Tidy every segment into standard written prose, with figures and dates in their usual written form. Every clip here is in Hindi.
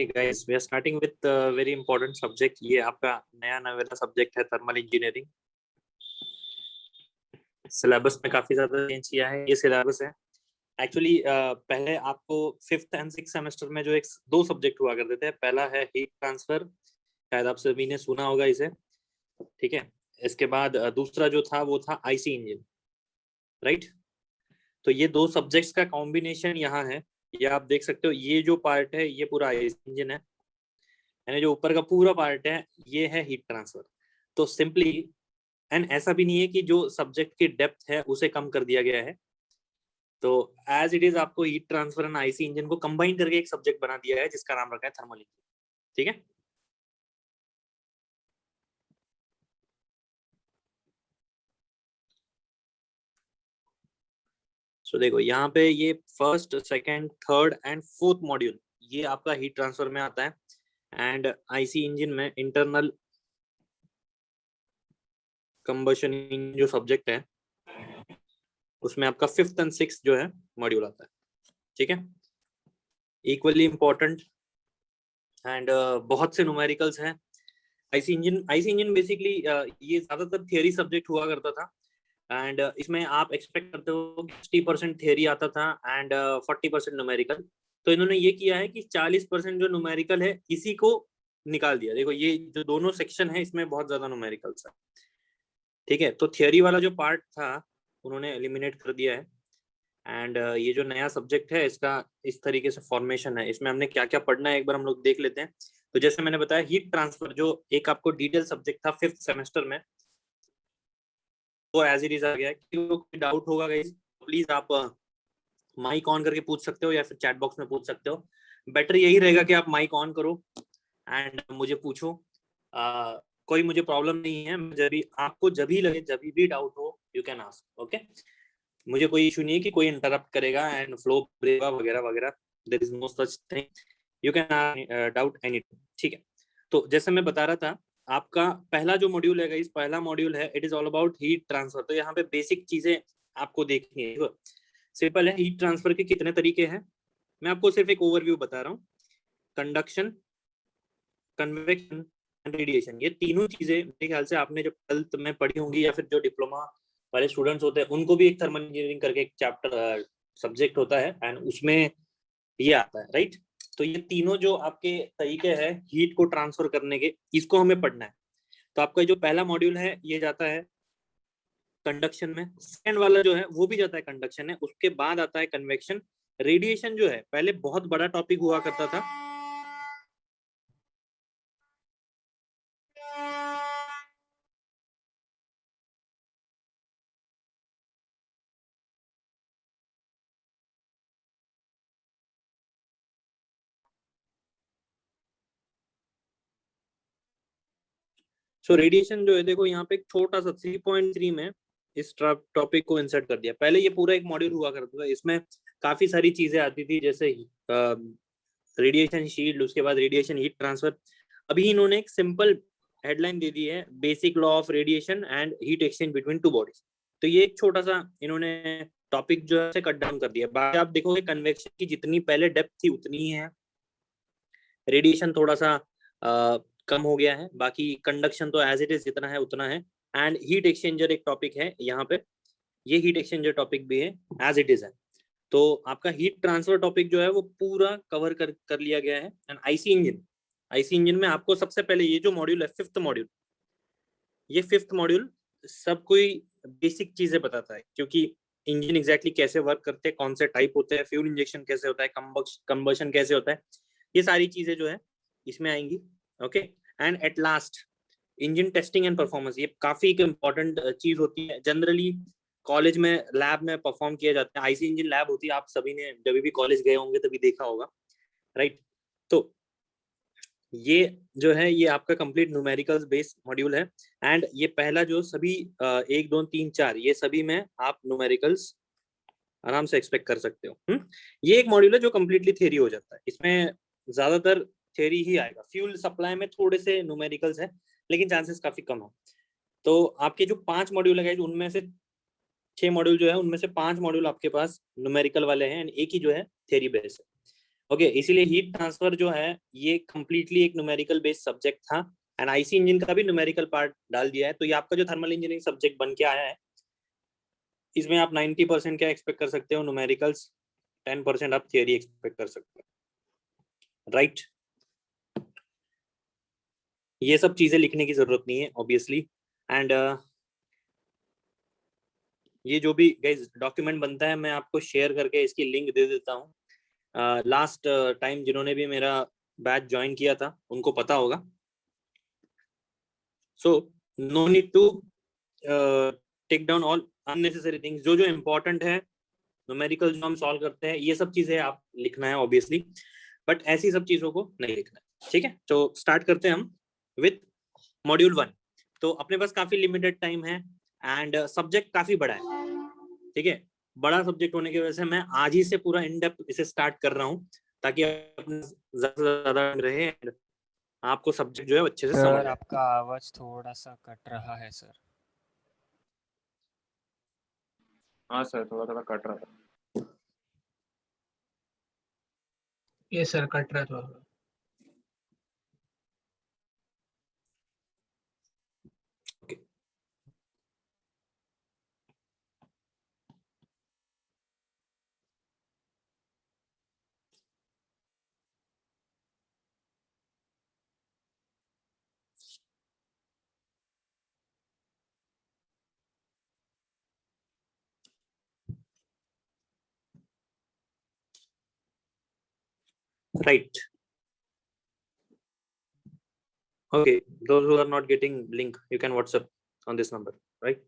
guys, we are starting with a very important subject. ये आपका नया नवेला सब्जेक्ट है थर्मल इंजीनियरिंग। सिलेबस में काफी ज्यादा चेंज किया है। ये सिलेबस है एक्चुअली पहले आपको 5th एंड 6th सेमेस्टर में जो एक दो सब्जेक्ट हुआ करते थे। पहला है हीट ट्रांसफर, शायद आप सभी ने सुना होगा इसे, ठीक है। इसके बाद दूसरा जो था वो था आईसी इंजन, राइट। तो ये दो सब्जेक्ट्स का कॉम्बिनेशन यहाँ है, ये आप देख सकते हो। ये जो पार्ट है ये पूरा आईसी इंजन है, यानी जो ऊपर का पूरा पार्ट है ये है हीट ट्रांसफर। तो सिंपली एंड ऐसा भी नहीं है कि जो सब्जेक्ट की डेप्थ है उसे कम कर दिया गया है। तो एज इट इज आपको heat transfer and IC engine को कंबाइन करके एक सब्जेक्ट बना दिया है जिसका नाम रखा है थर्मल इंजन, ठीक है। सो देखो यहाँ पे ये first, second, third and fourth module ये आपका हीट ट्रांसफर में आता है। एंड आईसी इंजन में इंटरनल कंबशन इंजन जो सब्जेक्ट है उसमें आपका 5th एंड 6th जो है मॉड्यूल आता है, ठीक है। इक्वली इंपॉर्टेंट एंड बहुत से न्यूमेरिकल्स हैं। आईसी इंजन बेसिकली ये ज्यादातर थियरी सब्जेक्ट हुआ करता था। एंड इसमें आप एक्सपेक्ट करते हो कि 60% थियरी आता था एंड 40% न्यूमेरिकल। तो इन्होंने ये किया है कि 40% जो न्यूमेरिकल है इसी को निकाल दिया। देखो ये जो दोनों सेक्शन है इसमें बहुत ज्यादा न्यूमेरिकल्स है, ठीक है। तो थियरी वाला जो पार्ट था उन्होंने एलिमिनेट कर दिया है। एंड ये जो नया सब्जेक्ट है इसका इस तरीके से फॉर्मेशन है। इसमें हमने क्या क्या पढ़ना है एक बार हम लोग देख लेते हैं। तो जैसे मैंने बताया हीट ट्रांसफर जो एक आपको डिटेल सब्जेक्ट था 5th सेमेस्टर में, वो एज इट इज आ गया है। कोई डाउट होगा गाइस प्लीज आप माइक ऑन करके पूछ सकते हो या फिर चैट बॉक्स में पूछ सकते हो। बेटर यही रहेगा कि आप माइक ऑन करो एंड मुझे पूछो। कोई मुझे प्रॉब्लम नहीं है, जब भी आपको जब भी लगे, जब भी डाउट हो यू कैन आस्क, ओके। मुझे कोई इशू नहीं है कि कोई इंटरप्ट करेगा एंड फ्लो ब्रेक वगैरह वगैरह, there is no such thing, you can doubt anything, ठीक है। तो जैसे मैं बता रहा था आपका पहला जो मॉड्यूल है इस पहला मॉड्यूल है it is all about heat transfer. तो यहाँ पे बेसिक चीजें आपको देखनी है। सिंपल है, हीट ट्रांसफर के कितने तरीके हैं मैं आपको सिर्फ एक ओवरव्यू बता रहा हूँ। कंडक्शन, कन्वेक्शन एंड रेडिएशन, ये तीनों चीजें मेरे ख्याल से आपने जो 12th में पढ़ी होंगी या फिर जो डिप्लोमा वाले स्टूडेंट्स होते हैं उनको भी एक थर्मल इंजीनियरिंग करके एक चैप्टर सब्जेक्ट होता है एंड उसमें ये आता है, राइट। तो ये तीनों जो आपके तरीके हैं हीट को ट्रांसफर करने के, इसको हमें पढ़ना है। तो आपका जो पहला मॉड्यूल है ये जाता है कंडक्शन में, सेकंड वाला जो है वो भी जाता है कंडक्शन है, उसके बाद आता है कन्वेक्शन। रेडिएशन जो है पहले बहुत बड़ा टॉपिक हुआ करता था, सो रेडिएशन जो है देखो यहाँ पे एक छोटा सा 3.3 में इस टॉपिक को इंसर्ट कर दिया। पहले ये पूरा एक मॉड्यूल हुआ करता था, इसमें काफी सारी चीजें आती थी जैसे रेडिएशन शील्ड, उसके बाद रेडिएशन हीट ट्रांसफर। अभी इन्होंने एक सिंपल हेडलाइन दे दी है, basic law of radiation and heat exchange between two bodies. तो ये एक छोटा सा इन्होंने टॉपिक जो है कट डाउन कर दिया। बाकी आप देखोगे कन्वेक्शन की जितनी पहले डेप्थ थी उतनी ही है, रेडिएशन थोड़ा सा कम हो गया है, बाकी कंडक्शन तो एज इट इज जितना है उतना है। एंड हीट एक्सचेंजर एक टॉपिक है यहाँ पे, ये हीट एक्सचेंजर टॉपिक भी है एज इट इज है। तो आपका हीट ट्रांसफर टॉपिक जो है वो पूरा कवर कर लिया गया है। एंड आईसी इंजन में आपको सबसे पहले ये जो मॉड्यूल है 5th मॉड्यूल, ये 5th मॉड्यूल सब कोई बेसिक चीजें बताता है, क्योंकि इंजन एग्जैक्टली कैसे वर्क करते हैं, कौन से टाइप होते हैं, फ्यूल इंजेक्शन कैसे होता है, कंबशन कैसे होता है, ये सारी चीजें जो है इसमें आएंगी, okay. And at last engine testing and performance, ये काफी एक इम्पोर्टेंट चीज होती है। जनरली कॉलेज में लैब में परफॉर्म किया जाता है, आईसी इंजन लैब होती है, आप सभी ने जब भी कॉलेज गए होंगे तभी देखा होगा, राइट। तो ये जो है ये आपका कंप्लीट न्यूमेरिकल्स बेस्ड मॉड्यूल है। एंड ये पहला जो सभी 1 2 3 4 ये सभी में आप न्यूमेरिकल्स आराम से एक्सपेक्ट कर सकते हो। ये एक मॉड्यूल है जो कम्प्लीटली थियरी हो जाता है, इसमें ज्यादातर थियरी ही आएगा। फ्यूल सप्लाई में थोड़े से न्यूमेरिकल्स है लेकिन चांसेस काफी कम है। तो आपके जो 5 मॉड्यूल है उनमें से 6 मॉड्यूल जो है उनमें से 5 मॉड्यूल आपके पास न्यूमेरिकल वाले हैं, एक ही जो है थियरी बेस्ड है। ओके इसीलिए हीट ट्रांसफर जो है ये कंप्लीटली एक न्यूमेरिकल बेस्ड सब्जेक्ट था, एंड आईसी इंजन का भी न्यूमेरिकल पार्ट डाल दिया है। तो ये आपका जो थर्मल इंजीनियरिंग सब्जेक्ट बन के आया है, इसमें आप 90% क्या एक्सपेक्ट कर सकते हो न्यूमेरिकल्स, 10% आप थियरी एक्सपेक्ट कर सकते हो, राइट। ये सब चीजें लिखने की जरूरत नहीं है ऑब्वियसली। एंड ये जो भी गाइस डॉक्यूमेंट बनता है मैं आपको शेयर करके इसकी लिंक दे देता हूँ। लास्ट टाइम जिन्होंने भी मेरा बैच ज्वाइन किया था उनको पता होगा। So no need to take down all unnecessary things. जो जो इम्पोर्टेंट है न्यूमेरिकल जो हम सॉल्व करते हैं ये सब चीजें आप लिखना है ऑब्वियसली, बट ऐसी सब चीजों को नहीं लिखना है, ठीक है। तो स्टार्ट करते हैं हम विथ मॉड्यूल 1। तो अपने पास काफी लिमिटेड टाइम है एंड सब्जेक्ट काफी बड़ा है, ठीक है। बड़ा सब्जेक्ट होने की वजह से मैं आज ही से पूरा इन डेप्थ इसे स्टार्ट कर रहा हूँ ताकि अपने ज्यादा से ज्यादा रहे and आपको सब्जेक्ट जो है अच्छे से समझ सर आए। आपका आवाज थोड़ा सा कट रहा है सर। हाँ सर थोड़ा थोड़ा कट रहा था। ये सर कट रहा था। Right. Okay. Those who are not getting link, you can WhatsApp on this number, right?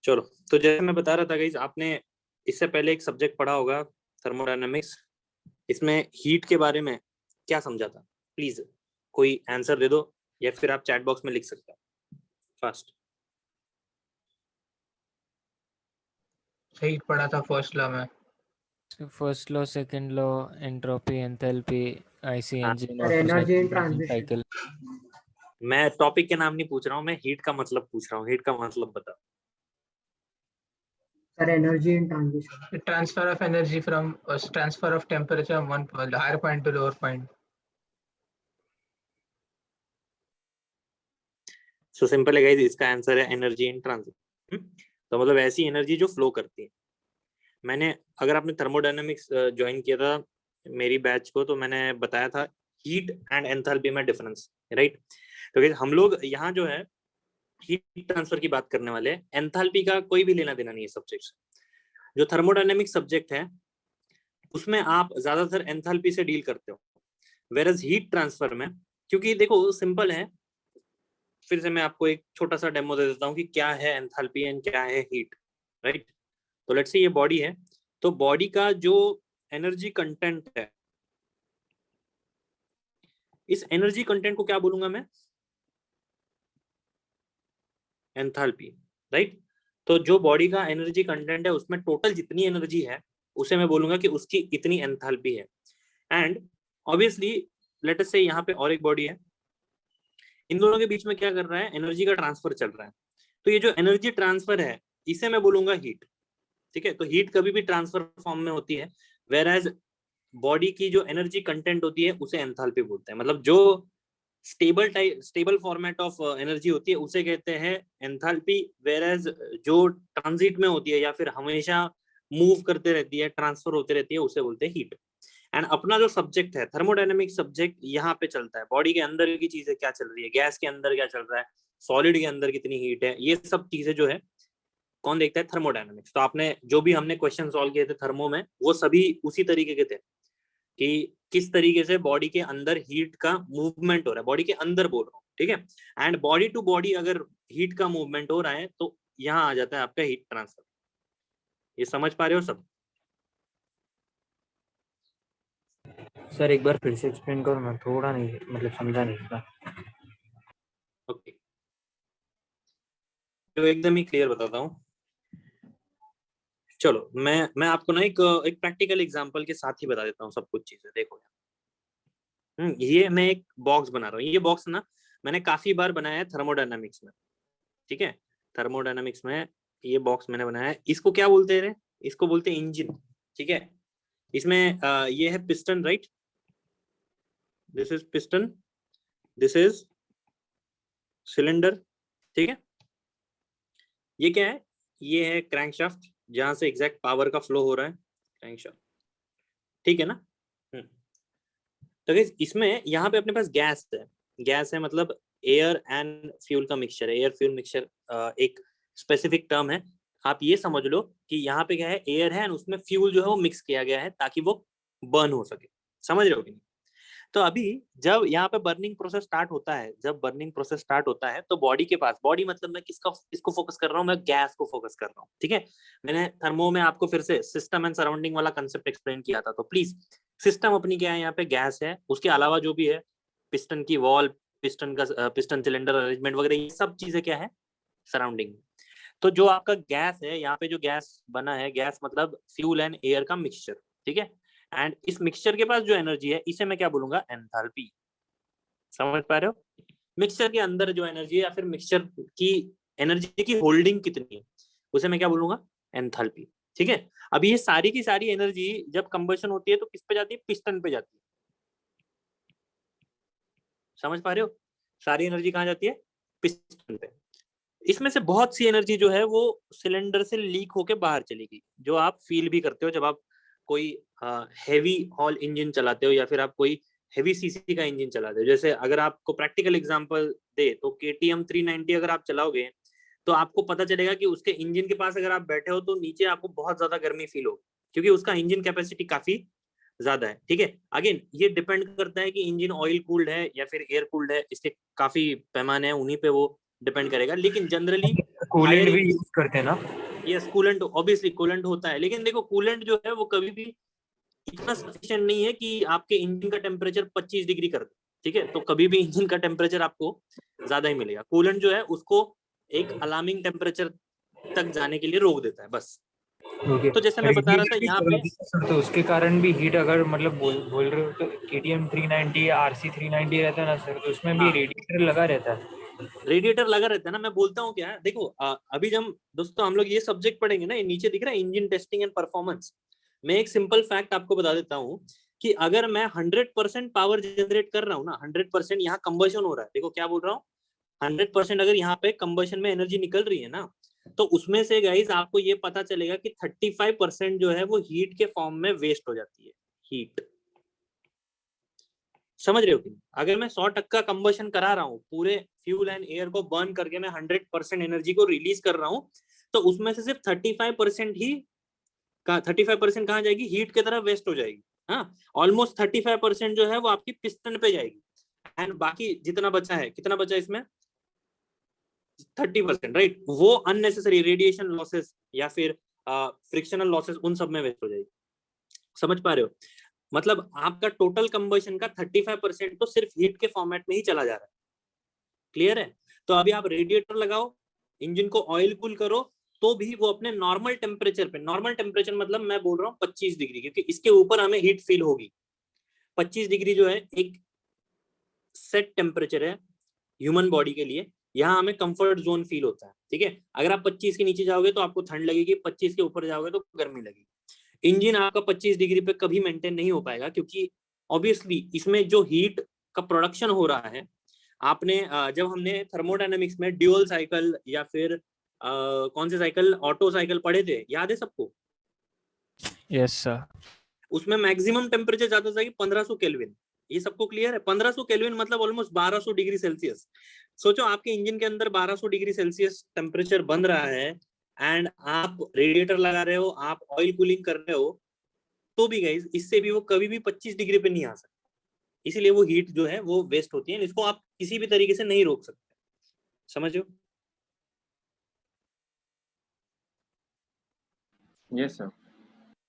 चलो, तो जैसे मैं बता रहा था गाइस, आपने इससे पहले एक सब्जेक्ट पढ़ा होगा थर्मोडायनामिक्स। इसमें हीट के बारे में क्या समझा था? प्लीज कोई आंसर दे दो या फिर आप चैट बॉक्स में लिख सकते हो फास्ट। सही पढ़ा था फर्स्ट लॉ में। First law, second law, entropy, enthalpy, IC engine, energy in transition. Cycle. मैं टॉपिक के नाम नहीं पूछ रहा हूँ, मैं हीट का मतलब पूछ रहा हूँ। हीट का मतलब बता। Sir energy in transition. Transfer of energy from transfer of temperature one higher point to lower point. So simple है गाइस, इसका आंसर है एनर्जी इन ट्रांजिट। तो मतलब ऐसी एनर्जी जो फ्लो करती है। मैंने, अगर आपने थर्मोडायनामिक्स ज्वाइन किया था मेरी बैच को, तो मैंने बताया था हीट एंड एंथैल्पी में डिफरेंस, राइट। तो गाइस हम लोग यहाँ जो है हीट ट्रांसफर की बात करने वाले हैं, एंथैल्पी का कोई भी लेना देना नहीं है सब्जेक्ट से। जो थर्मोडायनामिक सब्जेक्ट है उसमें आप ज्यादातर एंथैल्पी से डील करते हो, वेरएज हीट ट्रांसफर में, क्योंकि देखो सिंपल है, फिर से मैं आपको एक छोटा सा डेमो दे देता हूँ कि क्या है एंथैल्पी एंड क्या है हीट, राइट। तो लेट्स से ये बॉडी है, तो बॉडी का जो एनर्जी कंटेंट है, इस एनर्जी कंटेंट को क्या बोलूंगा मैं? Enthalpy, right. तो जो बॉडी का एनर्जी कंटेंट है उसमें टोटल जितनी एनर्जी है उसे मैं बोलूंगा कि उसकी इतनी एंथैल्पी है। एंड ऑब्वियसली लेट अस से यहाँ पे और एक बॉडी है, इन दोनों के बीच में क्या कर रहा है? एनर्जी का ट्रांसफर चल रहा है। तो ये जो एनर्जी ट्रांसफर है इसे मैं बोलूंगा हीट, ठीक है। तो हीट कभी भी ट्रांसफर फॉर्म में होती है, वेयर एज बॉडी की जो एनर्जी कंटेंट होती है उसे एंथैल्पी बोलते हैं। मतलब जो स्टेबल फॉर्मेट ऑफ एनर्जी होती है उसे कहते हैं एंथैल्पी, वेयर एज जो ट्रांजिट में होती है या फिर हमेशा मूव करते रहती है, ट्रांसफर होते रहती है, उसे बोलते हैं हीट। एंड अपना जो सब्जेक्ट है थर्मोडायनेमिक सब्जेक्ट, यहाँ पे चलता है बॉडी के अंदर की चीजें क्या चल रही है, गैस के अंदर क्या चल रहा है, सॉलिड के अंदर कितनी हीट है, ये सब चीजें जो है कौन देखता है? थर्मोडायनेमिक्स। तो आपने जो भी हमने क्वेश्चन सॉल्व किए थे थर्मो में, वो सभी उसी तरीके के थे कि किस तरीके से बॉडी के अंदर हीट का मूवमेंट हो रहा है, बॉडी के अंदर बोल रहा हूँ, ठीक है। एंड बॉडी टू बॉडी अगर हीट का मूवमेंट हो रहा है तो यहाँ आ जाता है आपका हीट ट्रांसफर। ये समझ पा रहे हो सब? सर एक बार फिर से एक्सप्लेन करो ना, थोड़ा नहीं मतलब समझा नहीं था। ओके, तो एकदम ही क्लियर बताता हूँ। चलो मैं आपको ना एक प्रैक्टिकल एग्जांपल के साथ ही बता देता हूँ सब कुछ चीजें। देखो ये मैं एक बॉक्स बना रहा हूँ। ये बॉक्स ना मैंने काफी बार बनाया है थर्मोडायनामिक्स में, ठीक है। थर्मोडायनामिक्स में ये बॉक्स मैंने बनाया है। इसको क्या बोलते हैं रे? इसको बोलते हैं इंजन, ठीक है। इसमें ये है piston, right, this is piston, this is cylinder, ठीक है। ये क्या है, ये है क्रैंकशाफ्ट, जहां से एग्जैक्ट पावर का फ्लो हो रहा है, क्रैंकशाफ्ट, ठीक है ना। तो गाइस इसमें यहाँ पे अपने पास गैस है, गैस है मतलब एयर एंड फ्यूल का मिक्सचर है, एयर फ्यूल मिक्सचर एक स्पेसिफिक टर्म है। आप ये समझ लो कि यहाँ पे क्या है, एयर है और उसमें फ्यूल जो है वो मिक्स किया गया है ताकि वो बर्न हो सके, समझ रहे हो कि नहीं। तो अभी जब यहाँ पे बर्निंग प्रोसेस स्टार्ट होता है, जब बर्निंग प्रोसेस स्टार्ट होता है तो बॉडी के पास, बॉडी मतलब मैं किसको फोकस कर रहा हूँ, मैं गैस को फोकस कर रहा हूँ, ठीक है। मैंने थर्मो में आपको फिर से सिस्टम एंड सराउंडिंग वाला कंसेप्ट एक्सप्लेन किया था, तो प्लीज सिस्टम अपनी क्या है, यहाँ पे गैस है, उसके अलावा जो भी है पिस्टन की वॉल, पिस्टन का पिस्टन सिलेंडर अरेंजमेंट वगैरह, ये सब चीजें क्या है सराउंडिंग। तो जो आपका गैस है, यहाँ पे जो गैस बना है, गैस मतलब फ्यूल एंड एयर का मिक्सचर, ठीक है। एंड इस मिक्सचर के पास जो एनर्जी है इसे मैं क्या बोलूंगा, एंथैल्पी, समझ पा रहे हो। मिक्सचर के अंदर जो एनर्जी है या फिर मिक्सचर की एनर्जी की होल्डिंग कितनी है उसे मैं क्या बोलूंगा, एंथैल्पी, ठीक है। अभी ये सारी की सारी एनर्जी जब कंबशन होती है तो किस पे जाती है, पिस्टन पे जाती है, समझ पा रहे हो, सारी एनर्जी कहाँ जाती है, पिस्टन पे। इसमें से बहुत सी एनर्जी जो है वो सिलेंडर से लीक होके बाहर चलेगी, जो आप फील भी करते हो जब आप कोई हैवी हॉल इंजन चलाते हो या फिर आप कोई हैवी सीसी का इंजन चलाते हो। जैसे अगर आपको प्रैक्टिकल एग्जांपल दे तो KTM 390 अगर आप चलाओगे तो आपको पता चलेगा कि उसके इंजन के पास अगर आप बैठे हो तो नीचे आपको बहुत ज्यादा गर्मी फील होगी, क्योंकि उसका इंजन कैपेसिटी काफी ज्यादा है, ठीक है। अगेन ये डिपेंड करता है कि इंजन ऑयल कूल्ड है या फिर एयर कूल्ड है, इसके काफी पैमाने हैं, उन्हीं पे वो डिपेंड करेगा, लेकिन जनरली कूलेंट भी यूज करते हैं ना। यस, कूलेंट ऑब्वियसली कूलेंट होता है, लेकिन देखो कूलेंट जो है वो कभी भी इतना सफिशिएंट नहीं है कि आपके इंजन का टेम्परेचर 25 डिग्री कर दे, ठीक है। तो कभी भी इंजन का टेम्परेचर आपको ज्यादा ही मिलेगा, कूलेंट जो है उसको एक अलार्मिंग टेम्परेचर तक जाने के लिए रोक देता है बस। तो जैसे मैं बता रहा था यहाँ पे, तो उसके कारण भी हीट अगर मतलब बोल रहे हो तो KTM 390 या RC 390 रहता है ना सर, तो उसमें भी रेडिएटर लगा रहता है, रेडिएटर लगा रहता है ना। मैं बोलता हूँ क्या, देखो अभी जब दोस्तों हम लोग ये सब्जेक्ट पढ़ेंगे ना, ये नीचे दिख रहा है इंजन टेस्टिंग एंड परफॉर्मेंस। मैं एक सिंपल फैक्ट आपको बता देता हूँ कि अगर मैं 100% पावर जनरेट कर रहा हूँ ना, 100% यहाँ कंबशन हो रहा है, देखो क्या बोल रहा हूँ, 100% अगर यहाँ पे कंबशन में एनर्जी निकल रही है ना, तो उसमें से गाइस आपको ये पता चलेगा कि 35% जो है वो हीट के फॉर्म में वेस्ट हो जाती है, हीट, समझ रहे हो कि अगर मैं 100% कंबशन करा रहा हूँ, पूरे फ्यूल एंड एयर को बर्न करके मैं 100% एनर्जी को रिलीज कर रहा हूँ, तो उसमें से सिर्फ 35% ही 35% कहाँ जाएगी, हीट की तरफ वेस्ट हो जाएगी। हाँ, ऑलमोस्ट 35% जो है वो आपकी पिस्टन पे जाएगी, एंड बाकी जितना बचा है, कितना बचा इसमें 30%, राइट, वो अननेसेसरी रेडिएशन लॉसेस या फिर फ्रिक्शनल लॉसेस उन सब में वेस्ट हो जाएगी, समझ पा रहे हो। मतलब आपका टोटल कंबशन का 35% तो सिर्फ हीट के फॉर्मेट में ही चला जा रहा है, क्लियर है। तो अभी आप रेडिएटर लगाओ, इंजन को ऑयल कूल करो, तो भी वो अपने नॉर्मल टेम्परेचर पे, नॉर्मल टेम्परेचर मतलब मैं बोल रहा हूँ 25 डिग्री, क्योंकि इसके ऊपर हमें हीट फील होगी। 25 डिग्री जो है एक सेट टेम्परेचर है ह्यूमन बॉडी के लिए, यहाँ हमें कंफर्ट जोन फील होता है, ठीक है। अगर आप 25 के नीचे जाओगे तो आपको ठंड लगेगी, 25 के ऊपर जाओगे तो गर्मी लगेगी। इंजन आपका 25 डिग्री पे कभी मेंटेन नहीं हो पाएगा, क्योंकि ऑब्वियसली इसमें जो हीट का प्रोडक्शन हो रहा है, आपने जब हमने थर्मोडायनेमिक्स में ड्यूअल साइकिल या फिर कौन से साइकिल, ऑटो साइकिल पढ़े थे, याद है सबको। Yes sir. उसमें मैक्सिमम टेम्परेचर जाता था 1500 केल्विन, ये सबको क्लियर है। 1500 केल्विन मतलब ऑलमोस्ट 1200 डिग्री सेल्सियस। सोचो आपके इंजन के अंदर 1200 डिग्री सेल्सियस टेम्परेचर बन रहा है, एंड आप रेडिएटर लगा रहे हो, आप ऑयल कूलिंग कर रहे हो, तो भी गाइस इससे भी वो कभी भी 25 डिग्री पे नहीं आ सकता, इसीलिए वो हीट जो है वो वेस्ट होती है, इसको आप किसी भी तरीके से नहीं रोक सकते, समझो। Yes sir.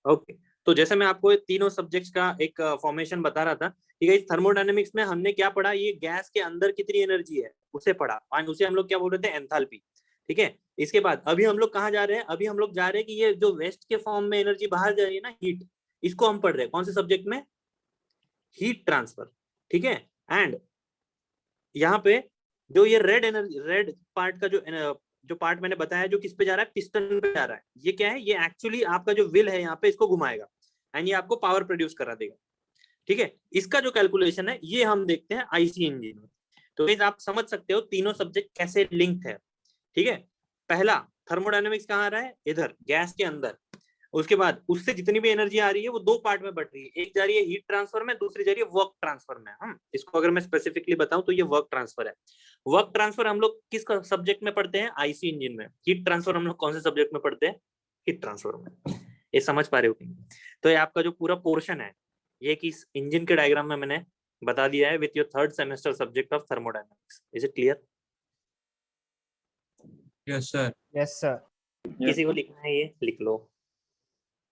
ओके, तो जैसे मैं आपको तीनों सब्जेक्ट्स का एक फॉर्मेशन बता रहा था, ठीक है। इस थर्मोडायनेमिक्स में हमने क्या पढ़ा, ये गैस के अंदर कितनी एनर्जी है उसे पढ़ा, और उसे हम लोग क्या बोल रहे थे, एंथैल्पी, ठीक है। इसके बाद अभी हम लोग कहाँ जा रहे हैं, अभी हम लोग जा रहे हैं कि ये जो वेस्ट के फॉर्म में एनर्जी बाहर जा रही है ना, हीट, इसको हम पढ़ रहे हैं कौन से सब्जेक्ट में, हीट ट्रांसफर, ठीक है। एंड यहाँ पे जो ये रेड एनर्जी, रेड पार्ट का जो पार्ट मैंने बताया जो किस पे जा रहा है, पिस्टन पे जा रहा है, ये क्या है, ये एक्चुअली आपका जो व्हील है यहाँ पे इसको घुमाएगा। एंड ये आपको पावर प्रोड्यूस करा देगा। ठीक है, इसका जो कैलकुलेशन है ये हम देखते हैं आईसी इंजन में। तो गाइस आप समझ सकते हो तीनों सब्जेक्ट कैसे लिंक्ड है। ठीक है, पहला थर्मोडायनेमिक्स कहाँ आ रहा है, इधर गैस के अंदर। उसके बाद उससे जितनी भी एनर्जी आ रही है वो दो पार्ट में बढ़ रही है, एक जा रही है हीट ट्रांसफर में, दूसरी जा रही है वर्क ट्रांसफर में। हम इसको अगर मैं स्पेसिफिकली बताऊं तो ये वर्क ट्रांसफर है। वर्क ट्रांसफर हम लोग किस सब्जेक्ट में पढ़ते हैं, आईसी इंजन में। हीट ट्रांसफर हम लोग कौन से सब्जेक्ट में पढ़ते हैं, हीट ट्रांसफर में। ये समझ पा रहे हो कि? तो ये आपका जो पूरा पोर्शन है ये कि इस इंजन के डायग्राम में मैंने बता दिया है with your third semester subject of thermodynamics. Is it clear? Yes sir. Yes sir. किसी को लिखना है ये लिख लो,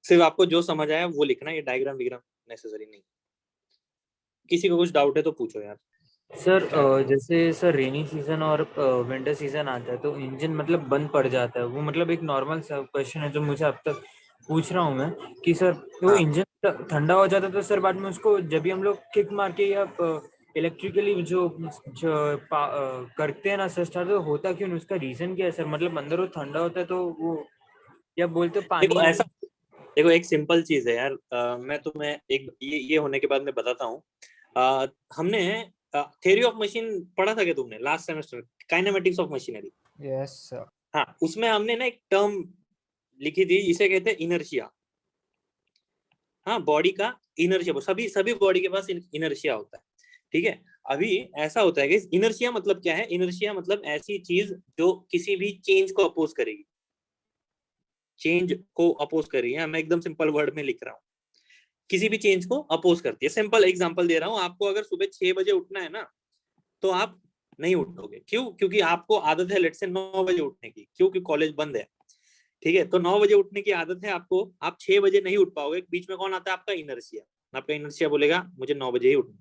सिर्फ आपको जो समझ आया वो लिखना, ये डायग्राम विग्राम नेसेसरी नहीं। किसी को कुछ डाउट है तो पूछो यार। सर जैसे सर रेनी सीजन और विंटर सीजन आता है तो इंजन मतलब बंद पड़ जाता है, वो मतलब एक नॉर्मल सा क्वेश्चन है जो मुझे अब तक पूछ रहा हूँ मैं कि सर वो हाँ। इंजन ठंडा हो जाता है तो सर बाद में उसको जब भी हम लोग किक मार के या इलेक्ट्रिकली जो करते हैं ना सर स्टार्ट, तो होता क्यों नहीं, उसका रीजन क्या है सर? मतलब अंदर वो ठंडा होता है तो वो क्या बोलते हैं देखो पानी। ऐसा, देखो एक सिंपल चीज है यार, मैं तुम्हें एक ये होने के बाद मैं बताता हूँ। हमने थ्योरी ऑफ मशीन पढ़ा था क्या तुमने last semester, kinematics of machinery? Yes sir. हाँ, उसमें हमने ना एक टर्म लिखी थी इसे कहते हैं इनर्शिया। हाँ, बॉडी का इनर्शिया, सभी बॉडी के पास इनर्शिया होता है। ठीक है, अभी ऐसा होता है कि इनर्शिया मतलब क्या है, इनर्शिया मतलब ऐसी चीज जो किसी भी चेंज को अपोज करेगी, चेंज को अपोज कर रही है। मैं एकदम सिंपल वर्ड में लिख रहा हूँ, किसी भी चेंज को अपोज करती है। सिंपल एग्जांपल दे रहा हूँ आपको, अगर सुबह 6 बजे उठना है ना तो आप नहीं उठोगे, क्यों? क्योंकि आपको आदत है लेट से 9 बजे उठने की, क्योंकि कॉलेज बंद है। ठीक है, तो 9 बजे उठने की आदत है आपको, आप 6 बजे नहीं उठ पाओगे। बीच में कौन आता है, आपका इनर्शिया। आपका इनर्शिया बोलेगा मुझे 9 बजे ही उठना।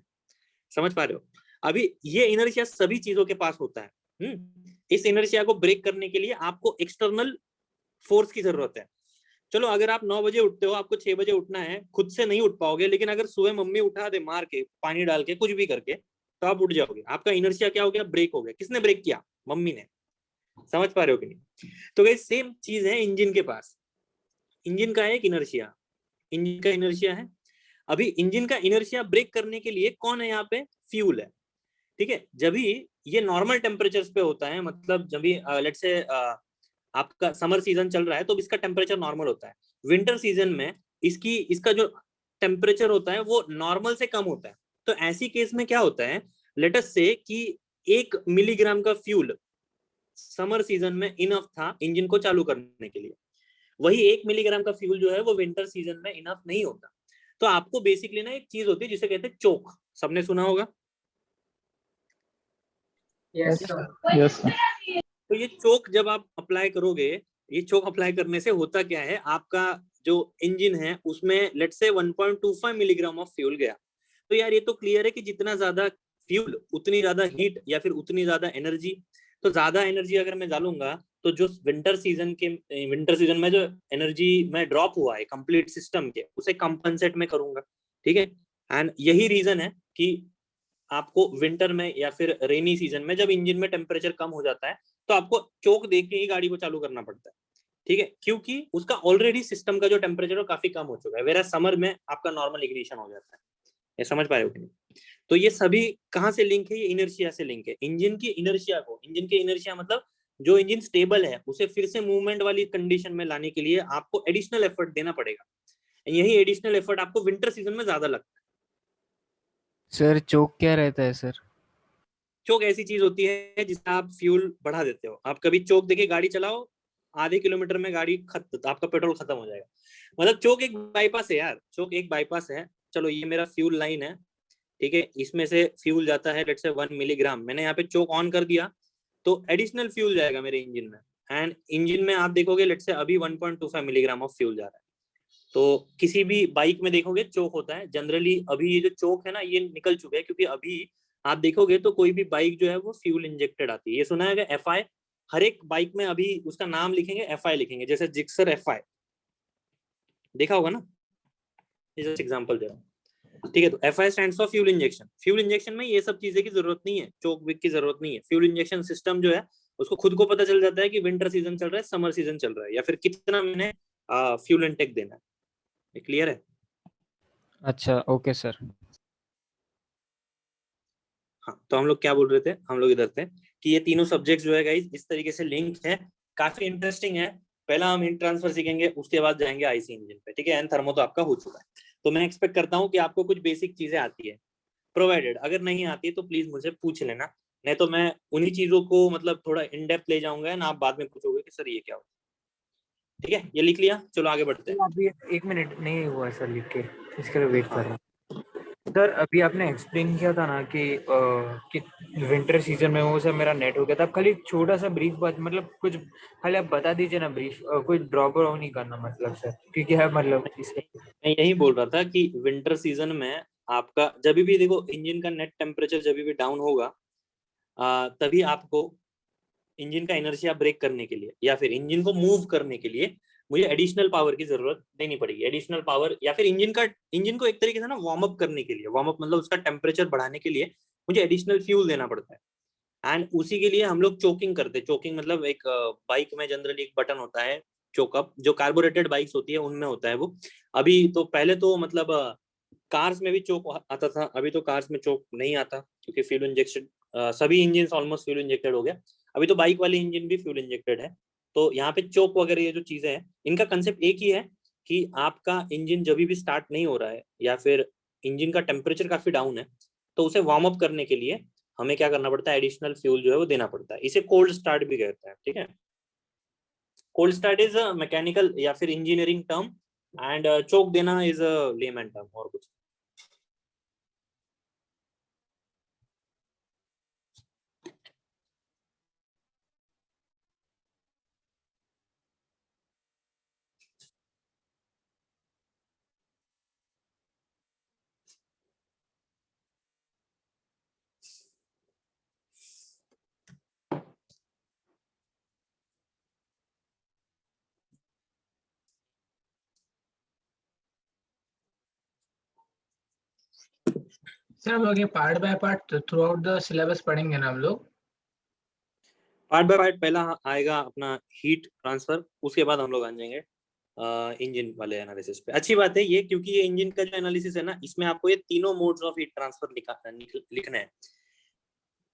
समझ पा रहे हो? अभी ये इनर्शिया सभी चीजों के पास होता है। इस इनर्शिया को ब्रेक करने के लिए आपको एक्सटर्नल फोर्स की जरूरत है। चलो अगर आप 9 बजे उठते हो, आपको 6 बजे उठना है, खुद से नहीं उठ पाओगे, लेकिन अगर सुबह मम्मी उठा दे मार के, पानी डाल के, कुछ भी करके, तो आप उठ जाओगे। आपका इनर्शिया क्या हो गया, ब्रेक हो गया। किसने ब्रेक किया, मम्मी ने। समझ पा रहे हो कि नहीं? तो गाइस सेम चीज है इंजन के पास। इंजन का एक इनर्शिया, इंजन का इनर्शिया है। अभी इंजन का इनर्शिया ब्रेक करने के लिए कौन है यहाँ पे, फ्यूल है। ठीक है, जब भी ये नॉर्मल टेम्परेचर पे होता है, मतलब जब भी लेट से आपका समर सीजन चल रहा है तो इसका टेम्परेचर नॉर्मल होता है। विंटर सीजन में इसका जो टेम्परेचर होता है वो नॉर्मल से कम होता है। तो ऐसी केस में क्या होता है, लेट अस से कि 1 मिलीग्राम का फ्यूल समर सीजन में इनफ था इंजन को चालू करने के लिए, वही 1 मिलीग्राम का फ्यूल जो है वो विंटर सीजन में इनफ नहीं होता। तो आपको बेसिकली ना एक चीज होती है जिसे कहते हैं चोक, सबने सुना होगा। Yes sir. Yes sir. तो ये चोक जब आप अप्लाई करोगे, ये चोक अप्लाई करने से होता क्या है, आपका जो इंजन है उसमें लेट से 1.25 मिलीग्राम ऑफ फ्यूल गया। तो यार ये तो क्लियर है कि जितना ज्यादा फ्यूल उतनी ज्यादा हीट या फिर उतनी ज्यादा एनर्जी। तो ज्यादा एनर्जी अगर मैं डालूंगा तो जो विंटर सीजन में जो एनर्जी में ड्रॉप हुआ है कंप्लीट सिस्टम के, उसे कंपनसेट में करूंगा। ठीक है, एंड यही रीजन है कि आपको विंटर में या फिर रेनी सीजन में जब इंजन में टेम्परेचर कम हो जाता है तो आपको चोक देख के ही गाड़ी को चालू करना पड़ता है। ठीक है, क्योंकि उसका ऑलरेडी सिस्टम का जो टेम्परेचर है काफी कम हो चुका है, वेरा समर में आपका नॉर्मल इग्निशन हो जाता है। ये समझ पा रहे हो कि नहीं? तो ये सभी कहाँ से लिंक है, ये इनर्शिया से लिंक है। इंजन की इनर्शिया को, इंजन के इनर्शिया मतलब जो इंजन स्टेबल है उसे फिर से मूवमेंट वाली कंडीशन में लाने के लिए आपको एडिशनल एफर्ट देना पड़ेगा। यही एडिशनल एफर्ट आपको विंटर सीजन में ज्यादा लगता है। सर चोक क्या रहता है सर? चोक ऐसी चीज होती है जिसमें आप फ्यूल बढ़ा देते हो। आप कभी चोक देके गाड़ी चलाओ, आधे किलोमीटर में गाड़ी आपका पेट्रोल खत्म हो जाएगा। मतलब चोक एक बाईपास है यार, चोक एक बाईपास है। चलो ये मेरा फ्यूल लाइन है, ठीक है, इसमें से फ्यूल जाता है लेट से 1 मिलीग्राम। मैंने यहाँ पे चोक ऑन कर दिया तो एडिशनल फ्यूल जाएगा मेरे इंजन में, एंड इंजन में आप देखोगे लेट से अभी 1.25 मिलीग्राम ऑफ फ्यूल जा रहा है। तो किसी भी बाइक में देखोगे चोक होता है जनरली। अभी ये जो चोक है ना ये निकल चुके हैं, क्योंकि अभी आप देखोगे तो कोई भी बाइक जो है वो फ्यूल इंजेक्टेड आती है। ये सुना है FI, हर एक बाइक में अभी उसका नाम लिखेंगे FI लिखेंगे, जैसे जिक्सर FI देखा होगा ना। जस्ट एग्जांपल दे रहा हूँ, ठीक है। तो FI stands for fuel injection. Fuel injection में ये सब चीजें की जरूरत नहीं है, चोक विक की जरूरत नहीं है। फ्यूल इंजेक्शन सिस्टम जो है उसको खुद को पता चल जाता है कि विंटर सीजन चल रहा है, समर सीजन चल रहा है, या फिर कितना मैंने फ्यूल इनटेक देना है। क्लियर है? अच्छा ओके सर। हाँ, तो हम लोग क्या बोल रहे थे, हम लोग इधर थे कि ये तीनों सब्जेक्ट जो है गाइस इस तरीके से लिंक है, काफी इंटरेस्टिंग है। पहला हम हीट ट्रांसफर सीखेंगे, उसके बाद जाएंगे आईसी इंजन पे, ठीक है। एंड थर्मो तो आपका हो चुका है, तो मैं एक्सपेक्ट करता हूँ कि आपको कुछ बेसिक चीजें आती है, प्रोवाइडेड अगर नहीं आती है तो प्लीज मुझे पूछ लेना, नहीं तो मैं उन्हीं चीजों को मतलब थोड़ा इन डेप्थ ले जाऊंगा ना, आप बाद में पूछोगे कि सर ये क्या होता है। ठीक है, ये लिख लिया, चलो आगे बढ़ते हैं। अभी 1 मिनट नहीं हुआ सर लिख के, इसके लिए वेट कर हाँ। रहा हूँ। सर अभी आपने एक्सप्लेन किया था ना कि विंटर सीजन में वो सब मेरा नेट हो गया था। खाली छोटा सा ब्रीफ बात, मतलब कुछ खाली आप बता दीजिए ना ब्रीफ, कोई ड्रॉप व्रॉप नहीं करना मतलब सर, क्योंकि है मतलब इसका। मैं यही बोल रहा था कि विंटर सीजन में आपका जब भी देखो इंजन का नेट टेम्परेचर जब भी डाउन होगा, तभी आपको इंजन का इनर्शिया ब्रेक करने के लिए या फिर इंजन को मूव करने के लिए मुझे एडिशनल पावर की जरूरत देनी पड़ेगी। एडिशनल पावर या फिर इंजन को एक तरीके से ना वार्म अप करने के लिए, वार्म अप मतलब उसका टेम्परेचर बढ़ाने के लिए मुझे एडिशनल फ्यूल देना पड़ता है। एंड उसी के लिए हम लोग चोकिंग करते हैं। चोकिंग मतलब एक बाइक में जनरली एक बटन होता है चोकअप, जो कार्बोरेटेड बाइक्स होती है उनमें होता है वो। अभी तो पहले तो मतलब कार्स में भी चोक आता था, अभी तो कार्स में चोक नहीं आता क्योंकि फ्यूल इंजेक्शन, सभी इंजन ऑलमोस्ट फ्यूल इंजेक्टेड हो गया। अभी तो बाइक वाले इंजन भी फ्यूल इंजेक्टेड है। तो यहाँ पे चोक वगैरह ये जो चीजें हैं, इनका कंसेप्ट एक ही है कि आपका इंजन जब भी स्टार्ट नहीं हो रहा है या फिर इंजन का टेम्परेचर काफी डाउन है, तो उसे वार्म अप करने के लिए हमें क्या करना पड़ता है, एडिशनल फ्यूल जो है वो देना पड़ता है। इसे कोल्ड स्टार्ट भी कहते हैं, ठीक है। Cold start is a mechanical या फिर इंजीनियरिंग टर्म, एंड चोक देना इज अ लेमैन टर्म, और कुछ। सर हम लोग ये part by part through out the syllabus पढ़ेंगे ना हम लोग? पार्ट बाय पार्ट पहला आएगा अपना हीट ट्रांसफर, उसके बाद हम लोग आ जाएंगे इंजन वाले एनालिसिस पे। अच्छी बात है ये, क्योंकि ये इंजन का जो एनालिसिस है ना, इसमें आपको ये तीनों मोड्स ऑफ हीट ट्रांसफर लिखना है।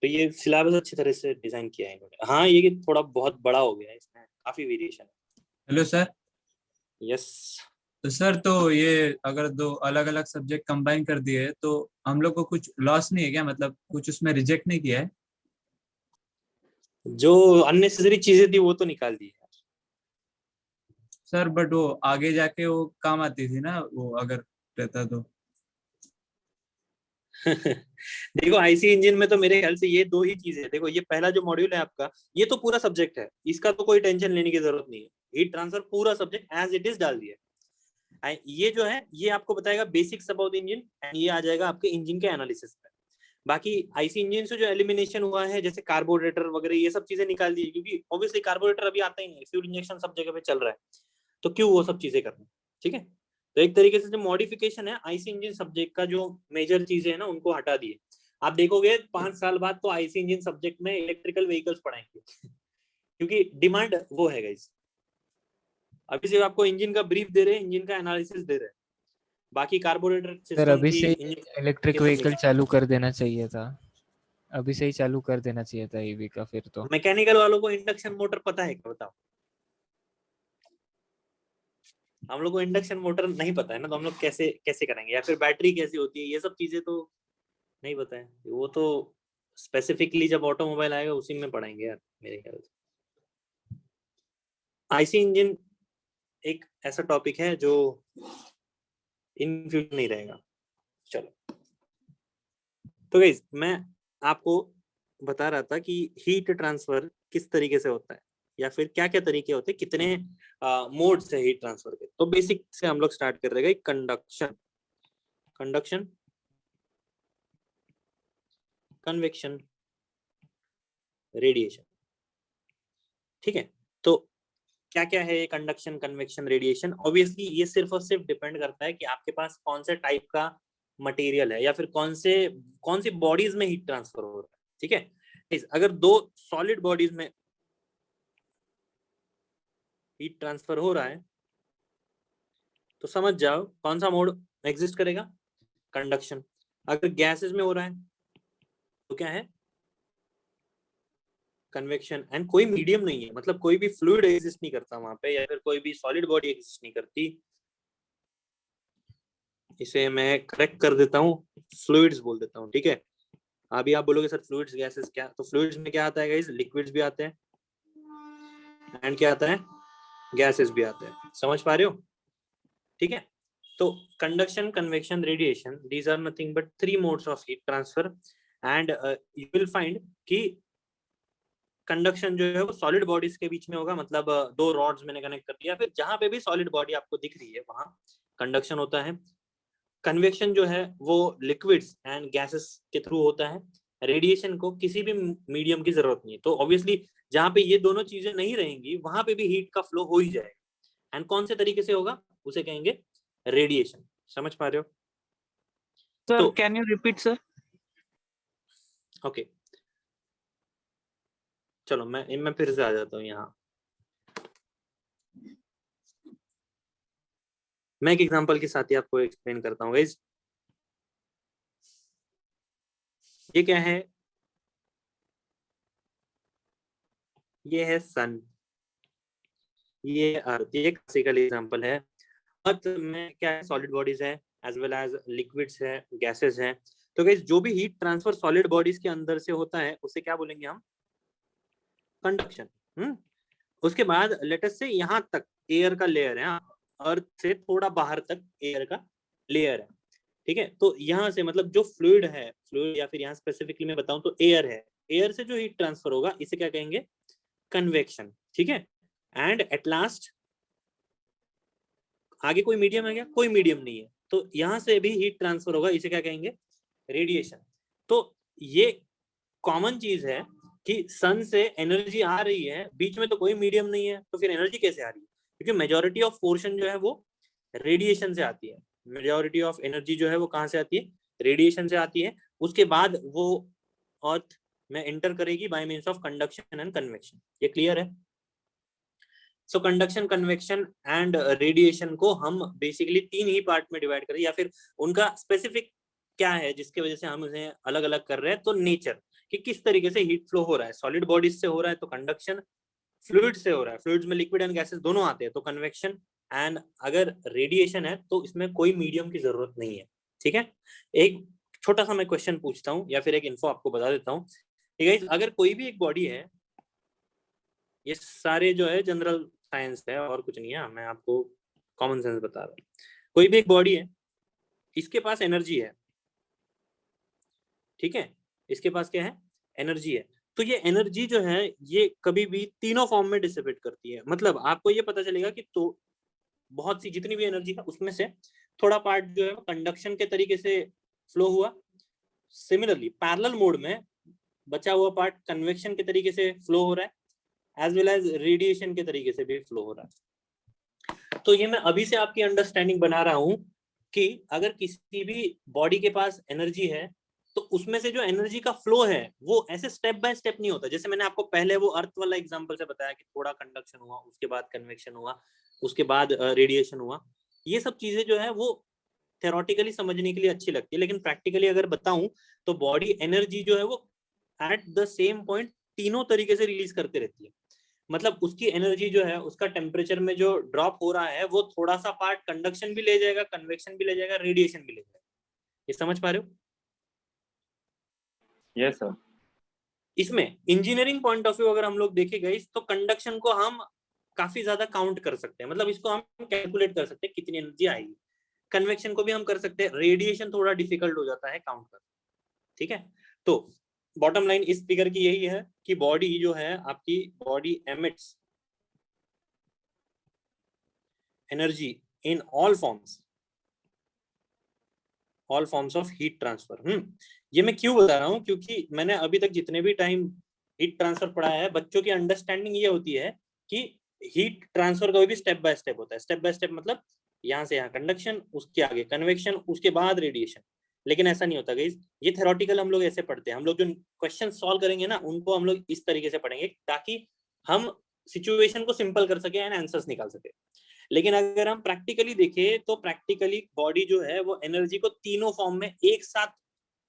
तो ये सिलेबस अच्छी तरह से डिजाइन किया है इन्होंने। हाँ, ये थोड़ा बहुत बड़ा हो गया है, इसमें काफी वेरिएशन है। Hello sir. यस। तो सर, तो ये अगर दो अलग अलग सब्जेक्ट कंबाइन कर दिए तो हम लोग को कुछ लॉस नहीं है क्या? मतलब कुछ उसमें रिजेक्ट नहीं किया है? जो अननेसेसरी चीजें थी वो तो निकाल दी है। सर बट वो आगे जाके वो काम आती थी ना, वो अगर रहता तो। देखो आईसी इंजन में तो मेरे ख्याल से ये दो ही चीजें हैं। देखो ये पहला जो मॉड्यूल है आपका, ये तो पूरा सब्जेक्ट है, इसका तो कोई टेंशन लेने की जरूरत नहीं है। हीट ट्रांसफर पूरा सब्जेक्ट एज इट इज डाल दिया। ये जो है ये आपको बताएगा बेसिक्स अबाउट इंजन, एंड ये आ जाएगा आपके इंजन के एनालिसिस पे। बाकी आईसी इंजन से जो एलिमिनेशन हुआ है, जैसे कार्बोरेटर वगैरह ये सब चीजें निकाल दी, क्योंकि ऑब्वियसली कार्बोरेटर अभी आता ही नहीं, फ्यूल इंजेक्शन सब जगह पे चल रहा है, तो क्यों वो सब चीजें करना। ठीक है, तो एक तरीके से जो मॉडिफिकेशन है आईसी इंजन सब्जेक्ट का, जो मेजर चीजें है ना उनको हटा दिए। आप देखोगे 5 साल बाद तो आईसी इंजन सब्जेक्ट में इलेक्ट्रिकल व्हीकल्स पढ़ाएंगे क्योंकि डिमांड वो है गाइस। अभी सिर्फ आपको इंजन का ब्रीफ दे रहे हैं, इंजन का एनालिसिस दे रहे हैं, बाकी कार्बोरेटर सर सिस्टम अभी की से इंजन इलेक्ट्रिक ये सब व्हीकल चालू कर देना चाहिए था, अभी से ही चालू कर देना चाहिए था ईवी का फिर तो। मैकेनिकल वालों को इंडक्शन मोटर पता है क्या, बताओ। हम लोग को इंडक्शन मोटर नहीं पता है ना, तो हम लोग कैसे कैसे करेंगे, या फिर बैटरी कैसी होती है, ये सब चीजें तो नहीं पता है। वो तो स्पेसिफिकली जब ऑटोमोबाइल आएगा उसी में पढ़ाएंगे यार, मेरे ख्याल से। आईसी इंजन एक ऐसा टॉपिक है जो इन फ्यूचर नहीं रहेगा। चलो, तो गाइस मैं आपको बता रहा था कि हीट ट्रांसफर किस तरीके से होता है, या फिर क्या क्या तरीके होते हैं, कितने मोड्स है हीट ट्रांसफर के। तो बेसिक से हम लोग स्टार्ट कर रहे हैं, कंडक्शन, कंडक्शन, कन्वेक्शन, रेडिएशन। ठीक है, तो क्या क्या है ये कंडक्शन, कन्वेक्शन, रेडिएशन। ऑब्वियसली ये सिर्फ और सिर्फ डिपेंड करता है कि आपके पास कौन से टाइप का मटेरियल है, या फिर कौन सी बॉडीज में हीट ट्रांसफर हो रहा है। ठीक है, अगर दो सॉलिड बॉडीज में हीट ट्रांसफर हो रहा है तो समझ जाओ कौन सा मोड एग्जिस्ट करेगा, कंडक्शन। अगर गैसेस में हो रहा है तो क्या है, कन्वेक्शन। एंड कोई मीडियम नहीं है, मतलब कोई भी फ्लूइड एग्जिस्ट नहीं करता वहां पे, या फिर कोई भी सॉलिड बॉडी एग्जिस्ट नहीं करती। इसे मैं करेक्ट कर देता हूँ, फ्लूइड्स बोल देता हूँ, ठीक है। अभी आप बोलोगे सर फ्लूइड्स गैसेस क्या, तो फ्लूइड्स में क्या आता है गाइस, लिक्विड्स भी आते हैं एंड क्या आता है, गैसेस भी आते हैं। समझ पा रहे हो, ठीक है। तो conduction, convection, radiation, these are nothing but 3 modes of heat transfer. And you will find कि कंडक्शन जो है वो सॉलिड बॉडीज के बीच में होगा, मतलब 2 रॉड्स मैंने कनेक्ट कर दिया, फिर जहां पे भी सॉलिड बॉडी आपको दिख रही है वहां कंडक्शन होता है। कन्वेक्शन जो है वो लिक्विड्स एंड गैसेस के थ्रू होता है। रेडिएशन को किसी भी मीडियम की जरूरत नहीं है, तो ऑब्वियसली जहां पे ये दोनों चीजें नहीं रहेंगी वहां पे भी हीट का फ्लो हो ही जाएगा। एंड कौन से तरीके से होगा, उसे कहेंगे रेडिएशन। समझ पा रहे हो? Sir, तो can you repeat, sir? Okay, चलो मैं फिर से आ जाता हूँ यहाँ। मैं एक एग्जांपल के साथ ही आपको एक्सप्लेन करता हूँ गाइस। ये क्या है, ये है सन, ये अर्थ। ये क्लासिकल एग्जांपल है। अर्थ में क्या है, सॉलिड बॉडीज है एज वेल एज लिक्विड्स है, गैसेस है। तो गाइस जो भी हीट ट्रांसफर सॉलिड बॉडीज के अंदर से होता है उसे क्या बोलेंगे हम, कंडक्शन। उसके बाद लेटस से यहाँ तक एयर का लेयर है, अर्थ से थोड़ा बाहर तक एयर का लेयर है, ठीक है। तो यहाँ से मतलब जो फ्लूइड है, फ्लूइड या फिर यहाँ स्पेसिफिकली मैं बताऊं तो एयर है, एयर से जो हीट ट्रांसफर होगा इसे क्या कहेंगे, कन्वेक्शन, ठीक है। एंड एट लास्ट आगे कोई मीडियम है क्या, कोई मीडियम नहीं है, तो यहाँ से भी हीट ट्रांसफर होगा, इसे क्या कहेंगे, रेडिएशन। तो ये कॉमन चीज है कि सन से एनर्जी आ रही है, बीच में तो कोई मीडियम नहीं है, तो फिर एनर्जी कैसे आ रही है, क्योंकि मेजॉरिटी ऑफ पोर्शन जो है वो रेडिएशन से आती है। मेजॉरिटी ऑफ एनर्जी जो है वो कहाँ से आती है, रेडिएशन से आती है। उसके बाद वो अर्थ में एंटर करेगी bye means of conduction and convection. ये क्लियर है? सो कंडक्शन, कन्वेक्शन एंड रेडिएशन को हम बेसिकली 3 ही पार्ट में डिवाइड करें, या फिर उनका स्पेसिफिक क्या है जिसकी वजह से हम उन्हें अलग अलग कर रहे हैं। तो नेचर कि किस तरीके से हीट फ्लो हो रहा है, सॉलिड बॉडीज से हो रहा है तो कंडक्शन, फ्लूइड से हो रहा है, फ्लूइड्स में लिक्विड एंड गैसेस दोनों आते हैं तो कन्वेक्शन, एंड अगर रेडिएशन है तो इसमें कोई मीडियम की जरूरत नहीं है, ठीक है। एक छोटा सा मैं क्वेश्चन पूछता हूँ या फिर एक इन्फो आपको बता देता हूँ, ठीक है। अगर कोई भी एक बॉडी है, ये सारे जो है जनरल साइंस है और कुछ नहीं है, मैं आपको कॉमन सेंस बता रहा हूँ। कोई भी एक बॉडी है, इसके पास एनर्जी है, ठीक है, इसके पास क्या है, एनर्जी है। तो ये एनर्जी जो है ये कभी भी तीनों फॉर्म में डिसिपेट करती है। मतलब आपको ये पता चलेगा कि तो बहुत सी जितनी भी एनर्जी है उसमें से थोड़ा पार्ट जो है कंडक्शन के तरीके से फ्लो हुआ, सिमिलरली पैरेलल मोड में बचा हुआ पार्ट कन्वेक्शन के तरीके से फ्लो हो रहा है, एज वेल एज रेडिएशन के तरीके से भी फ्लो हो रहा है। तो ये मैं अभी से आपकी अंडरस्टैंडिंग बना रहा हूं कि अगर किसी भी बॉडी के पास एनर्जी है तो उसमें से जो एनर्जी का फ्लो है वो ऐसे स्टेप बाय स्टेप नहीं होता। जैसे मैंने आपको पहले वो अर्थ वाला एग्जांपल से बताया कि थोड़ा कंडक्शन हुआ, उसके बाद कन्वेक्शन हुआ, उसके बाद रेडिएशन हुआ। ये सब चीजें जो है वो थ्योरेटिकली समझने के लिए अच्छी लगती है, लेकिन प्रैक्टिकली अगर बताऊं तो बॉडी एनर्जी जो है वो एट द सेम पॉइंट तीनों तरीके से रिलीज करते रहती है। मतलब उसकी एनर्जी जो है, उसका टेम्परेचर में जो ड्रॉप हो रहा है वो थोड़ा सा पार्ट कंडक्शन भी ले जाएगा, कन्वेक्शन भी ले जाएगा, रेडिएशन भी ले जाएगा। ये समझ पा रहे हो? Yes sir. इसमें इंजीनियरिंग पॉइंट ऑफ व्यू अगर हम लोग देखेंगे तो कंडक्शन को हम काफी ज्यादा काउंट कर सकते हैं, मतलब इसको हम कैलकुलेट कर सकते हैं कितनी एनर्जी आएगी। कन्वेक्शन को भी हम कर सकते हैं, रेडिएशन थोड़ा डिफिकल्ट हो जाता है काउंट कर, ठीक है। तो बॉटम लाइन इस फिगर की यही है कि बॉडी जो है आपकी, body emits energy in all forms of heat transfer. ये मैं क्यों बता रहा हूँ, क्योंकि मैंने अभी तक जितने भी टाइम हीट ट्रांसफर पढ़ाया है, बच्चों की अंडरस्टैंडिंग ये होती है कि हीट ट्रांसफर कोई भी स्टेप बाय स्टेप होता है। स्टेप बाय स्टेप मतलब यहाँ से यहाँ कंडक्शन, उसके आगे कन्वेक्शन, उसके बाद रेडिएशन। लेकिन ऐसा नहीं होता गाइस, ये थ्योरेटिकल हम लोग ऐसे पढ़ते हैं। हम लोग जो क्वेश्चन सॉल्व करेंगे ना उनको हम लोग इस तरीके से पढ़ेंगे ताकि हम सिचुएशन को सिंपल कर सके एंड आंसर्स निकाल सके। लेकिन अगर हम प्रैक्टिकली देखें तो प्रैक्टिकली बॉडी जो है वो एनर्जी को तीनों फॉर्म में एक साथ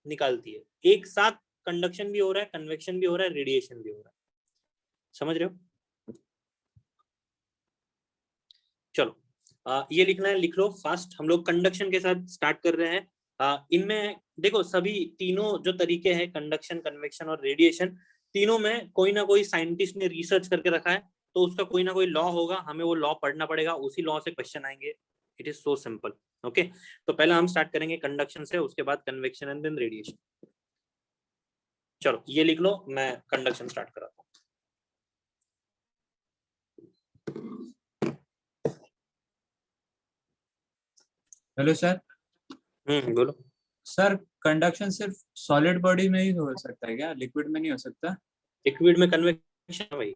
निकालती है, एक साथ कंडक्शन भी हो रहा है, कन्वेक्शन भी हो रहा है, रेडिएशन भी हो रहा है। समझ रहे हो? चलो ये लिखना है, लिख लो फास्ट। हम लोग कंडक्शन के साथ स्टार्ट कर रहे हैं। इनमें देखो सभी तीनों जो तरीके हैं, कंडक्शन, कन्वेक्शन और रेडिएशन, तीनों में कोई ना कोई साइंटिस्ट ने रिसर्च करके रखा है, तो उसका कोई ना कोई लॉ होगा, हमें वो लॉ पढ़ना पड़ेगा, उसी लॉ से क्वेश्चन आएंगे। It is so simple. Okay, तो पहले हम स्टार्ट करेंगे कंडक्शन से, उसके बाद कन्वेक्शन एंड देन रेडिएशन। चलो ये लिख लो, मैं कंडक्शन स्टार्ट कराता हूँ। Hello sir. बोलो। सर कंडक्शन सिर्फ सॉलिड बॉडी में ही हो सकता है क्या, लिक्विड में नहीं हो सकता? लिक्विड में कन्वेक्शन है भाई।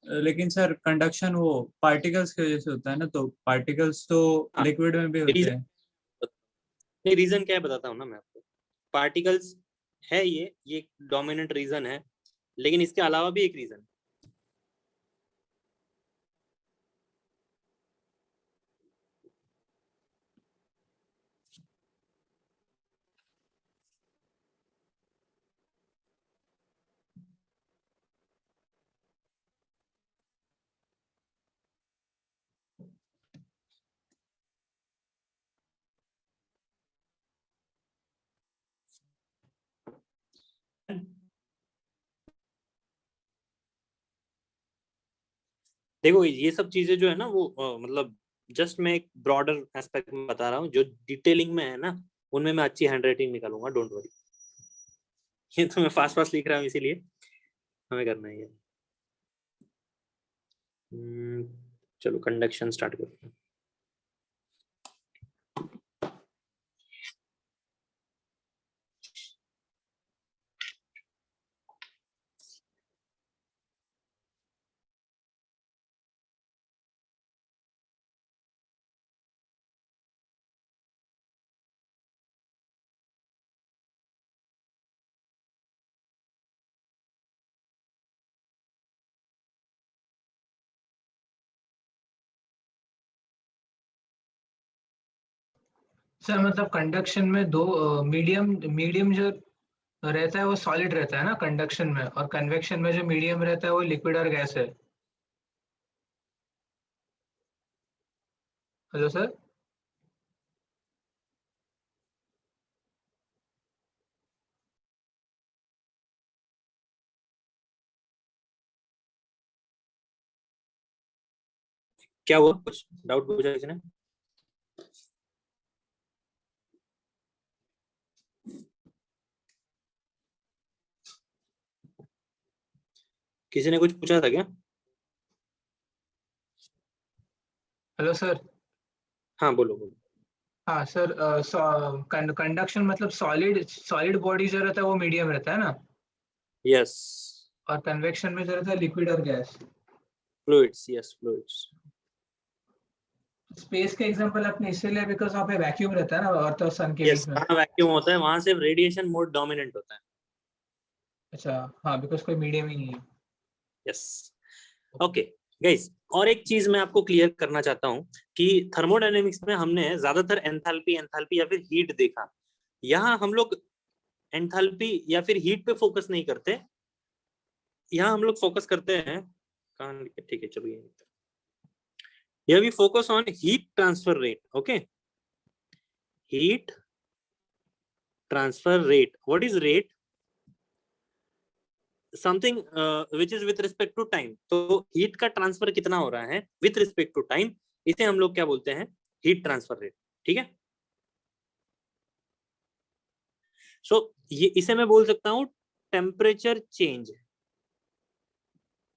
लेकिन सर कंडक्शन वो पार्टिकल्स की वजह से होता है ना, तो पार्टिकल्स तो हाँ। लिक्विड में भी होते हैं। नहीं, रीजन क्या है बताता हूँ ना मैं आपको। पार्टिकल्स है, ये डोमिनेंट रीजन है, लेकिन इसके अलावा भी एक रीजन है। देखो ये सब चीजें जो है ना वो मतलब जस्ट मैं एक ब्रॉडर एस्पेक्ट में बता रहा हूँ, जो डिटेलिंग में है ना उनमें मैं अच्छी हैंडराइटिंग निकालूंगा, डोंट वरी। ये तो मैं फास्ट फास्ट लिख रहा हूँ, इसीलिए हमें करना है ये। चलो कंडक्शन स्टार्ट करते हैं। सर मतलब कंडक्शन में दो मीडियम मीडियम जो रहता है वो सॉलिड रहता है ना कंडक्शन में, और कन्वेक्शन में जो मीडियम रहता है वो लिक्विड और गैस है। Hello sir. क्या हुआ, कुछ डाउट पूछा किसी ने? किसी ने कुछ पूछा था क्या? Hello sir. हाँ बोलो बोलो। हाँ सर, कंडक्शन मतलब सॉलिड सॉलिड बॉडी जो रहता है वो मीडियम रहता है ना, यस। और कन्वेक्शन में जो रहता है लिक्विड और gas. Fluids, yes fluids. Space के एग्जांपल अपने इसीलिए बिकॉज वहाँ पे वैक्यूम रहता है ना अर्थ और सन के यस, बीच में। हाँ वैक्यूम होता है, वहां से रेडिएशन मोर डोमिनेंट होता है। अच्छा हाँ, बिकॉज कोई मीडियम ही नहीं है। यस। ओके गाइस, और एक चीज मैं आपको क्लियर करना चाहता हूं कि थर्मोडायनेमिक्स में हमने ज्यादातर एंथैल्पी एंथैल्पी या फिर हीट देखा। यहाँ हम लोग एंथैल्पी या फिर हीट पे फोकस नहीं करते, यहाँ हम लोग फोकस करते हैं, ठीक है चलो ये we focus on heat transfer rate. Okay, heat transfer rate, what is rate? Something which is with respect to time. तो हीट का ट्रांसफर कितना हो रहा है विथ रिस्पेक्ट टू टाइम, इसे हम लोग क्या बोलते हैं? Heat transfer rate. ठीक है, सो ये इसे मैं बोल सकता हूं टेम्परेचर चेंज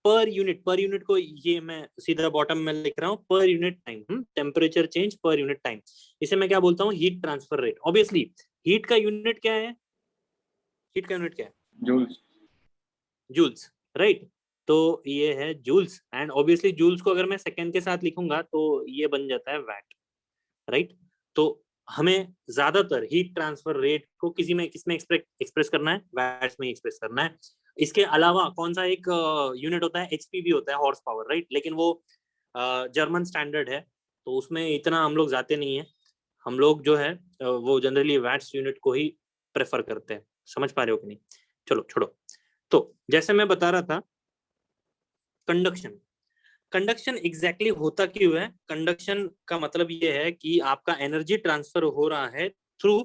पर यूनिट को ये मैं सीधा बॉटम में लिख रहा हूं, per unit time, temperature change per unit time, इसे मैं क्या बोलता हूं? Heat transfer rate. Obviously heat का यूनिट क्या है? हीट का यूनिट क्या है? जूल्स। Joules, right? तो ये है जूल्स, एंड ऑब्वियसली जूल्स को अगर मैं सेकंड के साथ लिखूंगा तो ये बन जाता है वैट, राइट? तो हमें ज्यादातर हीट ट्रांसफर रेट को किसमें एक्सप्रेस करना है? वैट्स में एक्सप्रेस करना है। इसके अलावा कौन सा एक यूनिट होता है? एचपी भी होता है, हॉर्स पावर, राइट? लेकिन वो जर्मन स्टैंडर्ड है, तो उसमें इतना हम लोग जाते नहीं है। हम लोग जो है वो जनरली वैट्स यूनिट को ही प्रेफर करते हैं। समझ पा रहे हो कि नहीं? चलो छोड़ो। तो जैसे मैं बता रहा था, कंडक्शन कंडक्शन एग्जैक्टली होता क्यों है? कंडक्शन का मतलब ये है कि आपका एनर्जी ट्रांसफर हो रहा है through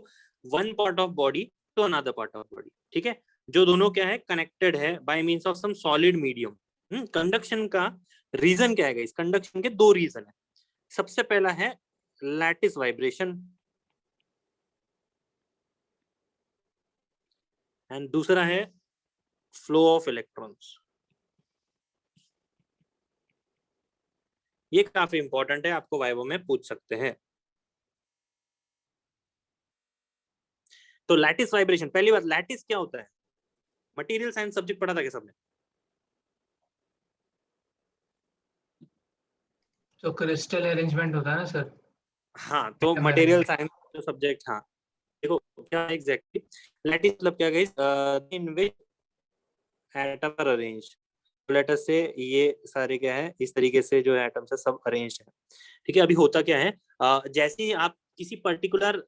one part of body to another part of body. ठीक है, जो दोनों क्या है, कनेक्टेड है by means of some solid medium. Conduction का रीजन क्या है? इस कंडक्शन के दो रीजन है। सबसे पहला है लैटिस वाइब्रेशन एंड दूसरा है फ्लो ऑफ इलेक्ट्रॉन्स। ये काफी इंपॉर्टेंट है, आपको वाइवो में पूछ सकते हैं। तो लैटिस वाइब्रेशन, पहली बात लैटिस क्या होता है? मटेरियल साइंस सब्जेक्ट पढ़ा था क्या सबने? तो क्रिस्टल अरेंजमेंट होता है ना सर? हाँ, तो Atom मटेरियल arrangement. साइंस जो सब्जेक्ट, हाँ देखो क्या एग्जैक्टली लैटिस मतलब क्या guys, in which atom are arranged. Later से ये सारे क्या है, इस तरीके से जो एटम है सब अरेंज्ड है। ठीक है, अभी होता क्या है, जैसे ही आप किसी पर्टिकुलर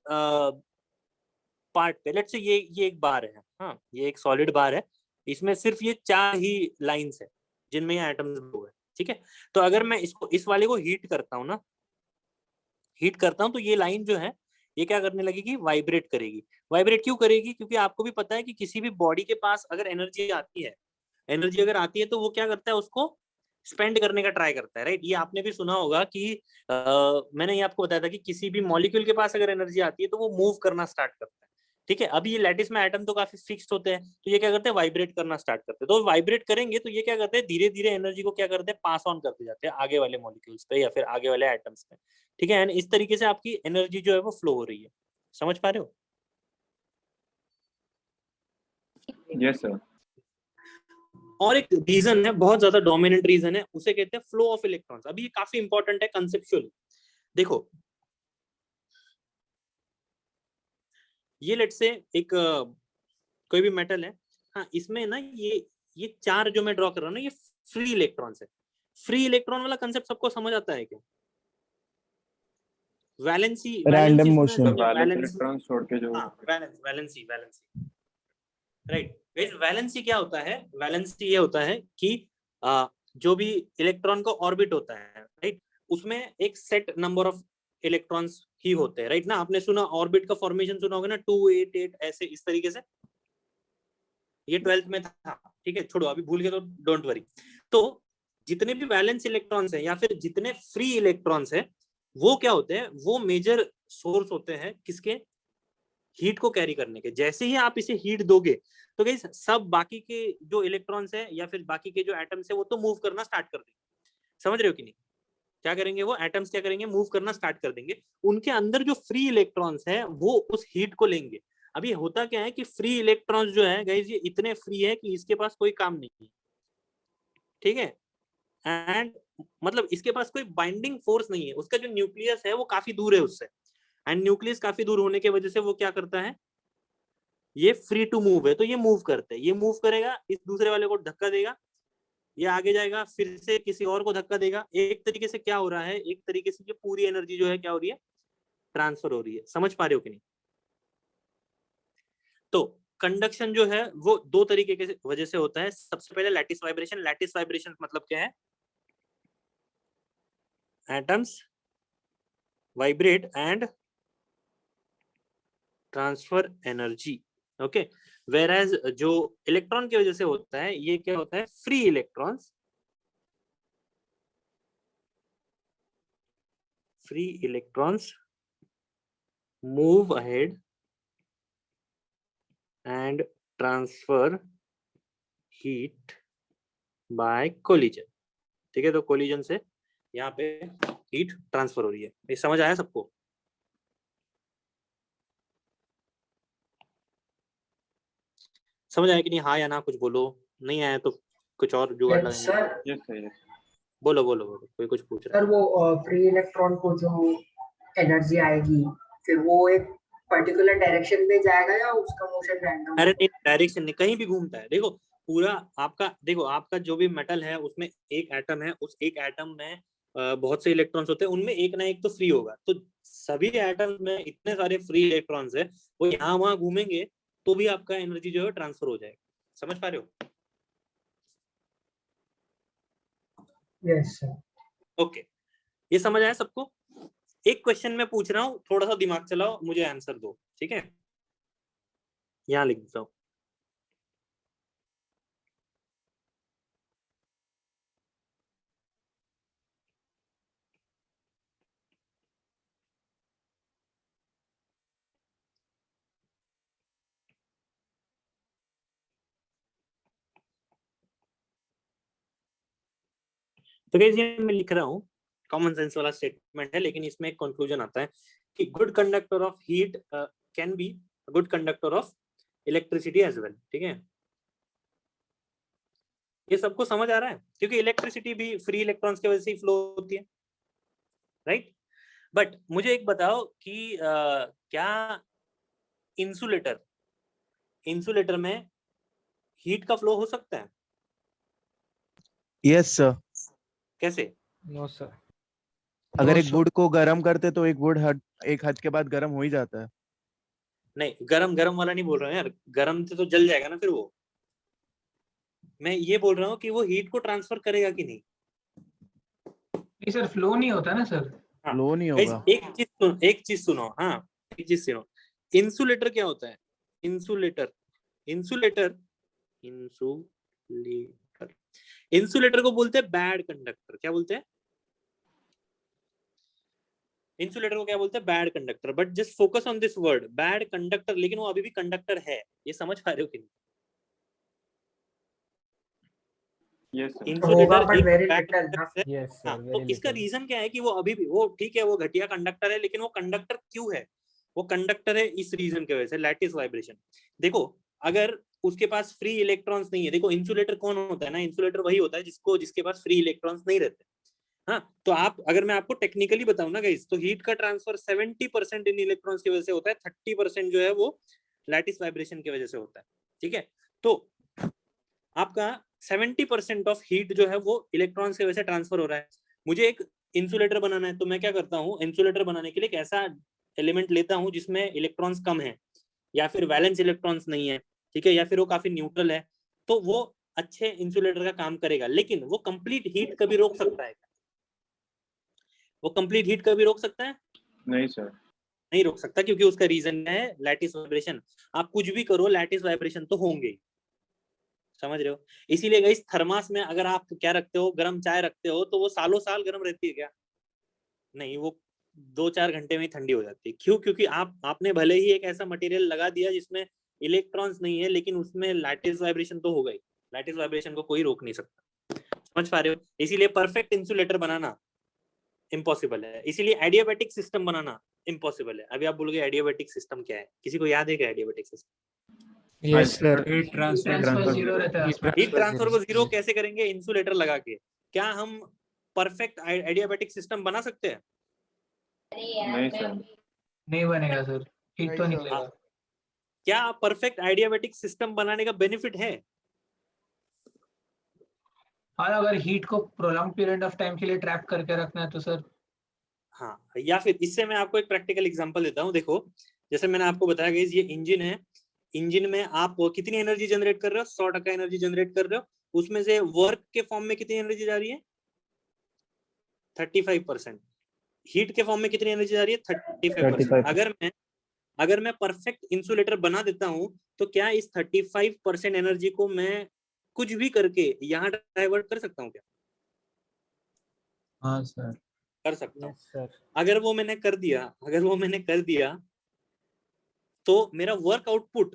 पार्ट पे, लेट्स से ये एक बार है, हाँ ये एक सॉलिड बार है, इसमें सिर्फ ये 4 ही लाइंस है जिनमें ये एटम्स है। ठीक है, तो अगर मैं इसको इस वाले को हीट करता हूँ ना, हीट करता हूँ, तो ये लाइन जो है ये क्या करने लगेगी, वाइब्रेट करेगी। वाइब्रेट क्यों करेगी? क्योंकि आपको भी पता है कि किसी भी बॉडी के पास अगर एनर्जी आती है, एनर्जी अगर आती है तो वो क्या करता है, उसको स्पेंड करने का ट्राई करता है, राइट? ये आपने भी सुना होगा कि मैंने ये आपको बताया था कि किसी भी मॉलिक्यूल के पास अगर एनर्जी आती है तो वो मूव करना स्टार्ट करता है। ठीक है, अभी ये लैटिस में एटम तो काफी फिक्स्ड होते हैं, तो ये क्या करते हैं, वाइब्रेट करना स्टार्ट करते हैं। तो वाइब्रेट करेंगे तो ये क्या करते हैं, धीरे धीरे एनर्जी को क्या करते हैं, पास ऑन करते जाते हैं आगे वाले मॉलिक्यूल्स पे या फिर आगे वाले एटम्स पे। ठीक है, एंड इस तरीके से आपकी एनर्जी जो है वो फ्लो हो रही है। समझ पा रहे हो? Yes sir. और एक रीजन है, बहुत ज्यादा डोमिनेंट रीजन है, उसे कहते हैं फ्लो ऑफ इलेक्ट्रॉन्स। अभी ये काफी इंपॉर्टेंट है कंसेप्चुअली। देखो ये लेट से एक कोई भी मेटल है, हाँ इसमें ना ये 4 जो मैं ड्रॉ कर रहा हूँ ना, ये फ्री इलेक्ट्रॉन्स है। फ्री इलेक्ट्रॉन वाला कंसेप्ट सबको समझ आता है क्या? Valency, random valency motion, valence electron छोड़ के जो, वैलेंसी राइट। वैलेंसी क्या होता है? वैलेंसी ये होता है कि जो भी इलेक्ट्रॉन का ऑर्बिट होता है, राइट, उसमें एक सेट नंबर ऑफ इलेक्ट्रॉन्स ही होते हैं, राइट ना? आपने सुना ऑर्बिट का फॉर्मेशन सुना होगा ना, 2 8 8 ऐसे इस तरीके से, ये 12th में था। ठीक है, छोड़ो अभी भूल गए तो डोंट वरी। तो जितने भी वैलेंस इलेक्ट्रॉन्स हैं या फिर जितने फ्री इलेक्ट्रॉन्स हैं, वो क्या होते हैं, वो मेजर सोर्स होते हैं किसके, हीट को कैरी करने के। जैसे ही आप इसे हीट दोगे तो गाइस सब बाकी के जो इलेक्ट्रॉन्स है या फिर बाकी के जो एटम्स है वो तो मूव करना स्टार्ट कर देंगे। समझ रहे हो कि नहीं? क्या करेंगे वो एटम्स, क्या करेंगे, मूव करना स्टार्ट कर देंगे। उनके अंदर जो फ्री इलेक्ट्रॉन्स है वो उस हीट को लेंगे। अभी होता क्या है कि फ्री इलेक्ट्रॉन्स जो है गाइस, ये इतने फ्री है कि इसके पास कोई काम नहीं है। ठीक है, एंड मतलब इसके पास कोई बाइंडिंग फोर्स नहीं है, उसका जो न्यूक्लियस है वो काफी दूर है उससे, एंड न्यूक्लियस काफी दूर होने की वजह से वो क्या करता है, ये फ्री टू मूव है, तो ये मूव करते हैं। ये मूव करेगा, इस दूसरे वाले को धक्का देगा, ये आगे जाएगा, फिर से किसी और को धक्का देगा। एक तरीके से क्या हो रहा है, एक तरीके से ये पूरी एनर्जी जो है क्या हो रही है, ट्रांसफर हो रही है। समझ पा रहे हो कि नहीं? तो कंडक्शन जो है वो 2 तरीके के वजह से होता है। सबसे पहले लैटिस वाइब्रेशन। लैटिस वाइब्रेशन मतलब क्या है, atoms vibrate and transfer energy. Okay, where जो इलेक्ट्रॉन की वजह से होता है, ये क्या होता है, free electrons, free electrons move ahead and transfer heat by collision. ठीक है, तो कोलिजन से यहाँ पे हीट ट्रांसफर हो रही है। ये समझ आया सबको? समझ आया कि नहीं? हाँ या ना कुछ बोलो, नहीं आया तो कुछ और जुगाड़ लगाएंगे। Sir yes sir yes. बोलो बोलो बोलो, कोई कुछ पूछ रहा सर वो फ्री इलेक्ट्रॉन को जो एनर्जी आएगी फिर वो एक पर्टिकुलर डायरेक्शन में जाएगा या उसका मोशन रैंडम? है। अरे नहीं, डायरेक्शन नहीं, कहीं भी घूमता है। देखो पूरा आपका, देखो आपका जो भी मेटल है उसमें एक एटम है, उस एक एटम में बहुत से इलेक्ट्रॉन्स होते हैं, उनमें एक ना एक तो फ्री होगा। तो सभी एटम्स में इतने सारे फ्री इलेक्ट्रॉन्स है, वो यहाँ वहां घूमेंगे तो भी आपका एनर्जी जो है ट्रांसफर हो जाएगा। समझ पा रहे हो? Yes sir. ओके, ये समझ आया सबको? एक क्वेश्चन मैं पूछ रहा हूँ, थोड़ा सा दिमाग चलाओ, मुझे आंसर दो, ठीक है? यहाँ लिख देता हूँ। तो गाइस ये मैं लिख रहा हूँ, कॉमन सेंस वाला स्टेटमेंट है, लेकिन इसमें एक कंक्लूजन आता है कि good conductor of heat can be good conductor of electricity as well. ठीक है, ये सबको समझ आ रहा है? क्योंकि इलेक्ट्रिसिटी भी फ्री इलेक्ट्रॉन्स की वजह से ही फ्लो होती है, राइट? बट मुझे एक बताओ कि क्या इंसुलेटर में हीट का फ्लो हो सकता है? Yes sir. कैसे? No sir. अगर एक वुड को गर्म करते तो एक वुड एक हद के बाद गर्म हो ही जाता है। नहीं, गरम वाला नहीं बोल रहा हूँ यार, गरम से तो जल जाएगा ना फिर वो। मैं ये बोल रहा हूँ कि वो हीट को ट्रांसफर करेगा कि नहीं। नहीं सर, फ्लो नहीं होता ना सर। हाँ, फ्लो नहीं guys, होगा। एक चीज सुनो। हाँ, एक चीज सुनो। इंसुलेटर क्या होता है? इंसुलेटर को बोलते हैं बैड कंडक्टर। क्या बोलते हैं? इंसुलेटर को क्या बोलते हैं? Bad conductor. But just focus on this word bad conductor, लेकिन वो अभी भी कंडक्टर है। ये समझ पा रहे हो कि नहीं? Yes sir. होगा इंसुलेटर but एक very bad little, conductor है। यस हाँ, सर, तो वेरी इसका लिटिल। रीजन क्या है कि वो अभी भी, वो ठीक है, वो घटिया कंडक्टर है, लेकिन वो कंडक्टर क्यों है? वो कंडक्टर है इस रीजन की वजह से, लैटिस वाइब्रेशन। देखो, अगर उसके पास फ्री इलेक्ट्रॉन्स नहीं है, देखो इंसुलेटर कौन होता है ना? इंसुलेटर वही होता है जिसके पास फ्री इलेक्ट्रॉन्स नहीं रहते। हाँ, तो अगर मैं आपको टेक्निकली बताऊं ना गाइस, तो हीट का ट्रांसफर 70% इन इलेक्ट्रॉन्स की वजह से होता है, 30% जो है वो लैटिस वाइब्रेशन की वजह से होता है। ठीक है, तो आपका 70% ऑफ हीट जो है वो इलेक्ट्रॉन्स की वजह से ट्रांसफर हो रहा है। मुझे एक इंसुलेटर बनाना है, तो मैं क्या करता हूँ? इंसुलेटर बनाने के लिए एक ऐसा एलिमेंट लेता हूँ जिसमें इलेक्ट्रॉन्स कम है, या फिर वैलेंस इलेक्ट्रॉन्स नहीं है, ठीक है, या फिर वो काफी न्यूट्रल है, तो वो अच्छे इंसुलेटर का काम करेगा। लेकिन वो कंप्लीट हीट कभी रोक सकता है? वो कंप्लीट हीट कभी रोक सकता है? नहीं सर। नहीं रोक सकता, क्योंकि उसका रीजन है लैटिस वाइब्रेशन। आप कुछ भी करो, लैटिस वाइब्रेशन तो होंगे। समझ रहे हो? इसीलिए गाइस, थर्मास में अगर आप क्या रखते हो, गर्म चाय रखते हो, तो वो सालों साल गर्म रहती है क्या? नहीं, वो 2-4 घंटे में ही ठंडी हो जाती है। क्यों? क्योंकि आपने भले ही एक ऐसा मटेरियल लगा दिया जिसमें इलेक्ट्रॉन्स नहीं है, लेकिन उसमें लैटिस वाइब्रेशन तो हो गई। लैटिस वाइब्रेशन को कोई रोक नहीं सकता। समझ पा रहे हो? इसीलिए परफेक्ट इंसुलेटर बनाना इम्पॉसिबल है, इसीलिए एडियाबैटिक सिस्टम बनाना इम्पॉसिबल है। अभी आप बोलोगे एडियाबैटिक सिस्टम क्या है? किसी को याद है क्या adiabatic system? Yes sir. Heat transfer transfer zero रहता है आसपास। हीट ट्रांसफर को जीरो कैसे करेंगे? इंसुलेटर लगा के। क्या हम परफेक्ट एडियाबैटिक सिस्टम बना सकते हैं? नहीं सर। नहीं बनेगा सर, हीट तो निकलेगा। क्या परफेक्ट एडियाबैटिक सिस्टम बनाने का बेनिफिट है? और अगर हीट को प्रोलॉन्ग पीरियड ऑफ टाइम के लिए ट्रैप करके रखना है तो सर। हाँ, या फिर इससे मैं आपको एक प्रैक्टिकल एग्जांपल देता हूँ। देखो, जैसे मैंने आपको बताया कि ये इंजन है, इंजन में आप कितनी एनर्जी जनरेट कर रहे हो? 100% एनर्जी जनरेट कर रहे हो। उसमें से वर्क के फॉर्म में कितनी एनर्जी जा रही है? 35%। हीट के फॉर्म में कितनी एनर्जी जा रही है? 35%। अगर मैं परफेक्ट इंसुलेटर बना देता हूं, तो क्या इस 35% एनर्जी को मैं कुछ भी करके यहाँ डाइवर्ट कर सकता हूँ क्या? हाँ सर, कर सकता हूँ। Yes sir. अगर वो मैंने कर दिया तो मेरा वर्क आउटपुट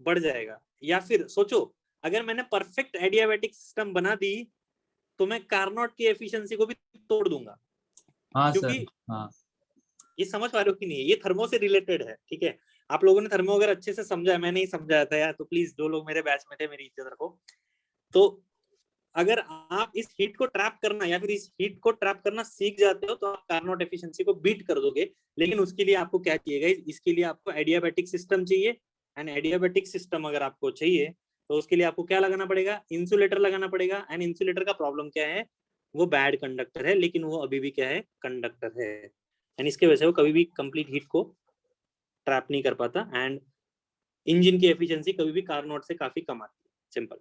बढ़ जाएगा। या फिर सोचो, अगर मैंने परफेक्ट एडियाबैटिक सिस्टम बना दी, तो मैं कार्नोट की एफिशिएंसी को भी तोड़ दूंगा। हाँ क्योंकि सर, हाँ ये समझ पा रहे हो कि नहीं? ये थर्मो से रिलेटेड है। ठीक है, आप लोगों ने थर्मो अगर अच्छे से समझा, मैं नहीं समझाया था यार, तो प्लीज, जो लोग मेरे बैच में थे, मेरी इज्जत रखो। तो अगर आप इस हीट को ट्रैप करना, या फिर इस हीट को ट्रैप करना सीख जाते हो, तो आप कार्नोट एफिशिएंसी को बीट कर दोगे। लेकिन उसके लिए आपको क्या चाहिए? इसके लिए आपको एडियाबैटिक सिस्टम चाहिए। एंड एडियाबैटिक सिस्टम अगर आपको चाहिए, तो उसके लिए आपको क्या लगाना पड़ेगा? इंसुलेटर लगाना पड़ेगा। एंड इंसुलेटर का प्रॉब्लम क्या है? वो बैड कंडक्टर है, लेकिन वो अभी भी क्या है, कंडक्टर है, एंड इसके वजह से वो कभी भी कंप्लीट हीट को ट्रैप नहीं कर पाता, एंड इंजन की एफिशिएंसी कभी भी कार्नोट से काफी कम आती है। सिंपल।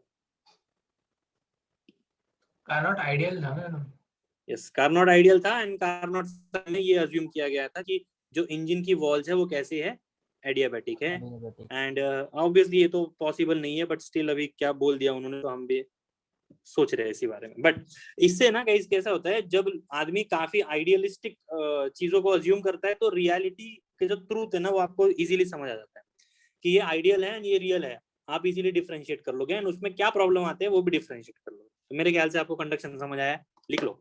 कार्नोट आइडियल था ना। यस, कार्नोट आइडियल था, एंड कार्नोट में ये अज्यूम किया गया था कि जो इंजन की वॉल्स है वो कैसी है, एडियाबैटिक है, एंड ऑब्वियसली ये तो पॉसिबल नहीं है, बट स्टिल अभी क्या बोल दिया उन्होंने तो हम भी सोच रहे हैं इसी बारे में। बट इससे ना गाइस कैसा होता है, जब आदमी काफी आइडियलिस्टिक चीजों को अज्यूम करता है तो रियलिटी के जो ट्रूथ है ना वो आपको इजीली समझ आ जाता है कि ये आइडियल है ये रियल है, आप इजीली डिफरेंशिएट कर लोगे, एंड उसमें क्या प्रॉब्लम आते हैं वो भी डिफरेंशिएट कर लोगे। तो मेरे ख्याल से आपको कंडक्शन समझ आया, लिख लो,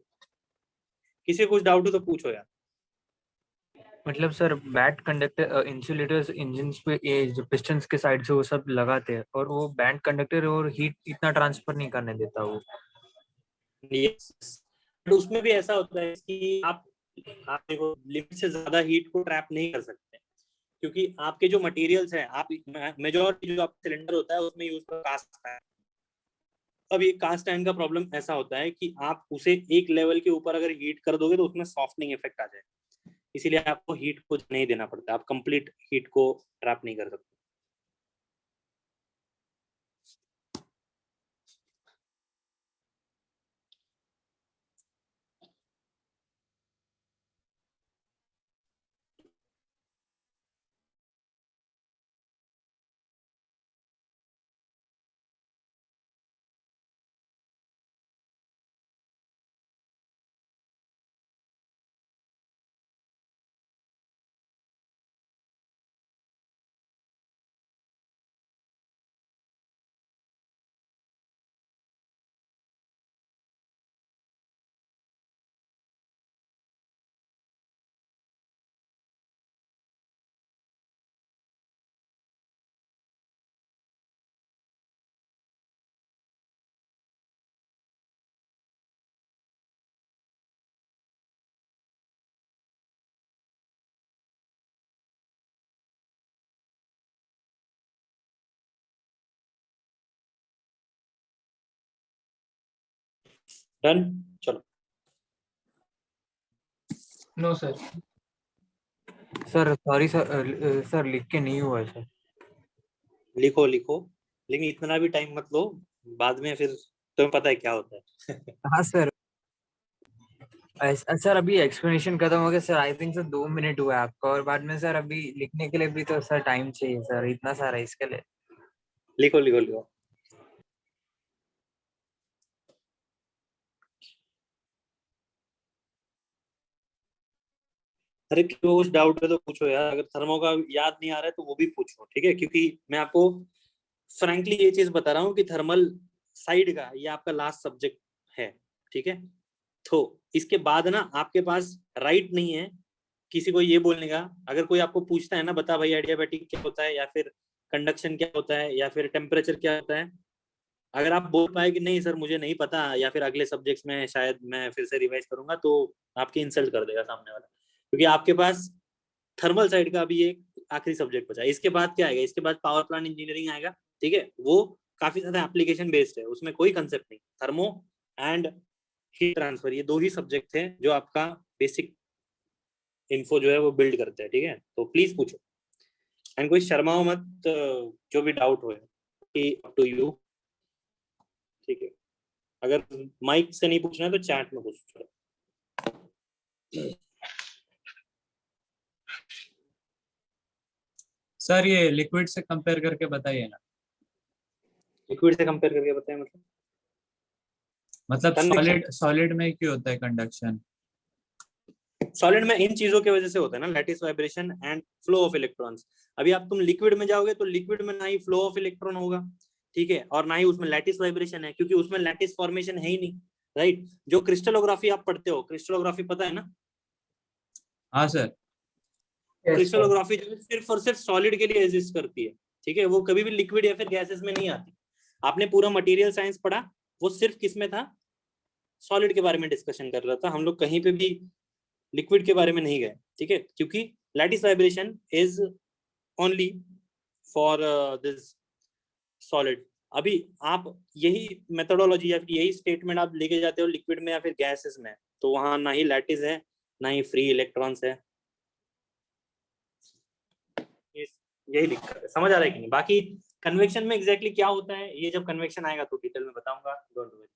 किसी को कुछ डाउट हो तो पूछो यार। मतलब sir bad conductor insulators engines पे ये जो पिस्टन्स के साइड से वो सब लगाते हैं और वो बैंड कंडक्टर और हीट इतना ट्रांसफर नहीं करने देता वो। yes. तो उसमें भी ऐसा होता है कि आप देखो लिमिट से ज्यादा हीट को ट्रैप नहीं कर सकते, क्योंकि आपके जो मटेरियल्स हैं, आप मेजॉरिटी जो आपका सिलेंडर होता है उसमें यूज कर कास्ट आयरन। अब ये कास्ट आयरन का प्रॉब्लम ऐसा होता है कि आप उसे एक लेवल के ऊपर अगर हीट कर दोगे तो उसमें सॉफ्टनिंग इफेक्ट आ जाएगा, इसीलिए आपको हीट को नहीं देना पड़ता, आप कंप्लीट हीट को ट्रैप नहीं कर सकते। डन, चलो। No sir. Sir sorry sir, sir लिख के नहीं हुआ है सर। लिखो लिखो, लेकिन इतना भी टाइम मत लो, बाद में फिर तुम्हें पता है क्या होता है। हाँ सर। सर अभी एक्सप्लेनेशन खत्म हो गया sir, I think sir 2 minute हुआ है आपका, और बाद में सर अभी लिखने के लिए भी तो सर टाइम चाहिए सर, इतना सारा इसके लिए। लिखो लिखो लिखो। अरे कुछ डाउट है तो पूछो यार, अगर थर्मो का याद नहीं आ रहा है तो वो भी पूछो, ठीक है, क्योंकि मैं आपको फ्रैंकली ये चीज बता रहा हूँ कि थर्मल साइड का ये आपका लास्ट सब्जेक्ट है, ठीक है। तो इसके बाद ना आपके पास राइट नहीं है किसी को ये बोलने का, अगर कोई आपको पूछता है ना बता भाई एडियाबैटिक क्या होता है, या फिर कंडक्शन क्या होता है, या फिर टेम्परेचर क्या होता है, अगर आप बोल पाए कि नहीं सर मुझे नहीं पता, या फिर अगले सब्जेक्ट्स में शायद मैं फिर से रिवाइज करूंगा, तो आपकी इंसल्ट कर देगा सामने वाला, क्योंकि आपके पास थर्मल साइड का अभी एक आखिरी सब्जेक्ट बचा है। इसके बाद क्या आएगा, इसके बाद पावर प्लांट इंजीनियरिंग आएगा, ठीक है, वो काफी ज्यादा एप्लीकेशन बेस्ड है, उसमें कोई कंसेप्ट नहीं, थर्मो एंड हीट ट्रांसफर ये दो ही सब्जेक्ट है जो आपका बेसिक इन्फो जो है वो बिल्ड करते हैं, ठीक है। तो प्लीज पूछो, एंड कोई शर्माओ मत, जो भी डाउट हो अप टू यू, ठीक है। अगर माइक से नहीं पूछना है तो चैट में पूछो। सर ये लिक्विड से कंपेयर करके बताइए ना। लिक्विड से कंपेयर करके बताएं मतलब Convection. सॉलिड में क्यों होता है कंडक्शन? सॉलिड में इन चीजों की वजह से होता है ना, lattice vibration and flow of electrons. अभी आप तुम लिक्विड में जाओगे तो लिक्विड में ना ही फ्लो ऑफ इलेक्ट्रॉन होगा, ठीक है, और ना ही उसमें लैटिस वाइब्रेशन है, क्योंकि उसमें लैटिस फॉर्मेशन है ही नहीं, राइट। जो क्रिस्टलोग्राफी आप पढ़ते हो, क्रिस्टलोग्राफी पता है ना? हाँ सर। क्रिस्टलोग्राफी जो सिर्फ और सिर्फ सॉलिड के लिए एग्जिस्ट करती है, ठीक है, वो कभी भी लिक्विड या फिर गैसेस में नहीं आती। आपने पूरा मटेरियल साइंस पढ़ा, वो सिर्फ किसमें था, सॉलिड के बारे में डिस्कशन कर रहा था, हम लोग कहीं पे भी लिक्विड के बारे में नहीं गए, ठीक है, क्योंकि lattice vibration is only for this solid. अभी आप यही मेथोडोलॉजी या फिर यही स्टेटमेंट आप लेके जाते हो लिक्विड में या फिर गैसेस में, तो वहां ना ही लैटिस है ना ही फ्री इलेक्ट्रॉन्स है। यही दिक्कत है, समझ आ रहा है कि नहीं? बाकी कन्वेक्शन में एग्जैक्टली क्या होता है ये जब कन्वेक्शन आएगा तो डिटेल में बताऊंगा, डोंट वरी।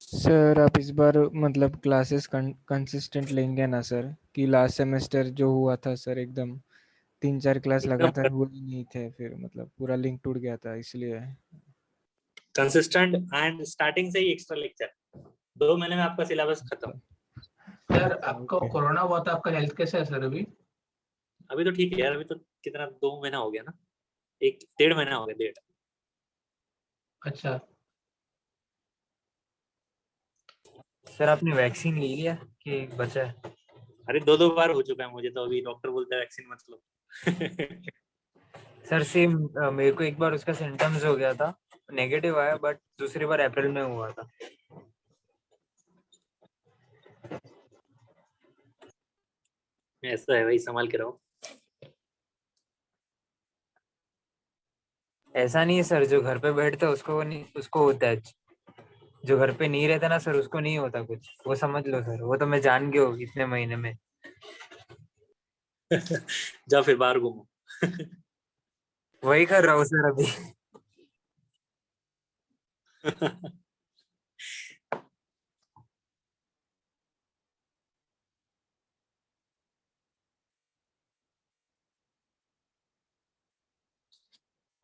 सर आप इस बार मतलब क्लासेस कंसिस्टेंट लेंगे ना सर? कि लास्ट सेमेस्टर जो हुआ था सर, एकदम 3-4 क्लास लगातार हुए ही नहीं थे, फिर मतलब पूरा लिंक टूट गया था, इसलिए। कंसिस्टेंट एंड स्टार्टिंग से ही एक्स्ट्रा लेक्चर, 2 महीने में आपका सिलेबस खत्म। सर आपको Okay. कोरोना हुआ था, आपका हेल्थ कैसा है सर अभी? अभी तो ठीक है यार, अभी तो कितना 2 महीना हो गया ना, 1 डेढ़ महीना हो गया, 1.5। अच्छा, सर आपने वैक्सीन ले लिया कि बचा है? अरे 2 बार हो चुका है मुझे तो, अभी डॉक्टर बोलता है वैक्सीन मत लो। सर सेम मेरे को एक बार उसका सिम्टम्स हो गया था, नेगेटिव आया, बट दूसरी बार अप्रैल में हुआ था। ऐसा है भाई, संभाल के रहो। ऐसा नहीं है सर, जो घर पे बैठता है उसको नहीं, उसको होता है। जो घर पे नहीं रहता ना सर, उसको नहीं होता कुछ, वो समझ लो सर, वो तो मैं जान गया हूँ इतने महीने में। जा फिर बाहर घूमो। वही कर रहा हूँ सर अभी।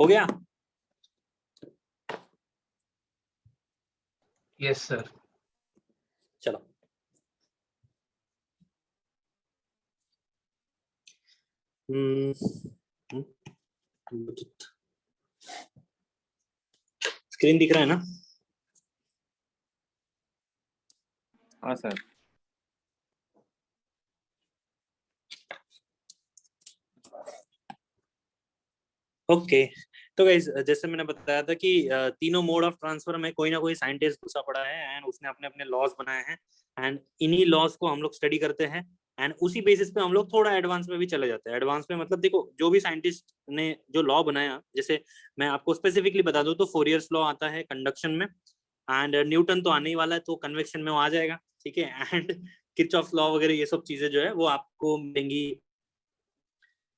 हो गया। Yes sir. चलो स्क्रीन दिख रहा है ना? हाँ सर। ओके तो गाइस, जैसे मैंने बताया था कि तीनों मोड ऑफ ट्रांसफर में कोई ना कोई साइंटिस्ट घुसा पड़ा है एंड उसने अपने अपने लॉज बनाए हैं एंड इन्हीं लॉज को हम लोग स्टडी करते हैं एंड उसी बेसिस पे हम लोग थोड़ा एडवांस में भी चले जाते हैं। एडवांस में मतलब देखो, जो भी साइंटिस्ट ने जो लॉ बनाया, जैसे मैं आपको स्पेसिफिकली बता दूं तो फोरियर्स लॉ आता है कंडक्शन में एंड न्यूटन तो आने ही वाला है तो कन्वेक्शन में वो आ जाएगा, ठीक है। एंड किरचॉफ लॉ वगैरह ये सब चीजें जो है वो आपको मिलेंगी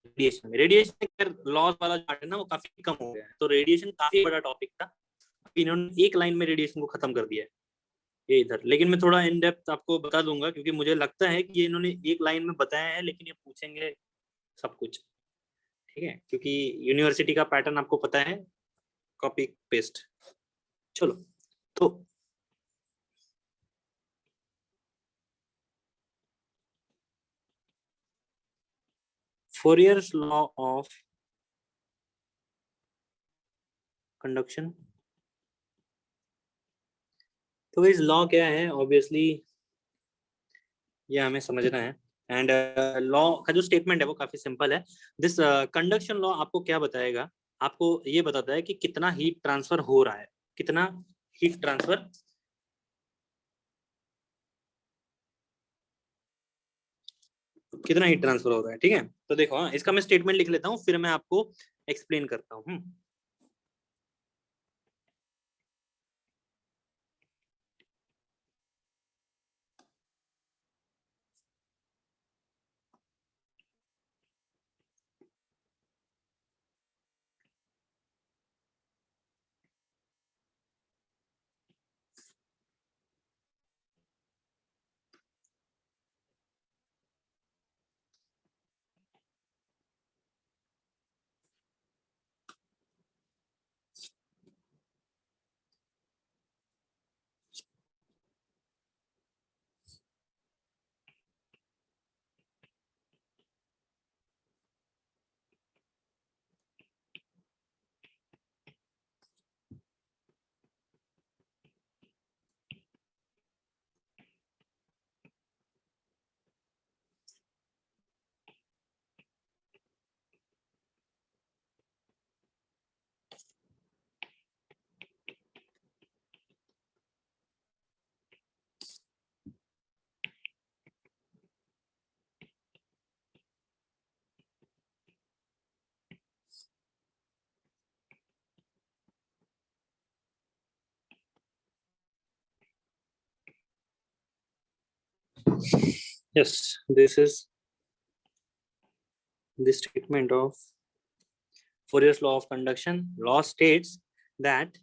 रेडिएशन में। रेडिएशन का लॉस वाला चार्ट है ना वो काफी कम हो गया है, तो रेडिएशन काफी बड़ा टॉपिक था, इन्होंने एक लाइन में रेडिएशन को खत्म कर दिया है ये इधर। लेकिन मैं थोड़ा इन डेप्थ आपको बता दूंगा क्योंकि मुझे लगता है कि ये इन्होंने एक लाइन में बताया है लेकिन ये पूछेंगे सब कुछ, ठीक है, क्योंकि यूनिवर्सिटी का पैटर्न आपको पता है, कॉपी पेस्ट। चलो तो फोरियर्स लॉ ऑफ कंडक्शन, तो इस लॉ क्या है, ऑब्वियसली ये हमें समझना है। एंड लॉ का जो स्टेटमेंट है वो काफी सिंपल है। दिस कंडक्शन लॉ आपको क्या बताएगा, आपको ये बताता है कि कितना हीट ट्रांसफर हो रहा है, कितना हीट ट्रांसफर हो रहा है, ठीक है। तो देखो, हाँ, इसका मैं स्टेटमेंट लिख लेता हूँ फिर मैं आपको एक्सप्लेन करता हूँ। yes, this is the statement of Fourier's law of conduction. Law states that,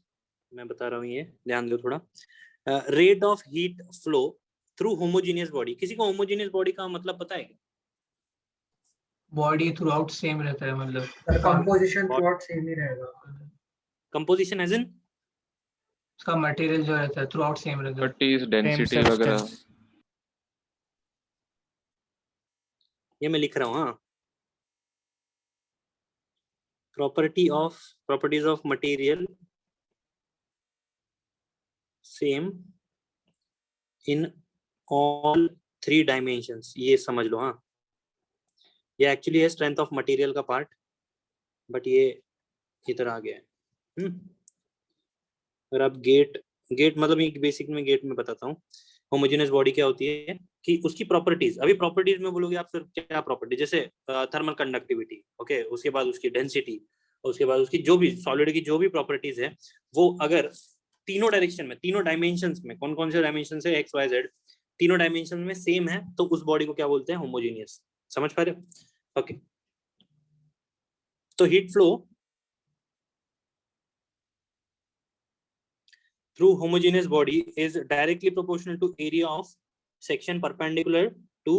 मैं बता रहा हूँ, ये ध्यान दो थोड़ा, rate of heat flow through homogeneous body. किसी को homogeneous body का मतलब पता है क्या? बॉडी थ्रू आउट सेम रहता है, मतलब कंपोजिशन थ्रू सेम ही रहेगा. Composition as in उसका मटेरियल जो रहता है थ्रू आउट सेम रहता है. बट इज डेंसिटी वगैरह. ये मैं लिख रहा हूँ. हाँ, properties of material same in all 3 dimensions. ये समझ लो. हाँ, ये एक्चुअली है स्ट्रेंथ ऑफ मटेरियल का पार्ट, बट ये इधर आ गया है. अगर आप गेट मतलब ये बेसिक में गेट में बताता हूँ. होमोजेनियस बॉडी क्या होती है कि उसकी प्रॉपर्टीज, अभी प्रॉपर्टीज में बोलोगे आप सर क्या प्रॉपर्टी, जैसे थर्मल कंडक्टिविटी, ओके, उसके बाद उसकी डेंसिटी, उसके बाद उसकी जो भी सॉलिड की जो भी प्रॉपर्टीज है, वो अगर तीनों डायरेक्शन में, तीनों डायमेंशंस में, कौन कौन से डायमेंशन है, एक्स वाई जेड, तीनों डायमेंशन में सेम है, तो उस बॉडी को क्या बोलते हैं, होमोजेनियस. समझ पा रहे हो? ओके. तो heat flow through homogeneous body is directly proportional to area of section perpendicular to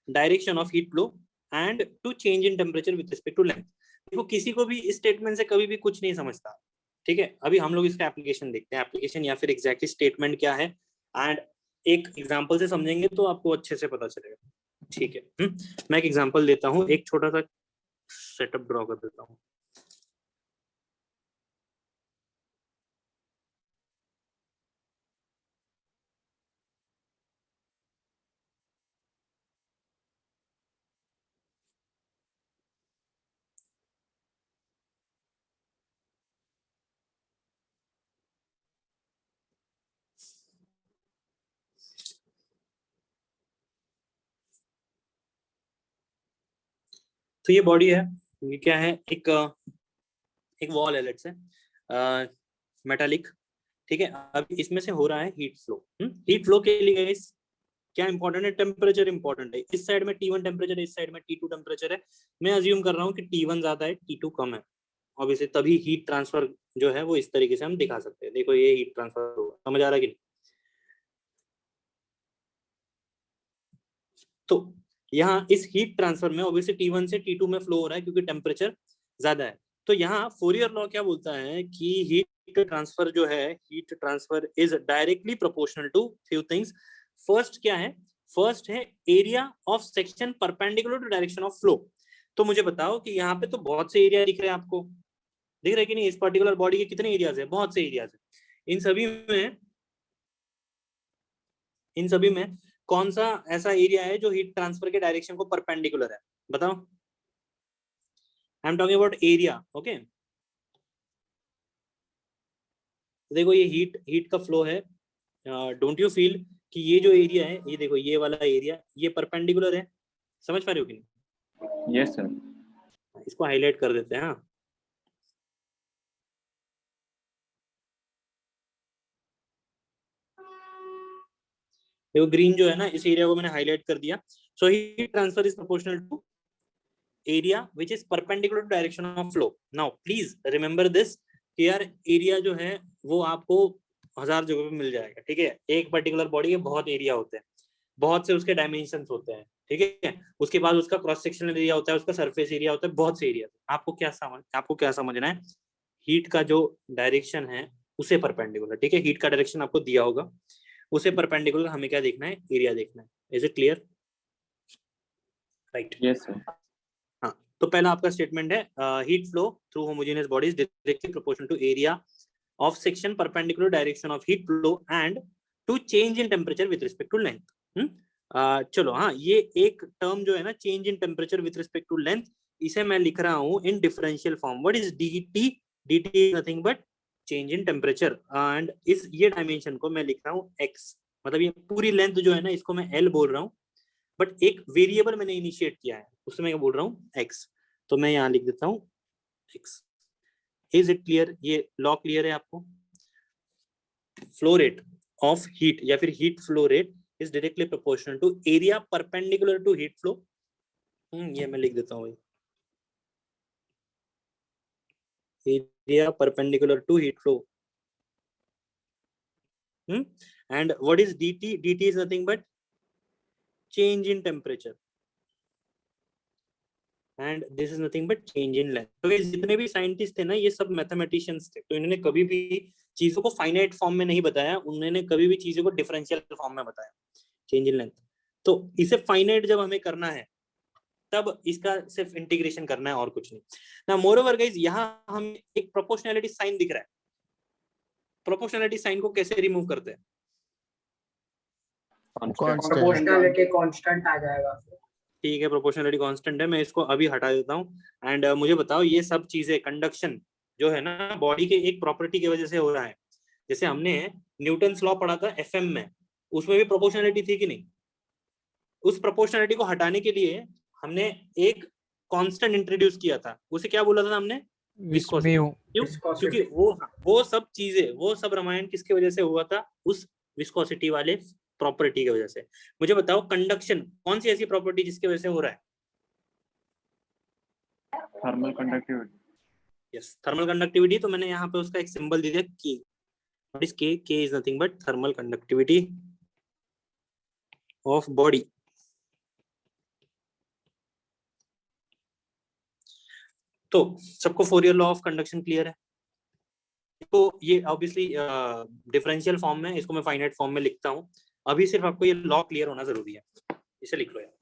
direction of heat flow and to change in temperature with respect to length. देखो, किसी को भी इस स्टेटमेंट से कभी भी कुछ नहीं समझता, ठीक है. अभी हम लोग इसका एप्लीकेशन देखते हैं, एप्लीकेशन या फिर एग्जैक्टली स्टेटमेंट क्या है, एंड एक एग्जांपल से समझेंगे तो आपको अच्छे से पता चलेगा. ठीक है. मैं एक एग्जांपल देता हूँ, एक छोटा सा सेटअप ड्रॉ कर देता हूँ. तो ये बॉडी है, ये क्या है, एक वॉल है, लेट्स से मेटालिक, ठीक है. अब इसमें से हो रहा है हीट फ्लो. हीट फ्लो के लिए गाइस क्या इंपॉर्टेंट है, टेम्परेचर इंपॉर्टेंट है. इस साइड में T1 टेम्परेचर है, इस साइड में T2 टेम्परेचर है. मैं अज्यूम कर रहा हूँ कि T1 ज्यादा है, T2 कम है. ऑब्वियसली तभी हीट ट्रांसफर जो है वो इस तरीके से हम दिखा सकते हैं. देखो ये हीट ट्रांसफर होगा, समझ आ रहा है कि नहीं? तो यहाँ इस हीट ट्रांसफर में ऑब्वियसली T1 से T2 में फ्लो हो रहा है क्योंकि टेम्परेचर ज्यादा है. तो यहाँ फोरियर लॉ क्या बोलता है कि हीट ट्रांसफर जो है, heat transfer is directly proportional to few things. First क्या है, फर्स्ट है area of section perpendicular to direction of flow. तो मुझे बताओ कि यहाँ पे तो बहुत से एरिया दिख रहे हैं आपको, दिख रहे हैं कि नहीं? इस पर्टिकुलर बॉडी के कितने एरियाज है, बहुत से एरियाज है. इन सभी में कौन सा ऐसा एरिया है जो हीट ट्रांसफर के डायरेक्शन को परपेंडिकुलर है, बताओ. I am talking about area, okay. देखो ये हीट का फ्लो है. डोंट यू फील कि ये जो एरिया है, ये देखो ये वाला एरिया, ये परपेंडिकुलर है. समझ पा रहे हो कि नहीं? Yes sir. इसको हाईलाइट कर देते हैं. हाँ, देखो ग्रीन जो है ना, इस एरिया को मैंने हाईलाइट कर दिया. So heat transfer is proportional to area which is perpendicular to direction of flow. Now please remember this कि यार एरिया जो है वो आपको 1000 जगह पे मिल जाएगा, ठीक है. एक पर्टिकुलर बॉडी के बहुत एरिया होते हैं, बहुत से उसके डायमेंशंस होते हैं, ठीक है. उसके बाद उसका क्रॉस सेक्शनल एरिया होता है, उसका सरफेस एरिया होता है, बहुत से एरिया. आपको क्या समझना है, हीट का जो डायरेक्शन है उसे परपेंडिकुलर, ठीक है. हीट का डायरेक्शन आपको दिया होगा, उसे परपेंडिकुलर हमें क्या देखना है, एरिया देखना है. Is it clear? Right. Yes sir. हाँ, तो पहला आपका स्टेटमेंट है heat flow through homogeneous bodies directly proportional to area of section perpendicular direction of heat flow and to change in temperature with respect to length. चलो, हाँ, ये एक टर्म जो है ना, change in temperature with respect to length, इसे मैं लिख रहा हूँ in differential form. What is dt? dt is nothing but change in temperature, and ये डायमेंशन को मैं लिख रहा हूँ x. मतलब ये पूरी लेंथ जो है ना, इसको मैं l बोल रहा हूँ, बट एक वेरिएबल मैंने इनिशिएट किया है, उससे मैं बोल रहा हूँ x. तो मैं यहाँ लिख देता हूँ x. Is it clear? ये लॉ क्लियर है आपको? फ्लो रेट ऑफ हीट या फिर heat flow rate is directly proportional to area perpendicular to heat flow. ये मैं लिख देता हूँ भाई, area perpendicular to heat flow. And what is dt? dt is nothing but change in temperature, and this is nothing but change in length. तो जितने भी साइंटिस्ट थे ना, ये सब मैथमेटिशियंस थे, तो इन्होंने कभी भी चीजों को फाइनाइट फॉर्म में नहीं बताया, उन्होंने कभी भी चीजों को डिफरेंशियल फॉर्म में बताया, चेंज इन लेंथ। तो इसे फाइनाइट जब हमें करना है तब इसका सिर्फ इंटीग्रेशन करना है और कुछ नहीं ना। मोरओवर गाइस, यहाँ हमें एक प्रोपोर्शनैलिटी साइन दिख रहा है। प्रोपोर्शनैलिटी साइन को कैसे रिमूव करते हैं? प्रोपोर्शनैलिटी कांस्टेंट आ जाएगा। ठीक है, प्रोपोर्शनैलिटी कांस्टेंट है, मैं इसको अभी हटा देता हूँ। एंड मुझे बताओ, ये सब चीजें कंडक्शन जो है ना बॉडी के एक प्रॉपर्टी की वजह से हो रहा है। जैसे हमने न्यूटन्स लॉ पढ़ा था एफएम में, उसमें भी प्रोपोर्शनैलिटी थी कि नहीं? उस प्रोपोर्शनैलिटी को हटाने के लिए हमने एक कांस्टेंट इंट्रोड्यूस किया था, उसे क्या बोला था हमने? विस्कोसिटी। क्यों? क्योंकि वो सब चीजें, वो सब रामायण किसकी वजह से हुआ था? उस विस्कोसिटी वाले प्रॉपर्टी की वजह से। मुझे बताओ, कंडक्शन कौन सी ऐसी प्रॉपर्टी जिसकी वजह से हो रहा है? Thermal conductivity. Yes, thermal conductivity. तो मैंने यहाँ पे उसका एक सिंबल दे दिया के। व्हाट इज के? के is nothing but thermal conductivity of body. तो सबको Fourier law of conduction clear है? तो ये ऑब्वियसली डिफरेंशियल फॉर्म में, इसको मैं फाइनाइट फॉर्म में लिखता हूँ। अभी सिर्फ आपको ये लॉ क्लियर होना जरूरी है, इसे लिख लो यार।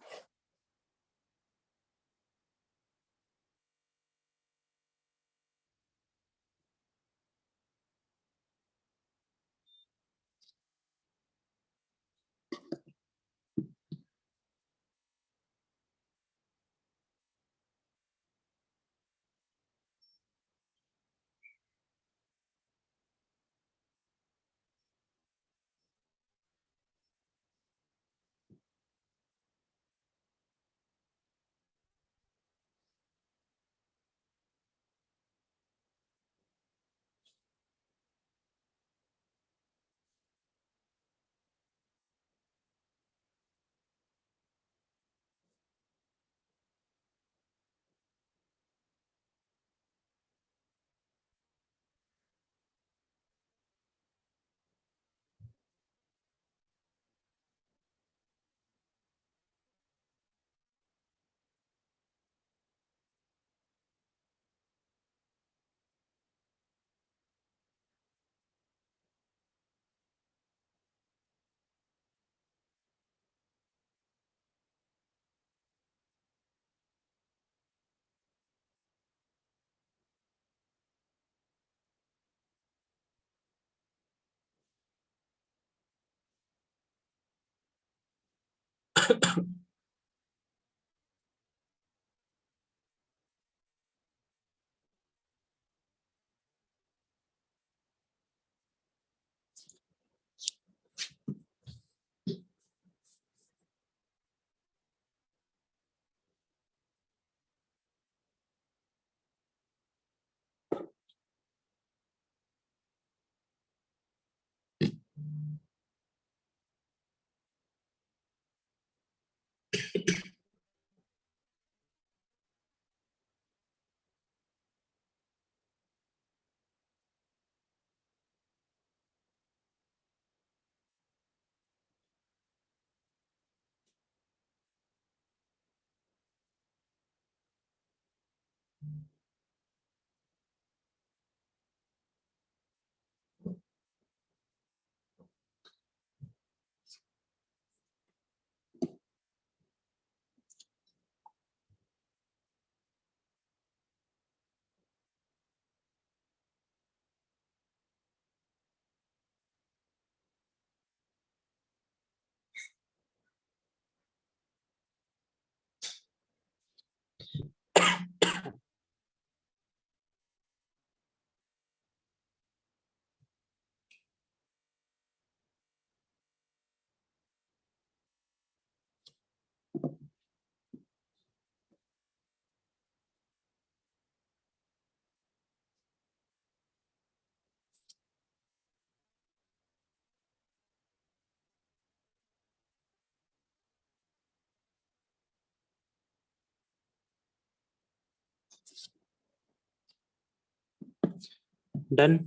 डन।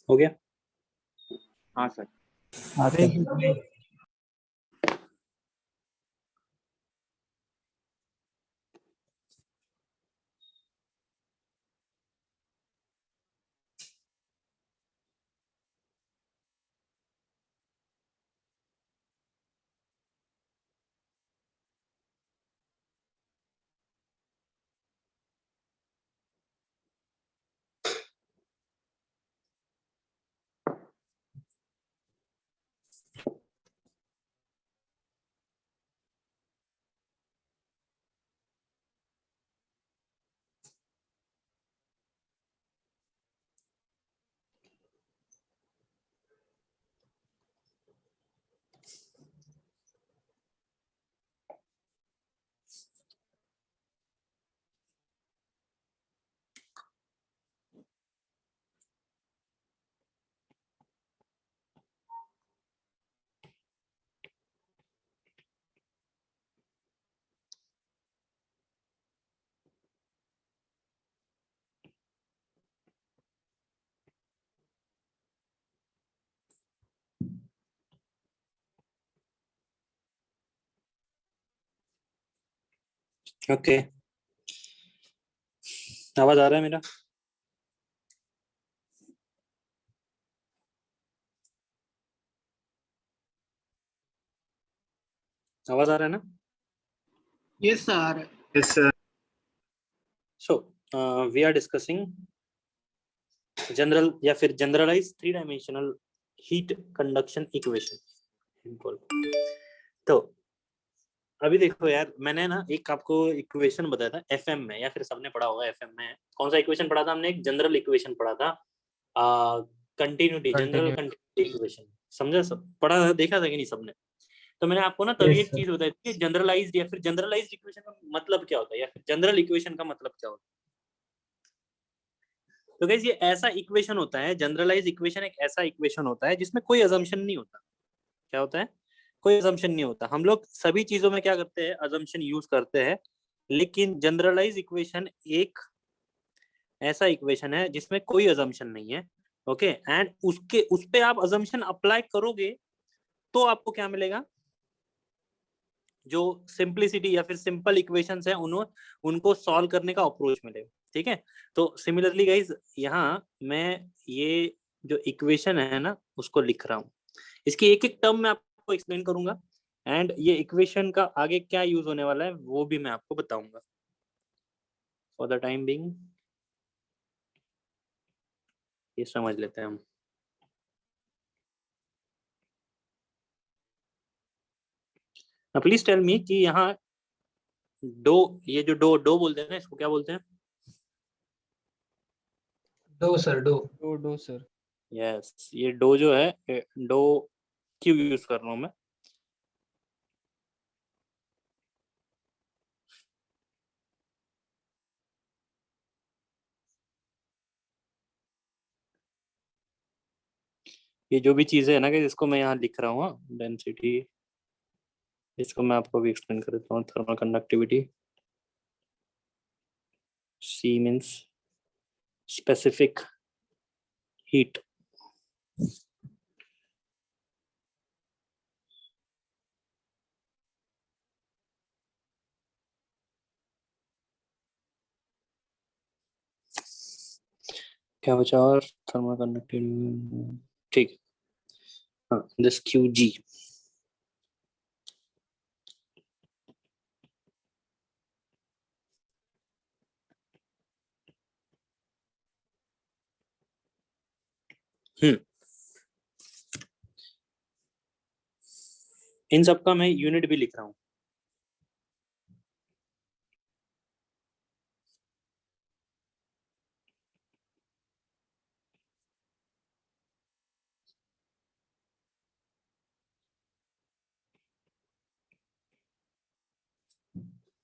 हो गया। हाँ सर। हाँ सर। ओके, आवाज आ रहा है मेरा? आवाज आ रहा है ना? Yes sir. Yes sir. So we are discussing general या फिर generalize 3 dimensional heat conduction equation. तो अभी देखो यार, मैंने ना एक आपको इक्वेशन बताया था एफएम में, या फिर सबने पढ़ा होगा एफएम में। कौन सा इक्वेशन पढ़ा था हमने? एक जनरल इक्वेशन पढ़ा था, कंटिन्यूटी, जनरल कंटिन्यूटी इक्वेशन। समझा? सब पढ़ा था, देखा था कि नहीं सबने? तो मैंने आपको ना तभी Yes, एक sir. चीज बताई थी कि जनरलाइज्ड या फिर जनरलाइज्ड इक्वेशन का मतलब क्या होता है, या फिर जनरल इक्वेशन का मतलब क्या होता है। तो गाइस, ये ऐसा इक्वेशन होता है, जनरलाइज्ड इक्वेशन एक ऐसा इक्वेशन होता है जिसमें कोई अजम्पशन नहीं होता। क्या होता है? कोई अजम्पशन नहीं होता। हम लोग सभी चीजों में क्या करते हैं? अजम्पशन यूज करते हैं। लेकिन जनरलाइज इक्वेशन एक ऐसा इक्वेशन है जिसमें कोई अजम्पशन नहीं है। ओके, एंड उस पे आप अजम्पशन अप्लाई करोगे तो आपको क्या मिलेगा? जो सिंपलिसिटी या फिर सिंपल इक्वेशंस है उनको सॉल्व करने का अप्रोच मिलेगा। ठीक है? तो सिमिलरली गाइज, यहाँ मैं ये जो इक्वेशन है ना उसको लिख रहा हूँ। इसकी एक एक टर्म मैं आपको एक्सप्लेन करूंगा, एंड ये इक्वेशन का आगे क्या यूज होने वाला है वो भी मैं आपको बताऊंगा। फॉर द टाइम बीइंग ये समझ लेते हैं हम। प्लीज टेल मी कि यहाँ डो, ये जो डो डो बोलते हैं ना, इसको क्या बोलते हैं? डो सर, डो। डो सर। यस, ये डो जो है, डो क्यों यूज कर रहा हूँ मैं? ये जो भी चीजें है ना कि जिसको मैं यहाँ लिख रहा हूँ, डेंसिटी, इसको मैं आपको भी एक्सप्लेन कर देता हूँ। Thermal conductivity, c means specific heat. क्या बचा और? थर्मल कंडक्टिविटी, ठीक। हाँ, दिस क्यू जी। इन सब का मैं यूनिट भी लिख रहा हूँ।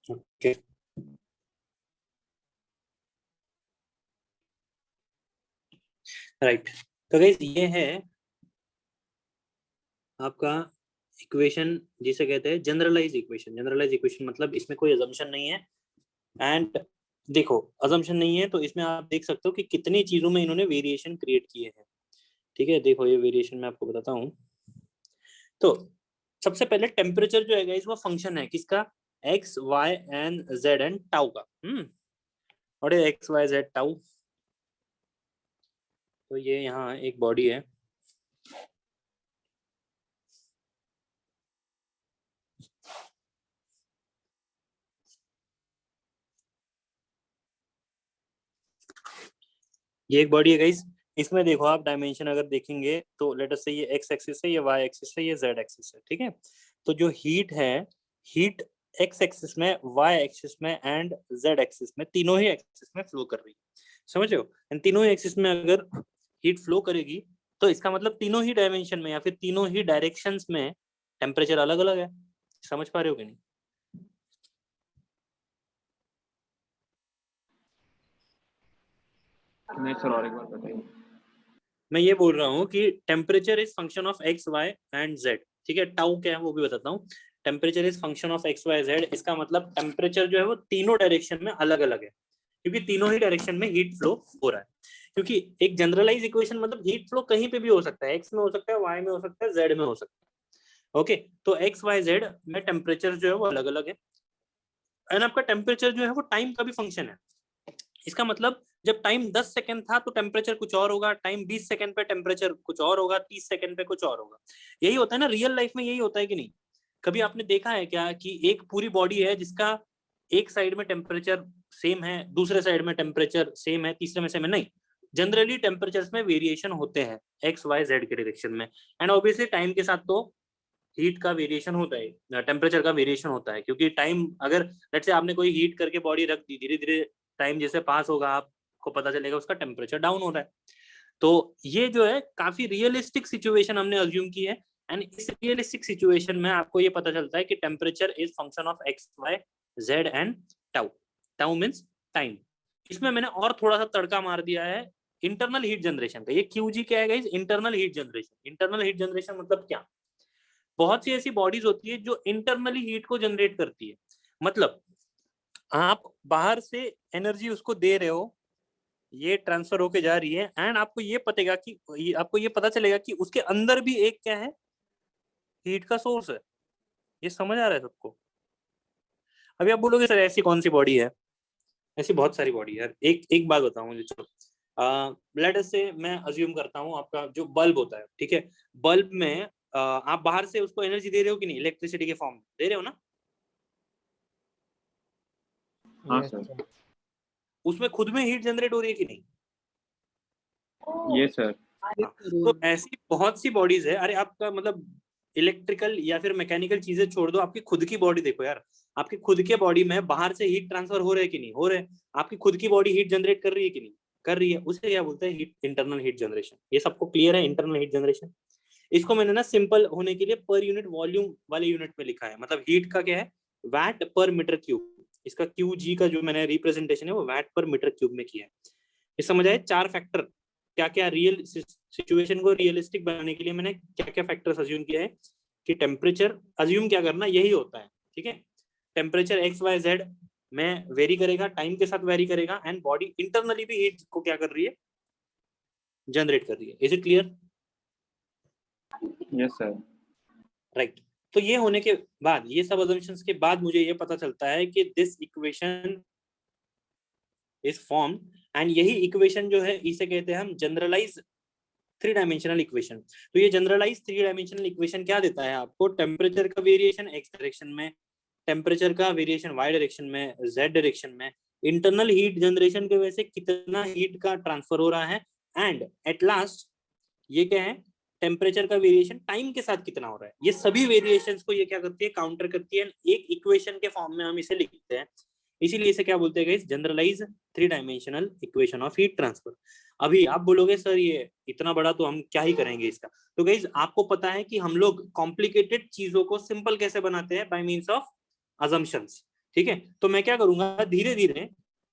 Okay, right. तो गाइस ये है आपका इक्वेशन जिसे कहते हैं जनरलाइज इक्वेशन। जनरलाइज इक्वेशन मतलब इसमें कोई अजम्पशन नहीं है। एंड देखो अजम्पशन नहीं है तो इसमें आप देख सकते हो कि कितनी चीजों में इन्होंने वेरिएशन क्रिएट किए हैं। ठीक है, देखो ये वेरिएशन मैं आपको बताता हूँ। तो सबसे पहले टेम्परेचर जो है गाइस वो फंक्शन है किसका, x y and z and tau का। और एक्स वाई जेड टाउ। तो ये यहाँ एक बॉडी है, ये एक बॉडी है गाइस। इसमें देखो आप डायमेंशन अगर देखेंगे तो लेट अस से ये एक्स एक्सिस है, ये वाई एक्सिस है, ये जेड एक्सिस है। ठीक है, तो जो हीट है, हीट एक्स एक्सिस में, वाई एक्सिस में एंड जेड एक्सिस में, तीनों ही एक्सिस में फ्लो कर रही है। समझ रहे हो? इन तीनों ही एक्सिस में अगर हीट फ्लो करेगी तो इसका मतलब तीनों ही डायमेंशन में या फिर तीनों ही डायरेक्शंस में टेम्परेचर अलग अलग है। समझ पा रहे हो कि नहीं? नहीं सर, और एक बार बताइए। मैं ये बोल रहा हूँ कि temperature is function of x y and z. ठीक है, टाउ क्या है वो भी बताता हूँ। Temperature is function of x y z. इसका मतलब टेम्परेचर जो है वो तीनों डायरेक्शन में अलग अलग है क्योंकि तीनों ही डायरेक्शन में हीट फ्लो हो रहा है। क्योंकि एक जनरलाइज इक्वेशन मतलब हीट फ्लो कहीं पे भी हो सकता है, एक्स में हो सकता है, वाई में हो सकता है, जेड में हो सकता है। ओके, तो एक्स वाई जेड में टेम्परेचर जो है वो अलग अलग है। एंड आपका टेम्परेचर जो है वो टाइम का भी फंक्शन है। इसका मतलब जब टाइम 10 सेकंड था तो टेम्परेचर कुछ और होगा, टाइम 20 सेकंड पे टेम्परेचर कुछ और होगा, 30 सेकंड पे कुछ और होगा। यही होता है ना रियल लाइफ में, यही होता है कि नहीं? कभी आपने देखा है क्या कि एक पूरी बॉडी है जिसका एक साइड में टेम्परेचर सेम है, दूसरे साइड में टेम्परेचर सेम है, तीसरे में सेम है? नहीं, जनरली टेम्परेचर्स में वेरिएशन होते हैं एक्स वाई जेड के डायरेक्शन में। एंड ऑब्वियसली टाइम के साथ तो हीट का वेरिएशन होता है, टेम्परेचर का वेरिएशन होता है, क्योंकि टाइम अगर लेट्स से आपने कोई हीट करके बॉडी रख दी, धीरे धीरे टाइम जैसे पास होगा आपको पता चलेगा उसका टेम्परेचर डाउन हो रहा है। तो ये जो है काफी रियलिस्टिक सिचुएशन हमने अज्यूम की है। एंड इस रियलिस्टिक सिचुएशन में आपको ये पता चलता है कि temperature is function of x y z and tau. Tau means time. इसमें मैंने और थोड़ा सा तड़का मार दिया है इंटरनल हीट जनरेशन का। ये क्यूजी क्या है guys? Internal heat generation. Internal heat generation मतलब क्या? बहुत सी ऐसी बॉडीज होती है जो इंटरनली हीट को जनरेट करती है। मतलब आप बाहर से एनर्जी उसको दे रहे हो, ये ट्रांसफर होके जा रही है, एंड आपको ये पता चलेगा कि उसके अंदर भी एक क्या है, हीट का सोर्स है। ये समझ आ रहा है सबको? अभी आप बोलोगे सर ऐसी कौन सी बॉडी है? ऐसी बहुत सारी बॉडी है। एक एक बात बताऊं मुझे, चलो लेट अस से मैं अज्यूम करता हूँ आपका जो बल्ब होता है, ठीक है, बल्ब में आप बाहर से उसको एनर्जी दे रहे हो कि नहीं? इलेक्ट्रिसिटी के फॉर्म में दे रहे हो ना? हाँ Yes, सर। sir. उसमें खुद में हीट जनरेट हो रही है कि नहीं? ये सर। हाँ, तो ऐसी बहुत सी बॉडीज है। अरे आपका मतलब इलेक्ट्रिकल या फिर मैकेनिकल चीजें छोड़ दो, आपकी खुद की बॉडी देखो यार। आपकी खुद के बॉडी में बाहर से हीट ट्रांसफर हो रहा है कि नहीं? हो रहा है। आपकी खुद की बॉडी हीट जनरेट कर रही है कि नहीं? कर रही है। उसे क्या बोलते हैं? Heat, internal heat generation. ये सबको क्लियर है इंटरनल हीट जनरेशन? इसको मैंने ना सिंपल होने के लिए पर यूनिट वॉल्यूम वाले यूनिट में लिखा है। मतलब हीट का क्या है? वैट पर मीटर क्यूब। इसका क्यू जी का जो मैंने रिप्रेजेंटेशन है वो वैट पर मीटर क्यूब में किया है। ये समझ आए? 4 फैक्टर क्या क्या रियल सिचुएशन को रियलिस्टिक बनाने के लिए मैंने क्या क्या फैक्टर्स अज्यूम किया है कि टेम्परेचर अज्यूम क्या करना, यही होता है। ठीक है, टेम्परेचर एक्स वाई जेड में वेरी करेगा, टाइम के साथ वेरी करेगा, एंड बॉडी इंटरनली भी हीट को क्या कर रही है? जनरेट कर रही है। Is it clear? Yes sir. Right. तो ये होने के बाद, ये सब assumptions के बाद मुझे ये पता चलता है कि this equation is form, and यही इक्वेशन जो है इसे कहते हैं हम जनरलाइज 3 डायमेंशनल इक्वेशन। तो ये जनरलाइज 3 डायमेंशनल इक्वेशन क्या देता है आपको? टेम्परेचर का वेरिएशन एक्स डायरेक्शन में, टेम्परेचर का वेरिएशन वाई डायरेक्शन में, जेड डायरेक्शन में, इंटरनल हीट जनरेशन की वजह से कितना हीट का ट्रांसफर हो रहा है, एंड एट लास्ट ये क्या है? टेम्परेचर का वेरिएशन टाइम के साथ कितना हो रहा है। ये सभी वेरिएशंस को ये क्या करती है? काउंटर करती है। एक इक्वेशन के फॉर्म में हम इसे लिखते हैं, इसीलिए इसे क्या बोलते हैं guys? Generalize 3 dimensional equation of heat transfer. अभी आप बोलोगे सर ये इतना बड़ा तो हम क्या ही करेंगे इसका? तो गाइस आपको पता है कि हम लोग कॉम्प्लिकेटेड चीजों को सिंपल कैसे बनाते हैं? Bye means of assumptions. ठीक है, तो मैं क्या करूंगा, धीरे धीरे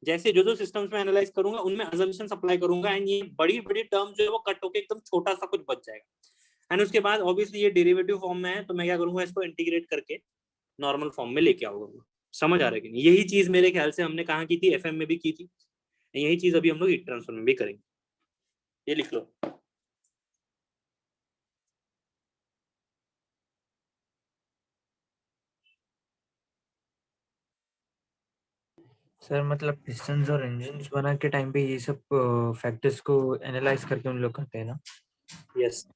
जैसे जो सिस्टम्स में एनालाइज करूंगा उनमें अजम्पशंस अप्लाई करूंगा एंड ये बड़ी बड़ी टर्म जो है वो कट होके एकदम छोटा सा कुछ बच जाएगा। एंड उसके बाद ऑब्वियसली ये डेरिवेटिव फॉर्म में है तो मैं क्या करूंगा, इसको इंटीग्रेट करके नॉर्मल फॉर्म में लेके आऊंगा। समझ आ रहा है कि नहीं? यही चीज मेरे ख्याल से हमने कहाँ की थी, एफएम में भी की थी, यही चीज अभी हम लोग हीट ट्रांसफर में भी करेंगे। ये लिख लो। सर मतलब पिस्टन्स और इंजन्स बना के टाइम पे ये सब फैक्टर्स को एनालाइज करके उन लोग करते हैं ना? यस।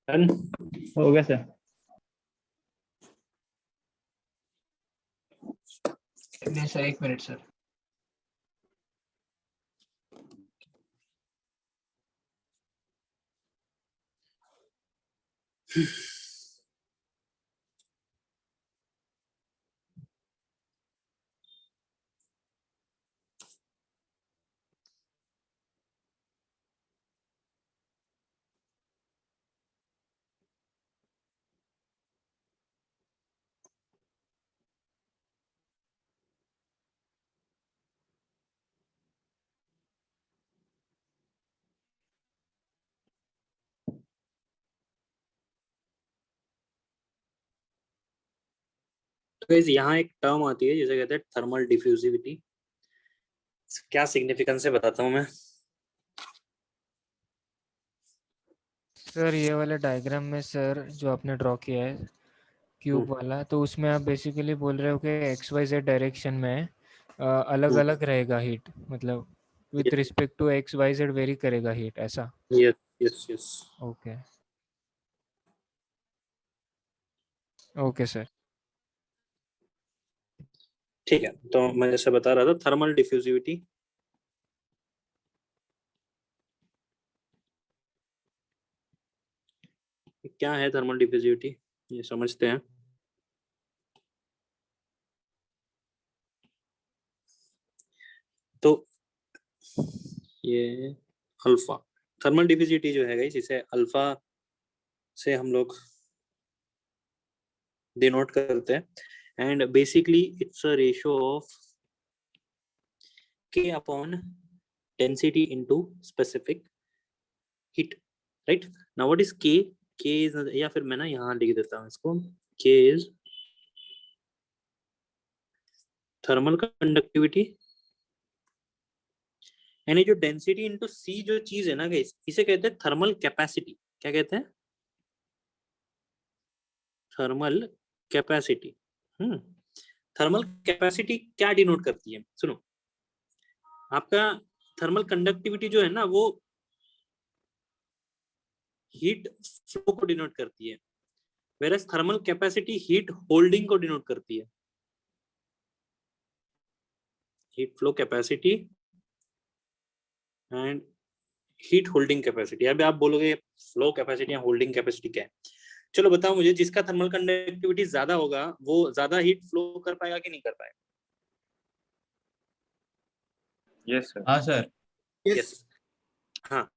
डन हो गया सर। नहीं सर, एक मिनट सर। तो यहाँ एक टर्म आती है जिसे कहते हैं थर्मल डिफ्यूजिविटी। क्या सिग्निफिकेंस है बताता हूँ मैं। सर ये वाले डायग्राम में सर जो आपने ड्रॉ किया है क्यूब वाला, तो उसमें आप बेसिकली बोल रहे हो कि एक्स वाई जेड डायरेक्शन में अलग अलग रहेगा हीट, मतलब with respect to x y z vary करेगा हीट, ऐसा? Yes yes yes. Okay okay sir. ठीक है, तो मैं जैसे बता रहा था थर्मल डिफ्यूजिविटी, क्या है थर्मल डिफ्यूजिविटी ये समझते हैं। तो ये अल्फा थर्मल डिफ्यूजिविटी जो है गाइस, इसे अल्फा से हम लोग डिनोट करते हैं and basically it's a ratio of K upon density into specific heat, right? Now what is K? K is, या फिर मैं ना यहाँ लिख देता हूँ इसको, K is थर्मल कंडक्टिविटी यानी जो डेंसिटी इंटू C जो चीज है ना गाइस, इसे कहते हैं थर्मल कैपेसिटी। क्या कहते हैं? Thermal capacity. थर्मल कैपेसिटी क्या डिनोट करती है? सुनो, आपका थर्मल कंडक्टिविटी जो है ना वो हीट फ्लो को डिनोट करती है, whereas thermal capacity heat holding को डिनोट करती है। Heat flow capacity and heat holding capacity. अभी आप बोलोगे फ्लो कैपेसिटी या होल्डिंग कैपेसिटी क्या है? चलो बताओ मुझे, जिसका थर्मल कंडक्टिविटी ज्यादा होगा वो ज्यादा हीट फ्लो कर पाएगा कि नहीं कर पाएगा? Yes sir. हाँ सर। यस, हाँ।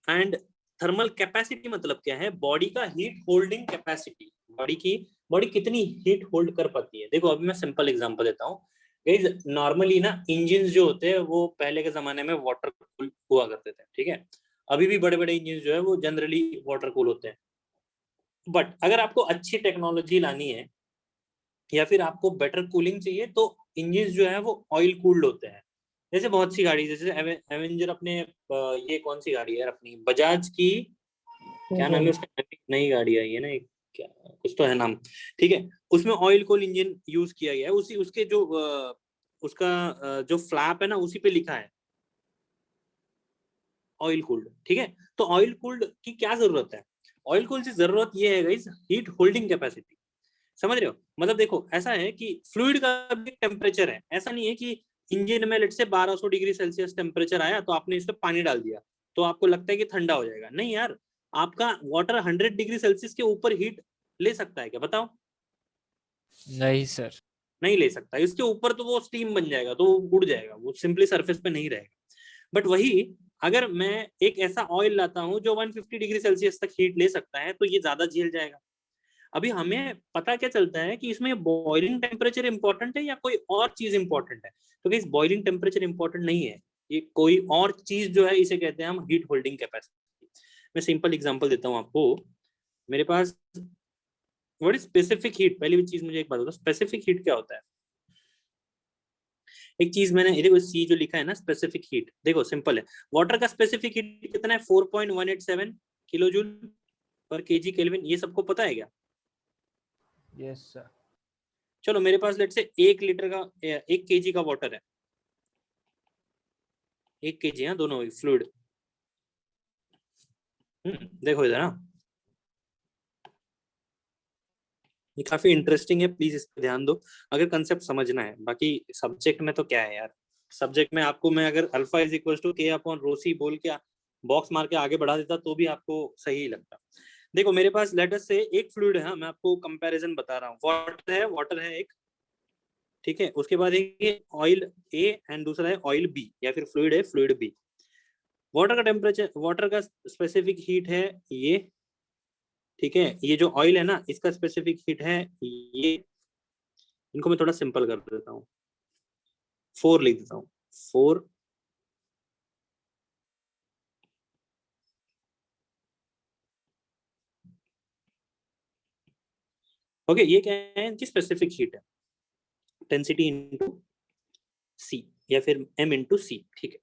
एंड थर्मल कैपेसिटी मतलब क्या है? बॉडी का हीट होल्डिंग कैपेसिटी, बॉडी कितनी हीट होल्ड कर पाती है। देखो अभी मैं सिंपल एग्जांपल देता हूँ गाइस। नॉर्मली ना इंजन जो होते हैं वो पहले के जमाने में वाटर कूल हुआ करते थे, ठीक है। अभी भी बड़े बड़े इंजन जो है वो जनरली वाटर कूल होते हैं, बट अगर आपको अच्छी टेक्नोलॉजी लानी है या फिर आपको बेटर कूलिंग चाहिए तो इंजन जो है वो ऑयल कूल्ड होते हैं। जैसे बहुत सी गाड़ी, जैसे एवेंजर अपने ये कौन सी गाड़ी है अपनी बजाज की, क्या नाम है उसका, नई गाड़ी आई है ना एक, क्या कुछ तो है नाम, ठीक है। उसमें ऑयल कूल इंजन यूज किया गया है। उसी उसके जो उसका जो फ्लैप है ना उसी पे लिखा है ऑयल कूल्ड, ठीक है। तो ऑयल कूल्ड की क्या जरूरत है? ऑयल कूल्ड की जरूरत ये है गाइस हीट होल्डिंग कैपेसिटी। समझ रहे हो? मतलब देखो ऐसा है कि फ्लूइड का भी टेम्परेचर है। ऐसा नहीं है कि इंजन में लेट से 1200 डिग्री सेल्सियस टेम्परेचर आया तो आपने इस पे पानी डाल दिया तो आपको लगता है कि ठंडा हो जाएगा। नहीं यार, आपका वाटर 100 डिग्री सेल्सियस के ऊपर हीट ले सकता है क्या? बताओ। नहीं सर। नहीं ले सकता। इसके ऊपर तो वो स्टीम बन जाएगा, तो वो उड़ जाएगा, वो सिंपली सरफेस पे नहीं रहेगा। बट वही अगर मैं एक ऐसा ऑयल लाता हूँ जो 150 डिग्री सेल्सियस तक हीट ले सकता है तो ये ज्यादा झेल जाएगा। अभी हमें पता क्या चलता है कि इसमें बॉइलिंग टेम्परेचर इंपॉर्टेंट है या कोई और चीज इंपॉर्टेंट है? तो इस बॉइलिंग टेम्परेचर इंपॉर्टेंट नहीं है, ये कोई और चीज जो है इसे कहते हैं हम हीट होल्डिंग कैपेसिटी। मैं सिंपल एग्जांपल देता हूँ आपको। मेरे पास व्हाट इज स्पेसिफिक हीट, पहली चीज मुझे एक बात बताओ, स्पेसिफिक हीट क्या होता है? एक चीज मैंने देखो सी जो लिखा है ना स्पेसिफिक हीट, देखो सिंपल है। वाटर का स्पेसिफिक हीट कितना है? 4.187 किलो जूल पर केजी केल्विन। ये सबको पता है क्या? Yes sir. चलो मेरे पास लेट से 1 लीटर का 1 केजी का वाटर है, 1 केजी है दोनों फ्लूइड। देखो इधर ना, ये काफी इंटरेस्टिंग है, प्लीज इस पर ध्यान दो अगर कंसेप्ट समझना है। बाकी सब्जेक्ट में तो क्या है यार, सब्जेक्ट में आपको मैं अगर अल्फा इज इक्वल टू के अपॉन रो सी बोल के बॉक्स मार के आगे बढ़ा देता तो भी आपको सही लगता। देखो मेरे पास लेटर से एक फ्लूइड है, मैं आपको कंपैरिजन बता रहा हूँ। वाटर है एक, ठीक है। उसके बाद एक ऑयल ए एंड दूसरा है ऑयल बी, या फिर फ्लूइड है फ्लूइड बी। वाटर का टेम्परेचर, वाटर का स्पेसिफिक हीट है ये, ठीक है। ये जो ऑयल है ना इसका स्पेसिफिक हीट है ये। इनको मैं थोड़ा सिंपल कर देता हूँ, 4 लिख देता हूँ, 4। ओके, ये क्या है कि स्पेसिफिक हीट है डेंसिटी इनटू सी या फिर एम इनटू सी, ठीक है।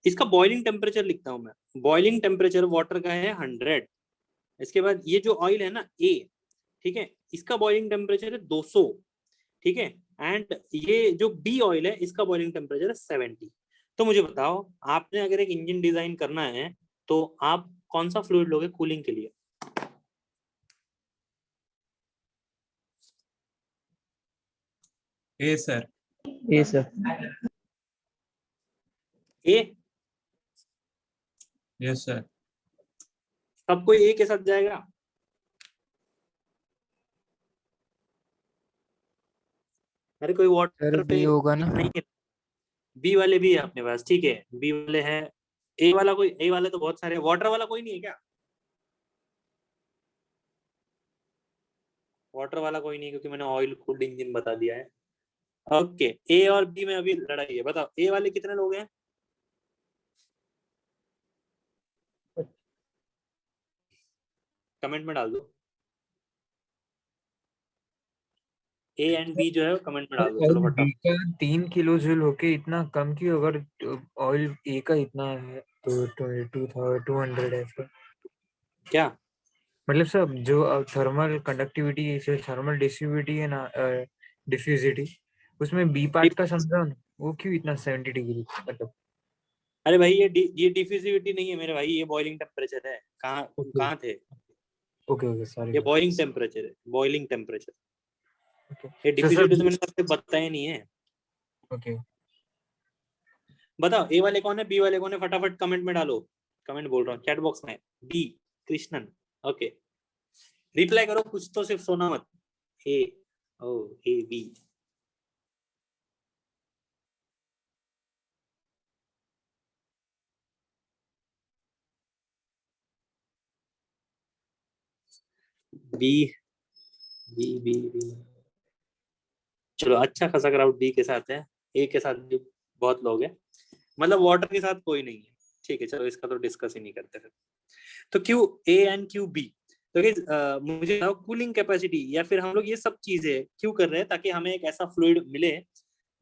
इसका बॉइलिंग टेम्परेचर लिखता हूं मैं। बॉइलिंग टेम्परेचर वाटर का है 100। इसके बाद ये जो ऑयल है ना ए, ठीक है, इसका बॉइलिंग टेम्परेचर है 200, ठीक है। एंड ये जो बी ऑयल है इसका बॉइलिंग टेम्परेचर है 70। तो मुझे बताओ, आपने अगर एक इंजन डिजाइन करना है तो आप कौन सा फ्लूइड लोगे कूलिंग के लिए? ए सर। ए सर। ए, यस सर। सब कोई ए के साथ जाएगा? अरे कोई सर वाटर बी पे होगा ना? नहीं है? बी वाले भी है अपने पास, ठीक है, बी वाले हैं। ए वाला कोई, ए वाले तो बहुत सारे, वाटर वाला कोई नहीं है क्या? वाटर वाला कोई नहीं, क्योंकि मैंने ऑयल कूल्ड इंजन बता दिया है। ओके, ए और बी में अभी लड़ाई है। बताओ ए वाले कितने लोग हैं? कमेंट में डाल दो। ए एंड बी जो है कमेंट में डाल दो। चलो बी फटाफट। का 3 किलो जूल होके इतना कम क्यों? अगर ऑयल ए का इतना है तो 200 है इसका। क्या मतलब सब जो थर्मल कंडक्टिविटी से थर्मल डिफ्यूजिविटी है ना, डिफ्यूजिटी, उसमें बी पार्ट का समझाओ ना, वो क्यों इतना 70 डिग्री मतलब? अरे भाई ये डिफ्यूजिविटी नहीं है मेरे भाई, ये बॉइलिंग टेम्परेचर है। कहाँ कहाँ थे? Okay okay sorry. ये बॉइलिंग टेम्परेचर है, बॉइलिंग टेम्परेचर। ओके ये डिफ्यूजिविटी तो मैंने आपसे बताया नहीं है। ओके। बताओ ए वाले कौन है, बी वाले कौन है? फटाफट कमेंट में डालो। कमेंट बोल रहा हूँ चैट बॉक्स में। बी कृष्णन। ओके, रिप्लाई करो कुछ तो, सिर्फ सोना मत। A, O A B. B B B B. चलो, अच्छा खासा क्राउड बी के साथ है। ए के साथ भी बहुत लोग हैं, मतलब वाटर के साथ कोई नहीं है। ठीक है, चलो इसका तो डिस्कस ही नहीं करते फिर। तो q a and q b. तो मुझे बताओ कूलिंग कैपेसिटी, या फिर हम लोग ये सब चीजें क्यों कर रहे हैं? ताकि हमें एक ऐसा फ्लूइड मिले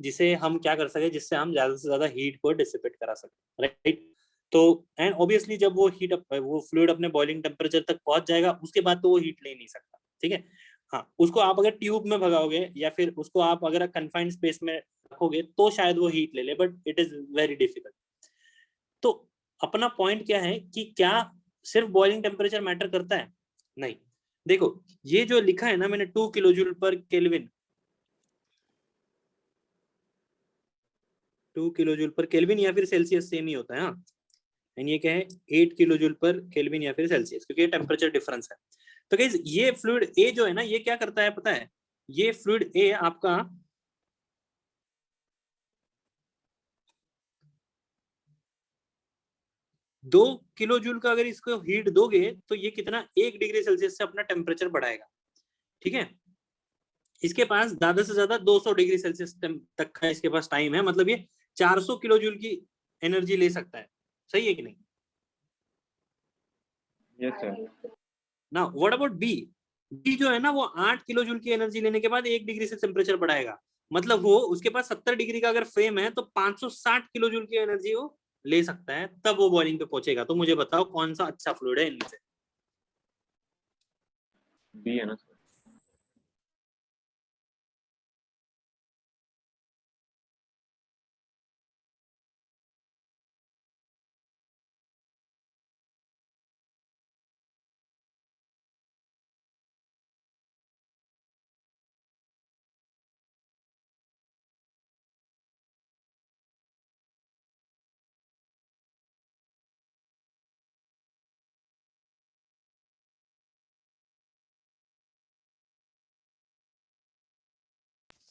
जिसे हम क्या कर सके, जिससे हम ज्यादा से ज्यादा हीट को डिसिपेट करा सके, राइट? तो एंड ऑब्वियसली जब वो वो फ्लूइड अपने बॉइलिंग टेम्परेचर तक पहुंच जाएगा, उसके बाद तो वो हीट ले नहीं सकता, ठीक है? हाँ, उसको आप अगर ट्यूब में भगाओगे या फिर उसको आप अगर कंफाइंड स्पेस में रखोगे तो शायद वो हीट ले ले, but it is very difficult. तो अपना पॉइंट क्या है कि क्या सिर्फ बॉइलिंग टेम्परेचर मैटर करता है? नहीं। देखो ये जो लिखा है ना मैंने, 2 किलो जूल पर केल्विन, 2 किलो जूल पर केल्विन या फिर सेल्सियस सेम ही होता है। हाँ, ये क्या है, 8 किलो जूल पर केल्विन या फिर सेल्सियस, क्योंकि ये टेम्परेचर डिफरेंस है। तो गाइस ये फ्लूइड ए जो है ना, ये क्या करता है पता है? ये फ्लूइड ए आपका 2 किलो जूल का अगर इसको हीट दोगे तो ये कितना 1 डिग्री सेल्सियस से अपना टेम्परेचर बढ़ाएगा, ठीक है? इसके पास ज्यादा से ज्यादा 200 डिग्री सेल्सियस तक का इसके पास टाइम है, मतलब ये 400 किलो जूल की एनर्जी ले सकता है। सही है कि नहीं? Yes sir. ना व्हाट अबाउट बी? बी जो है ना वो 8 किलो जूल की एनर्जी लेने के बाद 1 डिग्री से टेम्परेचर बढ़ाएगा, मतलब वो उसके पास 70 डिग्री का अगर फ्रेम है तो 560 किलो जूल की एनर्जी वो ले सकता है, तब वो बॉइलिंग पे पहुंचेगा। तो मुझे बताओ कौन सा अच्छा फ्लूइड है इनमें से? बी है ना सर।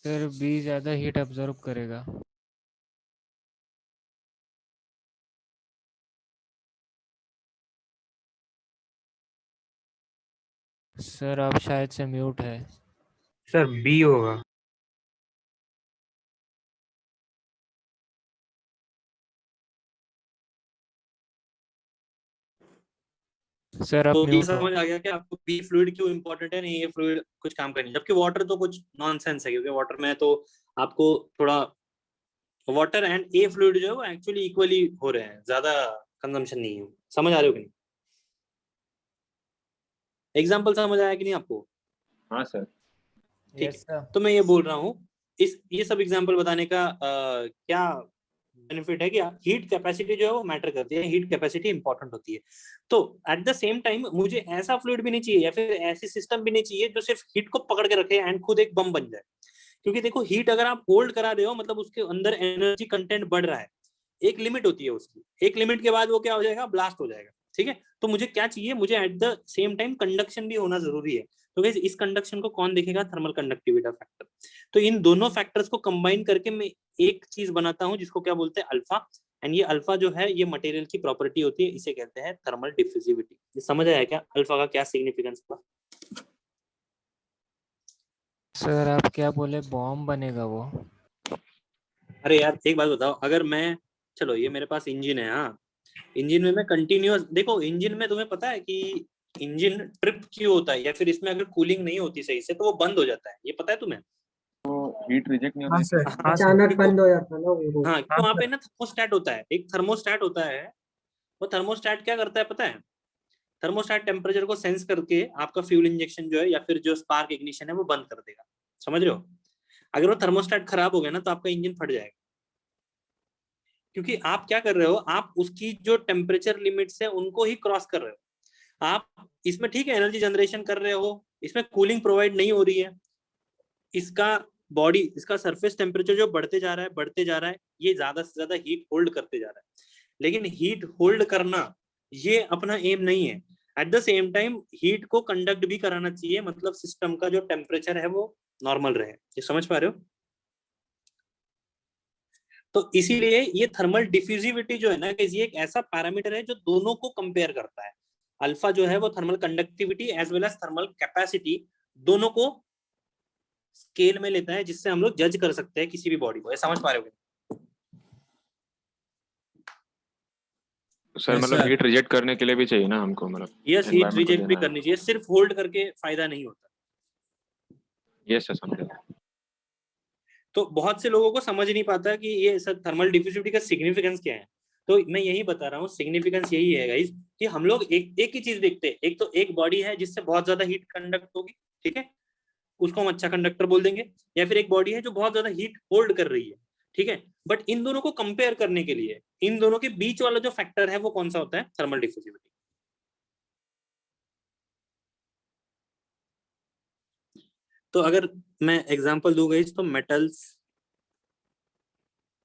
सर बी ज़्यादा हीट अब्जॉर्ब करेगा। सर आप शायद से म्यूट है। सर बी होगा। सर आप तो ये म्यूट हो। समझ आ गया कि आपको बी फ्लूइड क्यों इंपॉर्टेंट है? नहीं, ये फ्लूइड कुछ काम का नहीं, जबकि वाटर तो कुछ नॉनसेंस है, क्योंकि वाटर में तो आपको थोड़ा, वाटर एंड ए फ्लूइड जो है वो एक्चुअली इक्वली हो रहे हैं, ज्यादा कंजम्पशन नहीं है। समझ आ रहे हो कि नहीं? एग्जाम्पल समझ आया कि नहीं आपको? हाँ सर। ठीक यस है, सर। तो मैं ये बोल रहा हूँ, ये सब एग्जाम्पल बताने का क्या बेनिफिट है कि हीट कैपेसिटी जो है वो मैटर करती है, हीट कैपेसिटी इंपॉर्टेंट होती है। तो एट द सेम टाइम मुझे ऐसा फ्लूइड भी नहीं चाहिए या फिर ऐसी सिस्टम भी नहीं चाहिए जो सिर्फ हीट को पकड़ के रखे एंड खुद एक बम बन जाए। क्योंकि देखो हीट अगर आप होल्ड करा रहे हो मतलब उसके अंदर एनर्जी कंटेंट बढ़ रहा है, एक लिमिट होती है उसकी, एक लिमिट के बाद वो क्या हो जाएगा, ब्लास्ट हो जाएगा। ठीक है, तो मुझे क्या चाहिए, मुझे at the same time conduction भी होना जरूरी है। तो गाइस इस कंडक्शन को कौन देखेगा, थर्मल कंडक्टिविटी फैक्टर। तो इन दोनों फैक्टर्स को कंबाइन करके मैं एक चीज बनाता हूं जिसको क्या बोलते हैं, अल्फा। एंड ये अल्फा जो है ये मटेरियल की प्रॉपर्टी होती है, इसे कहते हैं थर्मल डिफ्यूजिविटी। ये समझ आया क्या अल्फा का क्या सिग्निफिकेंस हुआ? सर आप क्या बोले, बॉम्ब बनेगा वो? अरे यार एक बात बताओ, अगर मैं, चलो ये मेरे पास इंजन है, हाँ इंजन में मैं कंटिन्यूअस, देखो इंजन में तुम्हें पता है कि इंजन ट्रिप क्यों होता है, या फिर इसमें अगर कूलिंग नहीं होती सही से तो वो बंद हो जाता है, ये पता है तुम्हें? हीट रिजेक्ट नहीं हाँ होती। सर, हाँ सर। अचानक बंद हो जाता है ना वो। हाँ क्यों, वहाँ पे ना थर्मोस्टेट होता है, एक थर्मोस्टेट होता है। वो थर्मोस्टेट क्या करता है पता है, थर्मोस्टेट टेम्परेचर को सेंस करके आपका फ्यूल इंजेक्शन जो है या फिर जो स्पार्क इग्निशन है वो बंद कर देगा। समझ रहे हो? अगर वो थर्मोस्टेट खराब हो गया ना तो आपका इंजन फट जाएगा, क्योंकि आप क्या कर रहे हो, आप उसकी जो टेम्परेचर लिमिट्स है उनको ही क्रॉस कर रहे हो। आप इसमें ठीक है एनर्जी जनरेशन कर रहे हो, इसमें कूलिंग प्रोवाइड नहीं हो रही है, इसका बॉडी, इसका सरफेस टेम्परेचर जो बढ़ते जा रहा है बढ़ते जा रहा है, ये ज्यादा से ज्यादा हीट होल्ड करते जा रहा है। लेकिन हीट होल्ड करना ये अपना एम नहीं है। At the same time heat को कंडक्ट भी कराना चाहिए, मतलब सिस्टम का जो टेम्परेचर है वो नॉर्मल रहे। ये समझ पा रहे हो? तो इसीलिए ये थर्मल डिफ्यूजिविटी जो है ना, कि ये एक ऐसा पैरामीटर है जो दोनों को कंपेयर करता है। अल्फा जो है वो thermal conductivity as well as thermal capacity दोनों को स्केल में लेता है, जिससे हम लोग जज कर सकते हैं किसी भी बॉडी को। ये समझ पा रहे हो? सर मतलब हीट रिजेक्ट करने के लिए भी चाहिए ना हमको, मतलब यस, हीट environment को रिजेक्ट भी देना है। करनी चाहिए, सिर्फ होल्ड करके फायदा नहीं होता। यस सर, समझा। तो बहुत से लोगों को समझ नहीं पाता कि ये सर थर्मल डिफ्यूजिविटी का सिग्निफिकेंस क्या है। तो मैं यही बता रहा हूँ, सिग्निफिकेंस यही है गाइस कि हम लोग एक ही चीज देखते हैं। एक तो एक बॉडी है जिससे बहुत ज्यादा हीट कंडक्ट होगी, ठीक है, उसको हम अच्छा कंडक्टर बोल देंगे। या फिर एक बॉडी है जो बहुत ज्यादा हीट होल्ड कर रही है, ठीक है। बट इन दोनों को कंपेयर करने के लिए इन दोनों के बीच वाला जो फैक्टर है वो कौन सा होता है, थर्मल डिफ्यूजिविटी। तो अगर मैं एग्जांपल दूंगा इस, तो मेटल्स,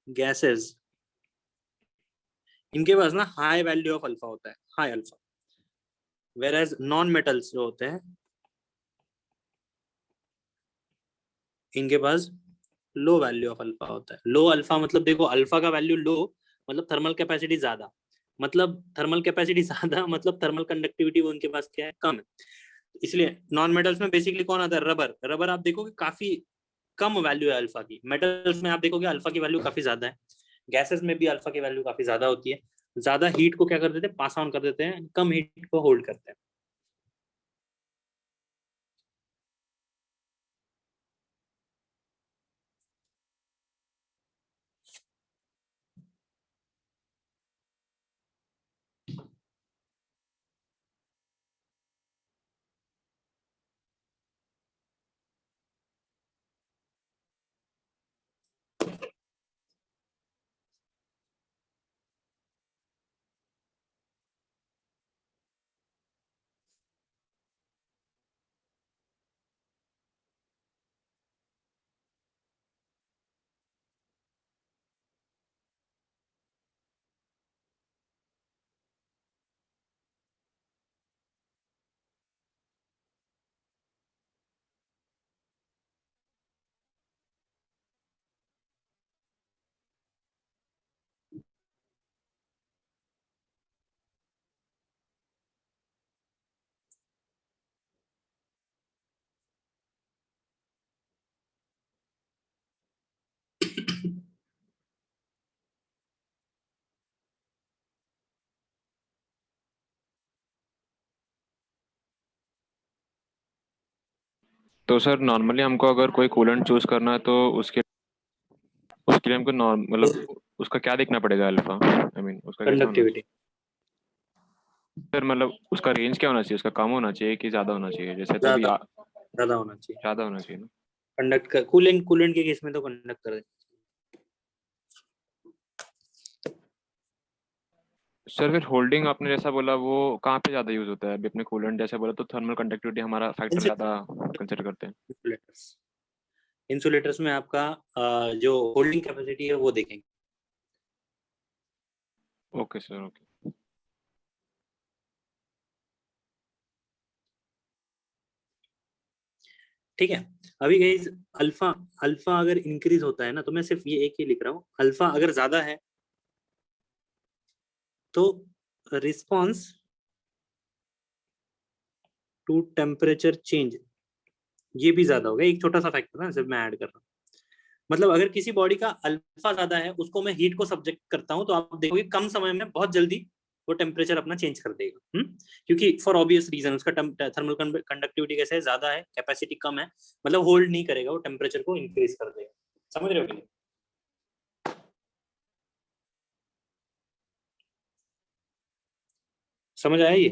गैसेस, इनके पास ना हाई वैल्यू ऑफ अल्फा होता है, high alpha. Whereas non metals जो होते हैं इनके पास लो वैल्यू ऑफ अल्फा होता है। लो अल्फा मतलब देखो, अल्फा का वैल्यू लो मतलब थर्मल कैपेसिटी ज्यादा, मतलब थर्मल कैपेसिटी ज्यादा मतलब थर्मल कंडक्टिविटी वो उनके पास क्या है, कम है। इसलिए नॉन मेटल्स में बेसिकली कौन आता है, रबर। रबर आप देखोगे काफी कम वैल्यू है अल्फा की। मेटल्स में आप देखोगे अल्फा की वैल्यू काफी ज्यादा है। गैसेस में भी अल्फा की वैल्यू काफी ज्यादा होती है। ज्यादा हीट को क्या कर देते हैं, पास ऑन कर देते हैं, कम हीट को होल्ड करते हैं। तो सर नॉर्मली हमको अगर कोई कूलेंट चूज करना है तो उसके लिए हमको मतलब उसका क्या देखना पड़ेगा, अल्फा आई मीन उसका कैसा होना कंडक्टिविटी। चाहिए? सर मतलब उसका रेंज क्या होना चाहिए, उसका कम होना चाहिए कि ज्यादा होना चाहिए? जैसे तो ज्यादा ज्यादा होना चाहिए, ज्यादा होना चाहिए ना। कंडक्ट कर, कूलेंट कूलेंट के केस में तो कंडक्ट कर देना। सर फिर होल्डिंग आपने जैसा बोला वो कहाँ पे ज्यादा यूज होता है? अभी अपने कूलेंट जैसे बोला तो थर्मल कंडक्टिविटी हमारा फैक्टर ज्यादा कंसिडर करते हैं। इंसुलेटर्स, इंसुलेटर्स में आपका जो होल्डिंग कैपेसिटी है वो देखेंगे। Okay sir, okay. ठीक है, अभी गाइस अल्फा अल्फा अगर इंक्रीज होता है ना, तो मैं सिर्फ ये एक ही लिख रहा हूँ, अल्फा अगर ज्यादा है तो रिस्पॉन्स टू टेम्परेचर चेंज ये भी ज्यादा होगा। एक छोटा सा फैक्टर है, सिर्फ मैं ऐड कर रहा हूँ। मतलब अगर किसी बॉडी का अल्फा ज्यादा है, उसको मैं हीट को सब्जेक्ट करता हूँ, तो आप देखोगे कम समय में बहुत जल्दी वो टेम्परेचर अपना चेंज कर देगा। क्योंकि फॉर ऑब्वियस रीजन उसका थर्मल कंडक्टिविटी कैसे है, ज्यादा है, कैपेसिटी कम है, मतलब होल्ड नहीं करेगा, वो टेम्परेचर को इंक्रीज कर देगा। समझ रहे हो कि नहीं? समझ आया ये?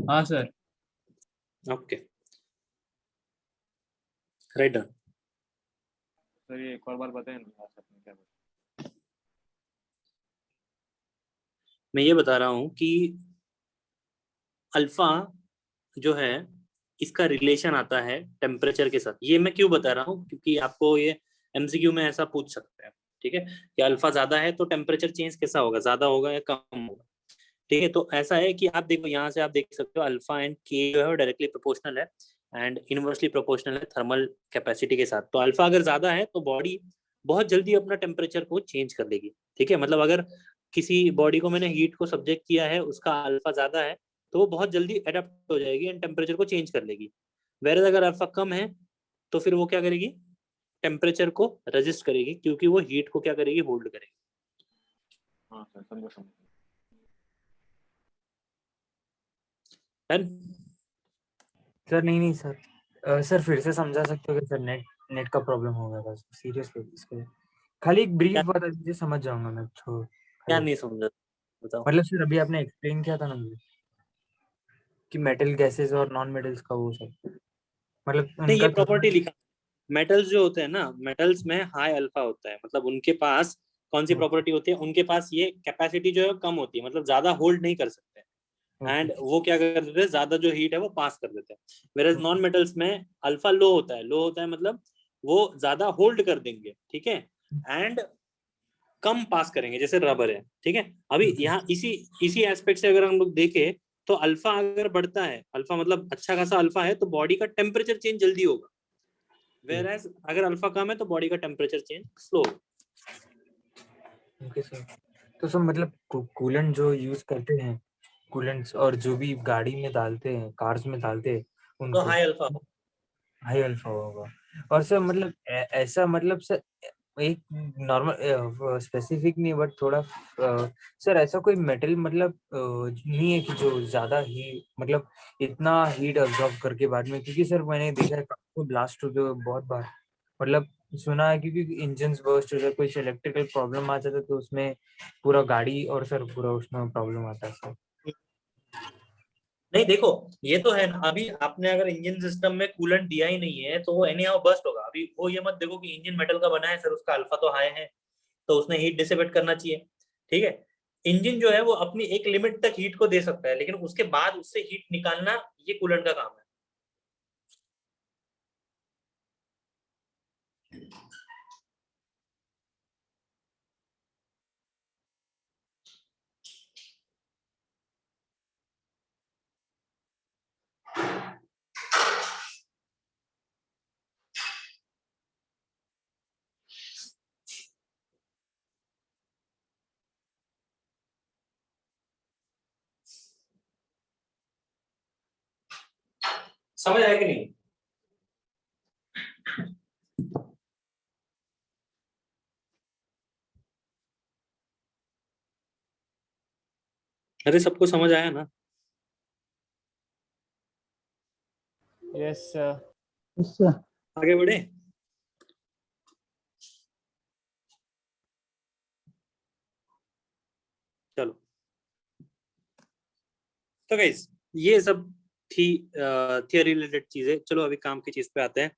हाँ sir. Okay, right done. Sir ये एक और बार बताएं ना, आपने क्या बताया? मैं ये बता रहा हूँ कि अल्फा जो है इसका रिलेशन आता है टेम्परेचर के साथ। ये मैं क्यों बता रहा हूँ, क्योंकि आपको ये एमसीक्यू में ऐसा पूछ सकते हैं। ठीक है, कि अल्फा ज्यादा है तो टेम्परेचर चेंज कैसा होगा, ज्यादा होगा या कम होगा। ठीक है, तो ऐसा है कि आप देखो यहाँ से आप देख सकते हो अल्फा एंड के जो है डायरेक्टली प्रोपोर्शनल है एंड इनवर्सली प्रोपोर्शनल है थर्मल कैपेसिटी के साथ। तो अल्फा अगर ज्यादा है तो बॉडी बहुत जल्दी अपना टेम्परेचर को चेंज कर देगी। ठीक है, मतलब अगर किसी बॉडी को मैंने हीट को सब्जेक्ट किया है, उसका अल्फा ज्यादा है, तो वो बहुत जल्दी अडेप्ट हो जाएगी एंड टेम्परेचर को चेंज कर लेगी। वेयर अगर अल्फा कम है तो फिर वो क्या करेगी, टेम्परेचर को रेजिस्ट करेगी, क्योंकि वो हीट को क्या करेगी, होल्ड करेगी। हाँ सर, समझो। सर नहीं सर, सर फिर से समझा सकते हो कि सर नेट का प्रॉब्लम हो गया था सीरियसली। इसके खाली एक ब्रीफ बता दीजिए, समझ जाऊंगा मैं। क्या नहीं समझा, बताओ। मतलब सर अभी आपने एक्सप्लेन किया था ना मुझे कि मेटल गैसेस और नॉन मेटल्स का वो सब, मतलब नहीं, ये उनका प्रॉपर्टी लिखा, मेटल्स जो होते हैं ना, मेटल्स में हाई अल्फा होता है, मतलब उनके पास कौन सी प्रॉपर्टी होती है, उनके पास ये कैपेसिटी जो है कम होती है, मतलब ज्यादा होल्ड नहीं कर सकते एंड वो क्या कर देते हैं, ज्यादा जो हीट है वो पास कर देते हैं। वेयर नॉन मेटल्स में अल्फा लो होता है, लो होता है मतलब वो ज्यादा होल्ड कर देंगे। ठीक है, एंड कम पास करेंगे, जैसे रबर है। ठीक है, अभी यहाँ इसी एस्पेक्ट से अगर हम लोग देखें तो अल्फा अगर बढ़ता है, अल्फा मतलब अच्छा खासा अल्फा है, तो बॉडी का टेम्परेचर चेंज जल्दी होगा। वेयर एज अगर अल्फा कम है तो बॉडी का टेम्परेचर चेंज स्लो होगा। Okay sir. तो सर मतलब कूलेंट जो यूज करते हैं, कूलेंट्स और जो भी गाड़ी में डालते हैं, कार्स में डालते हैं, तो उनको हाई अल्फा हाई अल्फा होगा। और सर मतलब ऐसा मतलब सर एक नॉर्मल स्पेसिफिक नहीं, बट थोड़ा सर ऐसा कोई मेटल मतलब नहीं है कि जो ज्यादा ही मतलब इतना हीट अब्सॉर्ब करके बाद में, क्योंकि सर मैंने देखा है तो ब्लास्ट हो गया बहुत बार, मतलब सुना है, क्योंकि इंजन बर्स्ट हो जाए, कोई इलेक्ट्रिकल प्रॉब्लम आ जाता है तो उसमें पूरा गाड़ी और सर पूरा उसमें प्रॉब्लम आता है सर। नहीं देखो, ये तो है ना, अभी आपने अगर इंजन सिस्टम में कूलेंट दिया ही नहीं है तो वो एनी हाउ बर्स्ट होगा। अभी वो ये मत देखो कि इंजन मेटल का बना है सर, उसका अल्फा तो हाई है तो उसने हीट डिसिपेट करना चाहिए। ठीक है, इंजन जो है वो अपनी एक लिमिट तक हीट को दे सकता है, लेकिन उसके बाद उससे हीट निकालना ये कूलेंट का काम है। समझ आया कि नहीं? अरे सबको समझ आया ना? Yes sir. आगे बढ़े। चलो, तो गाइस ये सब थी थियरी रिलेटेड चीजें। चलो अभी काम की चीज पे आते हैं।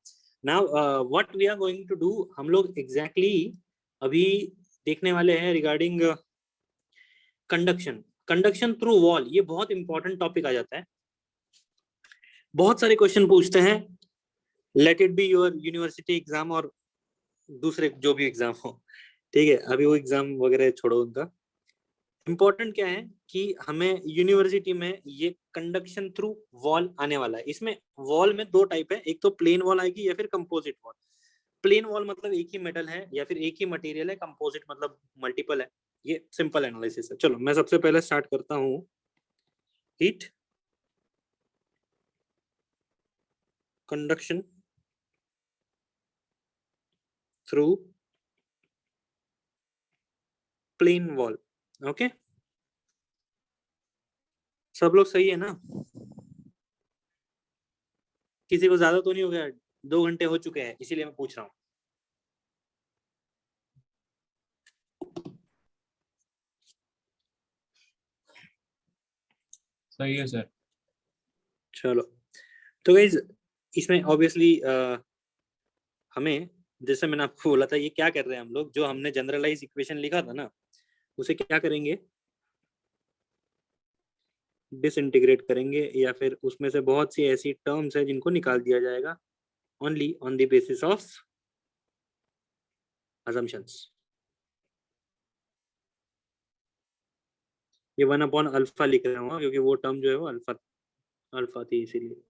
Now what we are going to do, हम लोग एग्जैक्टली अभी देखने वाले हैं regarding conduction. Conduction through wall, ये बहुत इंपॉर्टेंट टॉपिक आ जाता है। बहुत सारे क्वेश्चन पूछते हैं, let it be your university exam और दूसरे जो भी एग्जाम हो, ठीक है, अभी वो एग्जाम वगैरह छोड़ो उनका। इम्पोर्टेंट क्या है कि हमें यूनिवर्सिटी में ये कंडक्शन थ्रू वॉल आने वाला है। इसमें वॉल में दो टाइप है, एक तो प्लेन वॉल आएगी या फिर कंपोजिट वॉल। प्लेन वॉल मतलब एक ही मेटल है या फिर एक ही मटेरियल है, कंपोजिट मतलब मल्टीपल है। ये सिंपल एनालिसिस है। चलो मैं सबसे पहले स्टार्ट करता हूँ heat conduction through plane wall. Okay, सब लोग सही है ना? किसी को ज्यादा तो नहीं हो गया? 2 घंटे हो चुके हैं इसीलिए मैं पूछ रहा हूँ। सही है सर। चलो तो गाइस इसमें ऑब्वियसली हमें, जैसे मैंने आपको बोला था, ये क्या कर रहे हैं हम लोग, जो हमने जनरलाइज इक्वेशन लिखा था ना, उसे क्या करेंगे, डिसइंटीग्रेट करेंगे, या फिर उसमें से बहुत सी ऐसी टर्म्स है जिनको निकाल दिया जाएगा only on the basis of assumptions। ये 1/अल्फा लिख रहा हूँ क्योंकि वो टर्म जो है वो अल्फा थी इसीलिए।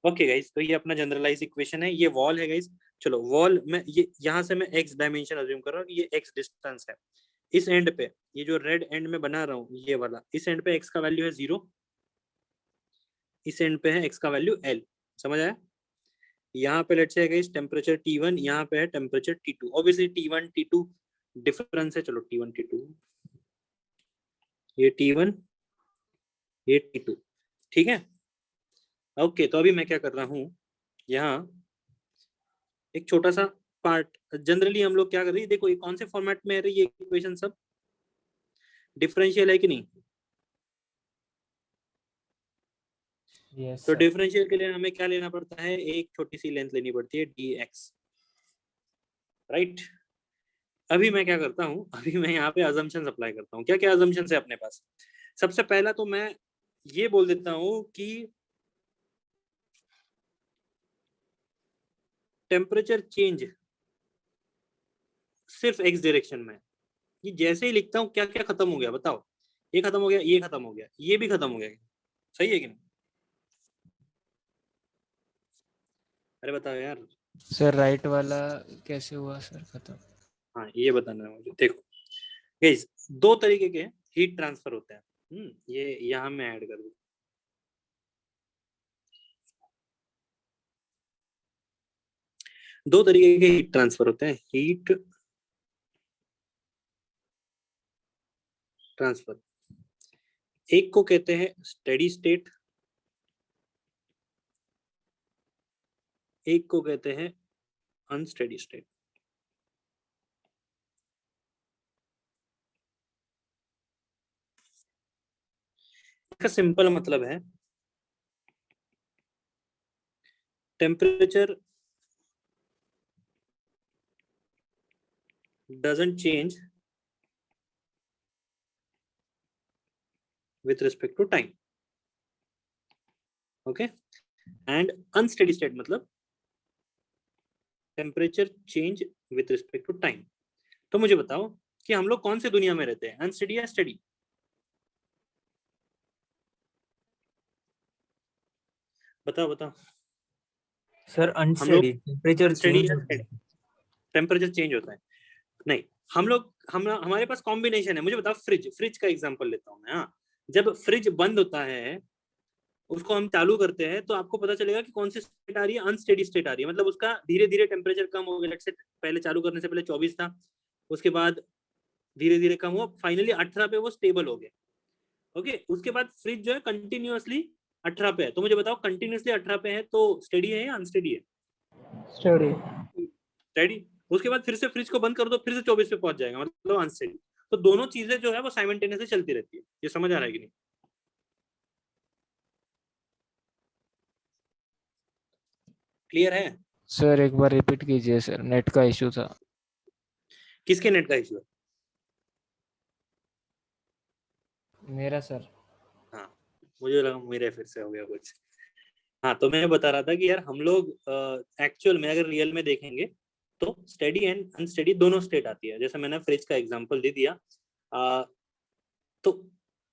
ओके गाइस, तो ये अपना जनरलाइज इक्वेशन है, ये वॉल है गाइस। चलो वॉल में ये यहाँ से मैं x डायमेंशन अज्यूम कर रहा हूँ कि ये x डिस्टेंस है। इस एंड पे, ये जो रेड एंड में बना रहा हूँ ये वाला, इस एंड पे x का वैल्यू है 0, इस एंड पे है x का वैल्यू l। समझ आया? यहाँ पे let's say guys temperature T1, यहाँ पे है temperature T2। Obviously T1 T2 difference है। चलो T1 T2, ये T1 ये T2, ठीक है। ओके, तो अभी मैं क्या कर रहा हूँ, यहाँ एक छोटा सा पार्ट, जनरली हम लोग क्या कर रहे हैं, देखो ये कौन से फॉर्मेट में है ये इक्वेशन, सब डिफरेंशियल है कि नहीं? यस तो सर। डिफरेंशियल के लिए हमें क्या लेना पड़ता है, एक छोटी सी लेंथ लेनी पड़ती है dx, राइट। अभी मैं क्या करता हूँ, अभी मैं यहाँ पे अजम्पशंस अप्लाई करता हूँ। क्या क्या अजम्पशंस है अपने पास? सबसे पहला तो मैं ये बोल देता हूँ कि टेम्परेचर चेंज सिर्फ x डायरेक्शन में। ये जैसे ही लिखता हूँ क्या क्या खत्म हो गया बताओ? ये खत्म हो गया, ये खत्म हो गया, ये भी खत्म हो गया। सही है कि नहीं? अरे बताओ यार। सर राइट वाला कैसे हुआ सर खत्म? हाँ ये बताना है मुझे। देखो गाइस, दो तरीके के हीट ट्रांसफर होते हैं। ये यहाँ मैं ऐड कर दूँ। दो तरीके के हीट ट्रांसफर होते हैं, हीट ट्रांसफर। एक को कहते हैं स्टेडी स्टेट, एक को कहते हैं अनस्टेडी स्टेट। इसका सिंपल मतलब है temperature doesn't change with respect to time, okay, and unsteady state मतलब temperature change with respect to time. तो मुझे बताओ कि हम लोग कौन से दुनिया में रहते हैं, अनस्टेडी या स्टेडी? बताओ बताओ। सर हम लोग अनस्टेडी, टेम्परेचर अनस्टेडी चेंज या होता है। स्टेडी? टेम्परेचर चेंज होता है? नहीं, हमारे पास कॉम्बिनेशन है। मुझे बताओ, फ्रिज का एग्जांपल लेता हूँ मैं। हाँ, जब फ्रिज बंद होता है, उसको हम चालू करते हैं, तो आपको पता चलेगा कि कौन सी स्टेट आ रही है, अनस्टेडी स्टेट आ रही है। मतलब उसका धीरे धीरे टेम्परेचर कम हो गया। लेट्स से पहले चालू करने से पहले 24 था, उसके बाद धीरे धीरे कम हुआ, फाइनली 18 पे वो स्टेबल हो गया। ओके, उसके बाद फ्रिज जो है कंटिन्यूअसली 18 पे है। तो मुझे बताओ कंटिन्यूअसली 18 पे है तो स्टेडी है या अनस्टेडी है? स्टडी। स्टेडी। उसके बाद फिर से फ्रिज को बंद कर दो, फिर से 24 पे पहुंच जाएगा, मतलब अनस्टेडी। तो दोनों चीजें जो है वो साइमल्टेनियसली चलती रहती है। ये समझ आ रहा है कि नहीं? क्लियर है? सर एक बार रिपीट कीजिए सर, नेट का इशू था। किसके नेट का इशू है? मेरा सर। हाँ, मुझे लगा मेरे फिर से हो गया कुछ। हाँ, तो मैं बता रहा था कि यार हम लोग एक्चुअल में अगर रियल में देखेंगे तो स्टेडी एंड अनस्टेडी दोनों स्टेट आती है। जैसे मैंने फ्रिज का एग्जांपल दे दिया, तो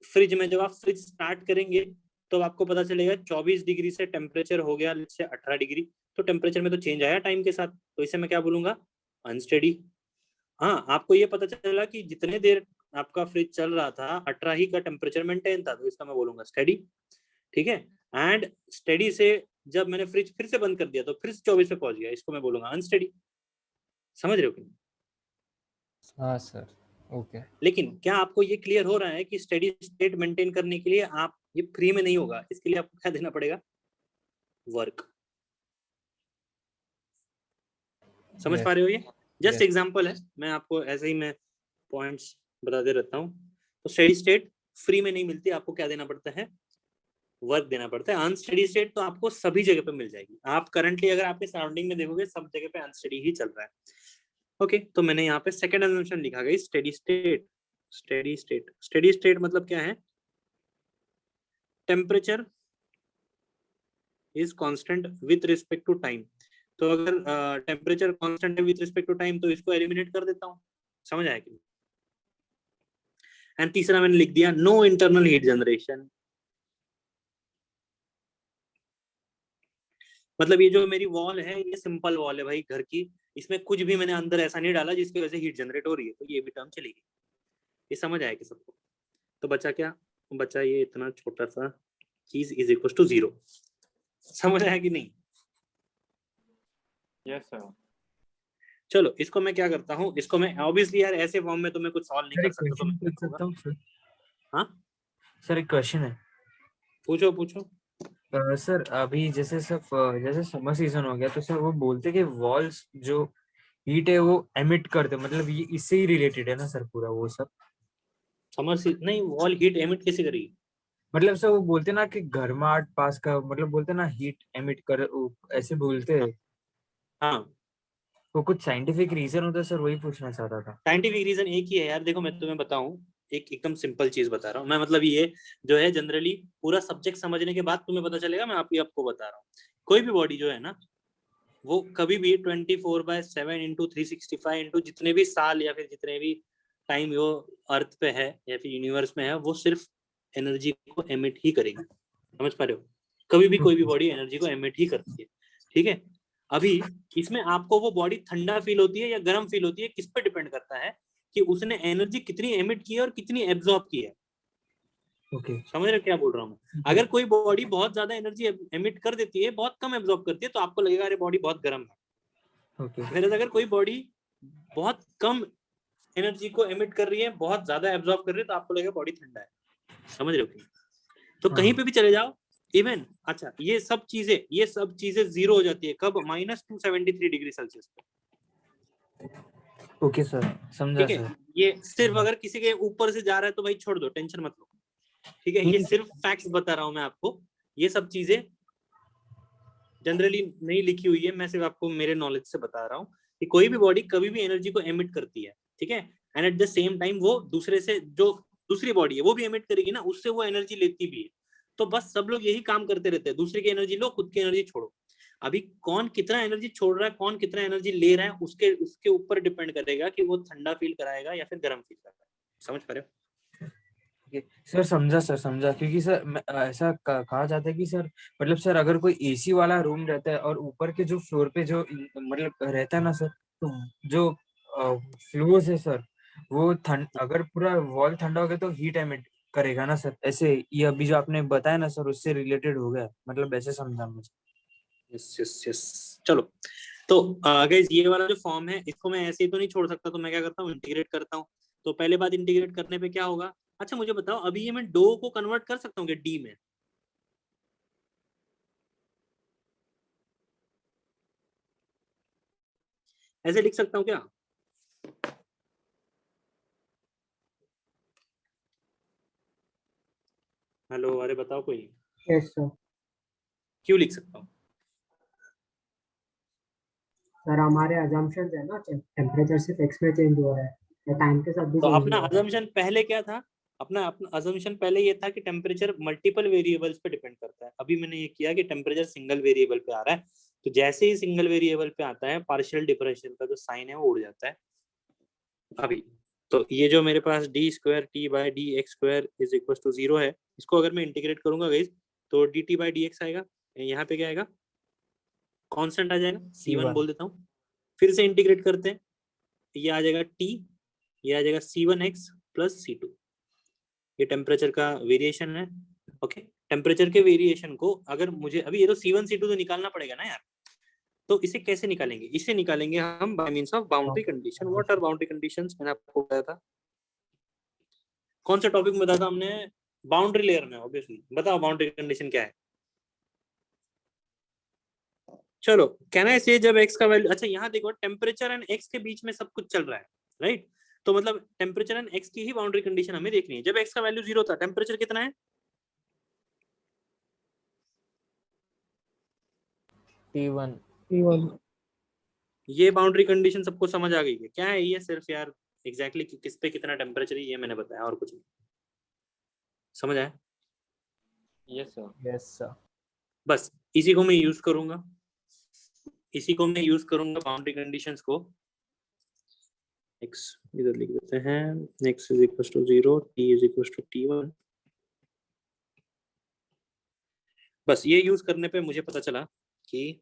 फ्रिज में जब आप फ्रिज स्टार्ट करेंगे तो आपको पता चलेगा 24 डिग्री से टेम्परेचर हो गया से 18 डिग्री, तो टेम्परेचर में तो चेंज आया टाइम के साथ, तो इसे मैं क्या बोलूंगा, अनस्टेडी। हाँ, आपको ये पता चला कि जितने देर आपका फ्रिज चल रहा था 18 ही का टेम्परेचर मेंटेन था, तो इसका मैं बोलूंगा स्टेडी। ठीक है, एंड स्टेडी से जब मैंने फ्रिज फिर से बंद कर दिया तो फिर 24 पे पहुंच गया, इसको मैं बोलूंगा अनस्टेडी। समझ रहे हो कि? हाँ सर, ओके। लेकिन क्या आपको ये क्लियर हो रहा है कि स्टेडी स्टेट मेंटेन करने के लिए आप ये फ्री में नहीं होगा, इसके लिए आपको क्या देना पड़ेगा, वर्क। समझ पा रहे हो? ये जस्ट एग्जांपल है, मैं आपको ऐसे ही मैं पॉइंट्स बताते रहता हूँ। तो स्टेडी स्टेट फ्री में नहीं मिलती, आपको क्या देना पड़ता है, वर्क देना पड़ता है। अनस्टेडी स्टेट तो आपको सभी जगह पे मिल जाएगी। आप करंटली अगर आपके सराउंडिंग में देखोगे सब जगह पे अनस्टेडी ही चल रहा है। ओके, तो मैंने यहाँ पे सेकंड असम्पशन लिखा गया steady state. Steady state, steady state मतलब क्या है, temperature is constant with respect to time. तो अगर टेम्परेचर कांस्टेंट है विथ रिस्पेक्ट टू टाइम तो इसको एलिमिनेट कर देता हूँ। समझ आया कि? एंड तीसरा मैंने लिख दिया नो इंटरनल हीट जनरेशन। मतलब ये जो मेरी वॉल है ये सिंपल वॉल है भाई घर की, इसमें कुछ भी मैंने अंदर ऐसा नहीं डाला जिसकी वजह से हीट जनरेट हो रही है, तो ये भी टर्म चलेगी। ये समझ आएगी सबको? तो बचा क्या, बचा ये इतना छोटा सा चीज इज इक्वल टू 0। समझ आया कि नहीं? Yes sir. चलो इसको मैं क्या करता हूँ, इसको मैं ऑब्वियसली यार ऐसे फॉर्म में तो मैं कुछ सॉल्व नहीं कर सकता, तो मैं पूछ सकता हूँ सर? हाँ सर एक क्वेश्चन है। पूछो पूछो। सर अभी जैसे सब जैसे समर सीजन हो गया तो सर वो बोलते कि वॉल्स जो हीट है वो एमिट करते, मतलब ये इससे ही रिलेटेड है ना सर पूरा वो सब? समर सीजन नहीं, वॉल हीट एमिट कैसे करेगी? मतलब सर वो बोलते ना कि घर में 8 पास का, मतलब बोलते ना हीट एमिट कर, ऐसे बोलते हैं। हाँ, वो कुछ साइंटिफिक रीजन होता है सर, वही पूछना चाहता था। साइंटिफिक रीजन एक ही है यार, देखो मैं तुम्हें बताऊं, एक एकदम सिंपल चीज बता रहा हूँ मैं। मतलब ये जो है जनरली पूरा सब्जेक्ट समझने के बाद तुम्हें पता चलेगा, मैं आपको बता रहा हूँ। कोई भी बॉडी जो है ना वो कभी भी 24/7 इंटू 365 इंटू जितने भी साल या फिर जितने भी टाइम वो अर्थ पे है या फिर यूनिवर्स में है, वो सिर्फ एनर्जी को एमिट ही करेगी। समझ पा रहे हो? कभी भी कोई भी बॉडी एनर्जी को एमिट ही करती है। ठीक है, अभी इसमें आपको वो बॉडी ठंडा फील होती है या गर्म फील होती है, किस पे डिपेंड करता है कि उसने एनर्जी कितनी एमिट की है और कितनी एब्जॉर्ब की है। ओके, समझ रहे हो क्या बोल रहा हूँ? अगर कोई बॉडी बहुत ज्यादा एनर्जी एमिट कर देती है, बहुत कम एब्जॉर्ब करती है, तो आपको लगेगा अरे बॉडी बहुत गर्म है। ओके, फिर अगर कोई बॉडी बहुत कम एनर्जी को एमिट कर रही है, बहुत ज्यादा एब्जॉर्ब कर रही है, तो आपको लगेगा बॉडी ठंडा है। समझ रहे हो कि? तो कहीं पे भी चले जाओ इवन, अच्छा ये सब चीजें 0 हो जाती है कब, -273 डिग्री सेल्सियस पे। ओके सर, समझा ठीक है, सर। ये सिर्फ अगर किसी के ऊपर से जा रहा है तो भाई छोड़ दो, टेंशन मत लो। ठीक है, ये सिर्फ फैक्ट्स बता रहा हूँ मैं आपको, ये सब चीजें जनरली नहीं लिखी हुई है, मैं सिर्फ आपको मेरे नॉलेज से बता रहा हूँ कि कोई भी बॉडी कभी भी एनर्जी को एमिट करती है। ठीक है, and at the same time वो दूसरे से जो दूसरी बॉडी है वो भी एमिट करेगी ना, उससे वो एनर्जी लेती भी है। तो बस सब लोग यही काम करते रहते हैं, दूसरे की एनर्जी लो, खुद की एनर्जी छोड़ो। अभी कौन कितना एनर्जी छोड़ रहा है, कौन कितना एनर्जी ले रहा है, उसके ऊपर डिपेंड करेगा कि वो ठंडा फील कराएगा या फिर गर्म फील कराएगा। समझ पा रहे हो? सर समझा सर, समझा। क्योंकि सर ऐसा कहा जाता है कि सर मतलब सर अगर कोई एसी वाला रूम रहता है और ऊपर के जो फ्लोर पे जो मतलब रहता है ना सर, तो जो फ्लोर्स है सर वो अगर पूरा वॉल ठंडा हो गया तो हीट एमिट करेगा ना सर। ऐसे ये अभी जो आपने बताया ना सर उससे रिलेटेड हो गया, मतलब ऐसे समझा मुझे। यस यस यस, चलो तो गाइस ये वाला जो फॉर्म है इसको मैं ऐसे ही तो नहीं छोड़ सकता, तो मैं क्या करता हूँ, इंटीग्रेट करता हूँ। तो पहले बात, इंटीग्रेट करने पे क्या होगा, अच्छा मुझे बताओ अभी ये मैं डो को कन्वर्ट कर सकता हूँ क्या डी में? ऐसे लिख सकता हूँ क्या? हेलो, अरे बताओ कोई। Yes sir. क्यों लिख सकता हूँ? सर हमारे अजम्पशन है ना, टेम्परेचर सिर्फ एक्स में चेंज हो रहा है, टाइम के साथ भी तो चेंज अपना हो रहा है। अजम्पशन पहले क्या था, अपना अजम्पशन पहले ये था कि टेम्परेचर मल्टीपल वेरिएबल्स पे डिपेंड करता है, अभी मैंने ये किया कि टेम्परेचर सिंगल वेरिएबल पे आ रहा है, तो जैसे ही सिंगल वेरिएबल पे आता है पार्शियल डिफरेंशियल का जो साइन है वो उड़ जाता है अभी। तो ये जो मेरे पास D square T by D X square is equal to 0 है, इसको अगर मैं इंटीग्रेट करूंगा गाइस तो D T by D X आएगा, यहाँ पे क्या आएगा, कांस्टेंट आ जाएगा, C1 बोल देता हूँ, फिर से इंटीग्रेट करते हैं, ये आ जाएगा T, ये आ जाएगा C1x प्लस C2, ये टेम्परेचर का वेरिएशन है। ओके, टेम्परेचर के वेरिएशन को अगर मुझे अभी ये तो C1 C2 तो निकालना पड़ेगा ना यार, तो इसे कैसे निकालेंगे, इसे निकालेंगे हम by means of boundary condition. What are boundary conditions, मैंने आपको बताया था, कौन सा टॉपिक में बताया था हमने, बाउंड्री लेयर में ऑब्वियसली। बताओ बाउंड्री कंडीशन क्या है। चलो, कहना है से जब x का वैल्यू, अच्छा यहाँ देखो टेम्परेचर एंड x के बीच में सब कुछ चल रहा है, राइट, तो मतलब टेम्परेचर एंड x की ही बाउंड्री कंडीशन हमें देखनी है। जब x का वैल्यू 0 था, टेम्परेचर कितना है, T1। ये बाउंड्री कंडीशन सबको समझ आ गई है क्या है ये, सिर्फ यार एग्जैक्टली किस पे कितना टेम्परेचर है ये मैंने बताया, और कुछ नहीं, समझ आया। Yes sir. Yes sir. बस इसी को मैं यूज करूंगा, इसी को मैं यूज करूंगा बाउंड्री कंडीशंस को। x इधर लिख देते हैं, x is equal to 0, t is equal to t1। बस ये यूज करने पे मुझे पता चला कि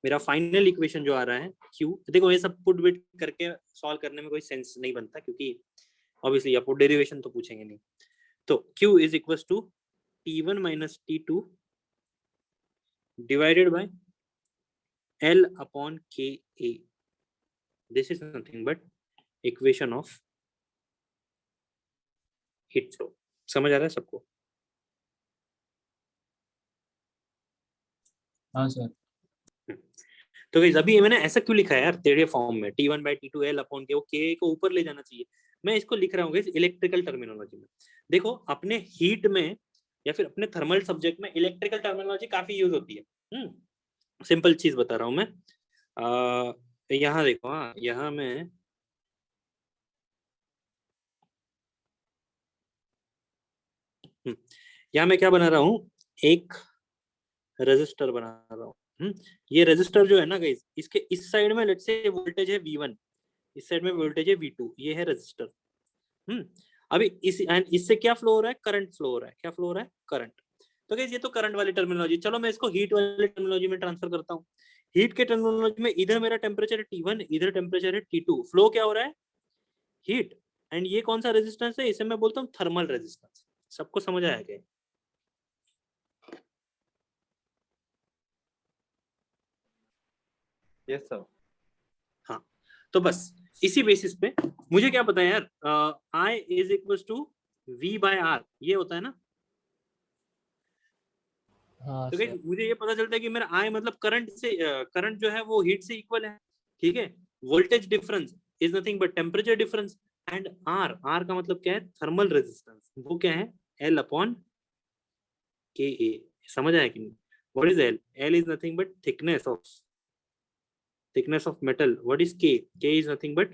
मेरा फाइनल इक्वेशन जो आ रहा है q, देखो ये सब पुट बिट करके सॉल्व करने में कोई सेंस नहीं बनता, क्योंकि ऑब्वियसली आपको डेरिवेशन तो पूछेंगे नहीं। तो q is equal to t1 minus t2 divided by L upon Ka. This is nothing but equation of heat flow. समझ आ रहा है सबको? हाँ सर। तो गाइस अभी मैंने ऐसा क्यों लिखा है यार तेरे फॉर्म में, T1 by T2 L upon K, वो K को ऊपर ले जाना चाहिए, मैं इसको लिख रहा हूँ गाइस इलेक्ट्रिकल टर्मिनोलॉजी में। देखो अपने हीट में या फिर अपने थर्मल सब्जेक्ट में इलेक्ट्रिकल टर्मिनोलॉजी काफी यूज होती है। सिंपल चीज बता रहा हूँ मैं, यहाँ देखो, हाँ यहाँ मैं यहाँ मैं क्या बना रहा हूँ, एक रेजिस्टर बना रहा हूँ। ये रेजिस्टर जो है ना गाइस, इसके इस साइड में लेट्स से वोल्टेज है V1, इस साइड में वोल्टेज है V2, ये है रेजिस्टर। अभी इससे क्या फ्लो हो रहा है, करंट फ्लो हो रहा है। क्या फ्लो हो रहा है, करंट। तो गाइस ये तो करंट वाली टर्मिनोलॉजी, चलो मैं इसको हीट वाली टर्मिनोलॉजी में ट्रांसफर करता हूँ। हीट के टर्मिनोलॉजी में इधर मेरा टेम्परेचर है T1, इधर टेम्परेचर है T2, फ्लो क्या हो रहा है, हीट। एंड ये कौन सा रेजिस्टेंस है, इसे मैं बोलता हूँ थर्मल रेजिस्टेंस। सबको समझ आया क्या? Yes sir. हाँ, तो बस इसी बेसिस पे मुझे क्या पता है यार, I is equal to V by R, ये होता है ना। हाँ तो सर। मुझे ये पता चलता है कि मेरा I मतलब करंट से, करंट जो है वो हीट से इक्वल है, ठीक है। Voltage difference is nothing but temperature difference, and R का मतलब क्या है, थर्मल रेजिस्टेंस, वो क्या है, L अपॉन Ka। समझ आया कि नहीं? What is L? L is nothing but thickness of metal. What is K? K is nothing but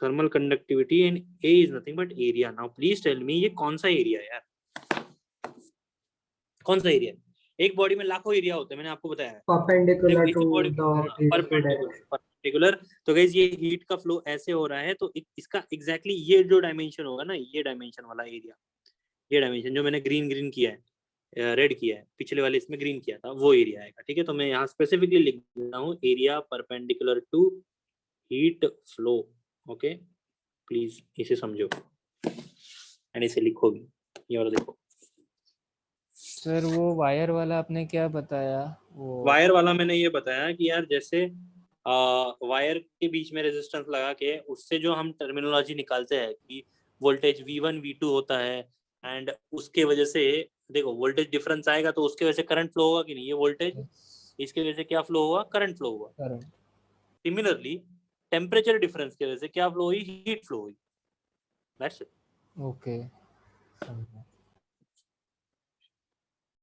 thermal conductivity and A is nothing but area. Now please tell me ये कौन सा एरिया है यार, कौन सा एरिया? एक बॉडी में लाखों एरिया होते हैं, मैंने आपको बताया है। परपेंडिकुलर इसी टू बॉडी द परपेंडिकुलर। तो गाइस ये हीट का फ्लो ऐसे हो रहा है, तो इसका एग्जैक्टली ये जो डायमेंशन होगा ना, ये डायमेंशन वाला एरिया, ये डायमेंशन जो मैंने ग्रीन किया है, रेड किया है, पिछले वाले इसमें ग्रीन किया था, वो एरिया आएगा, ठीक है। तो मैं यहाँ स्पेसिफिकली लिख देता हूँ area perpendicular to heat flow. Okay, please इसे समझो एंड इसे लिखो भी। ये वाला देखो, सर वो वायर वाला आपने क्या बताया, वो वायर वाला मैंने ये बताया कि यार जैसे वायर के बीच में रेजिस्टेंस लगा के उससे जो हम टर्मिनोलॉजी निकालते हैं कि वोल्टेज V1 V2 होता है, एंड उसके वजह से देखो वोल्टेज डिफरेंस आएगा तो उसके वजह से करंट फ्लो होगा कि नहीं, ये वोल्टेज, इसके वजह से क्या फ्लो हुआ, करंट फ्लो हुआ। करंट। सिमिलरली टेम्परेचर डिफरेंस की वजह से क्या फ्लो हुई, हीट फ्लो हुई। That's it. ओके, समझा।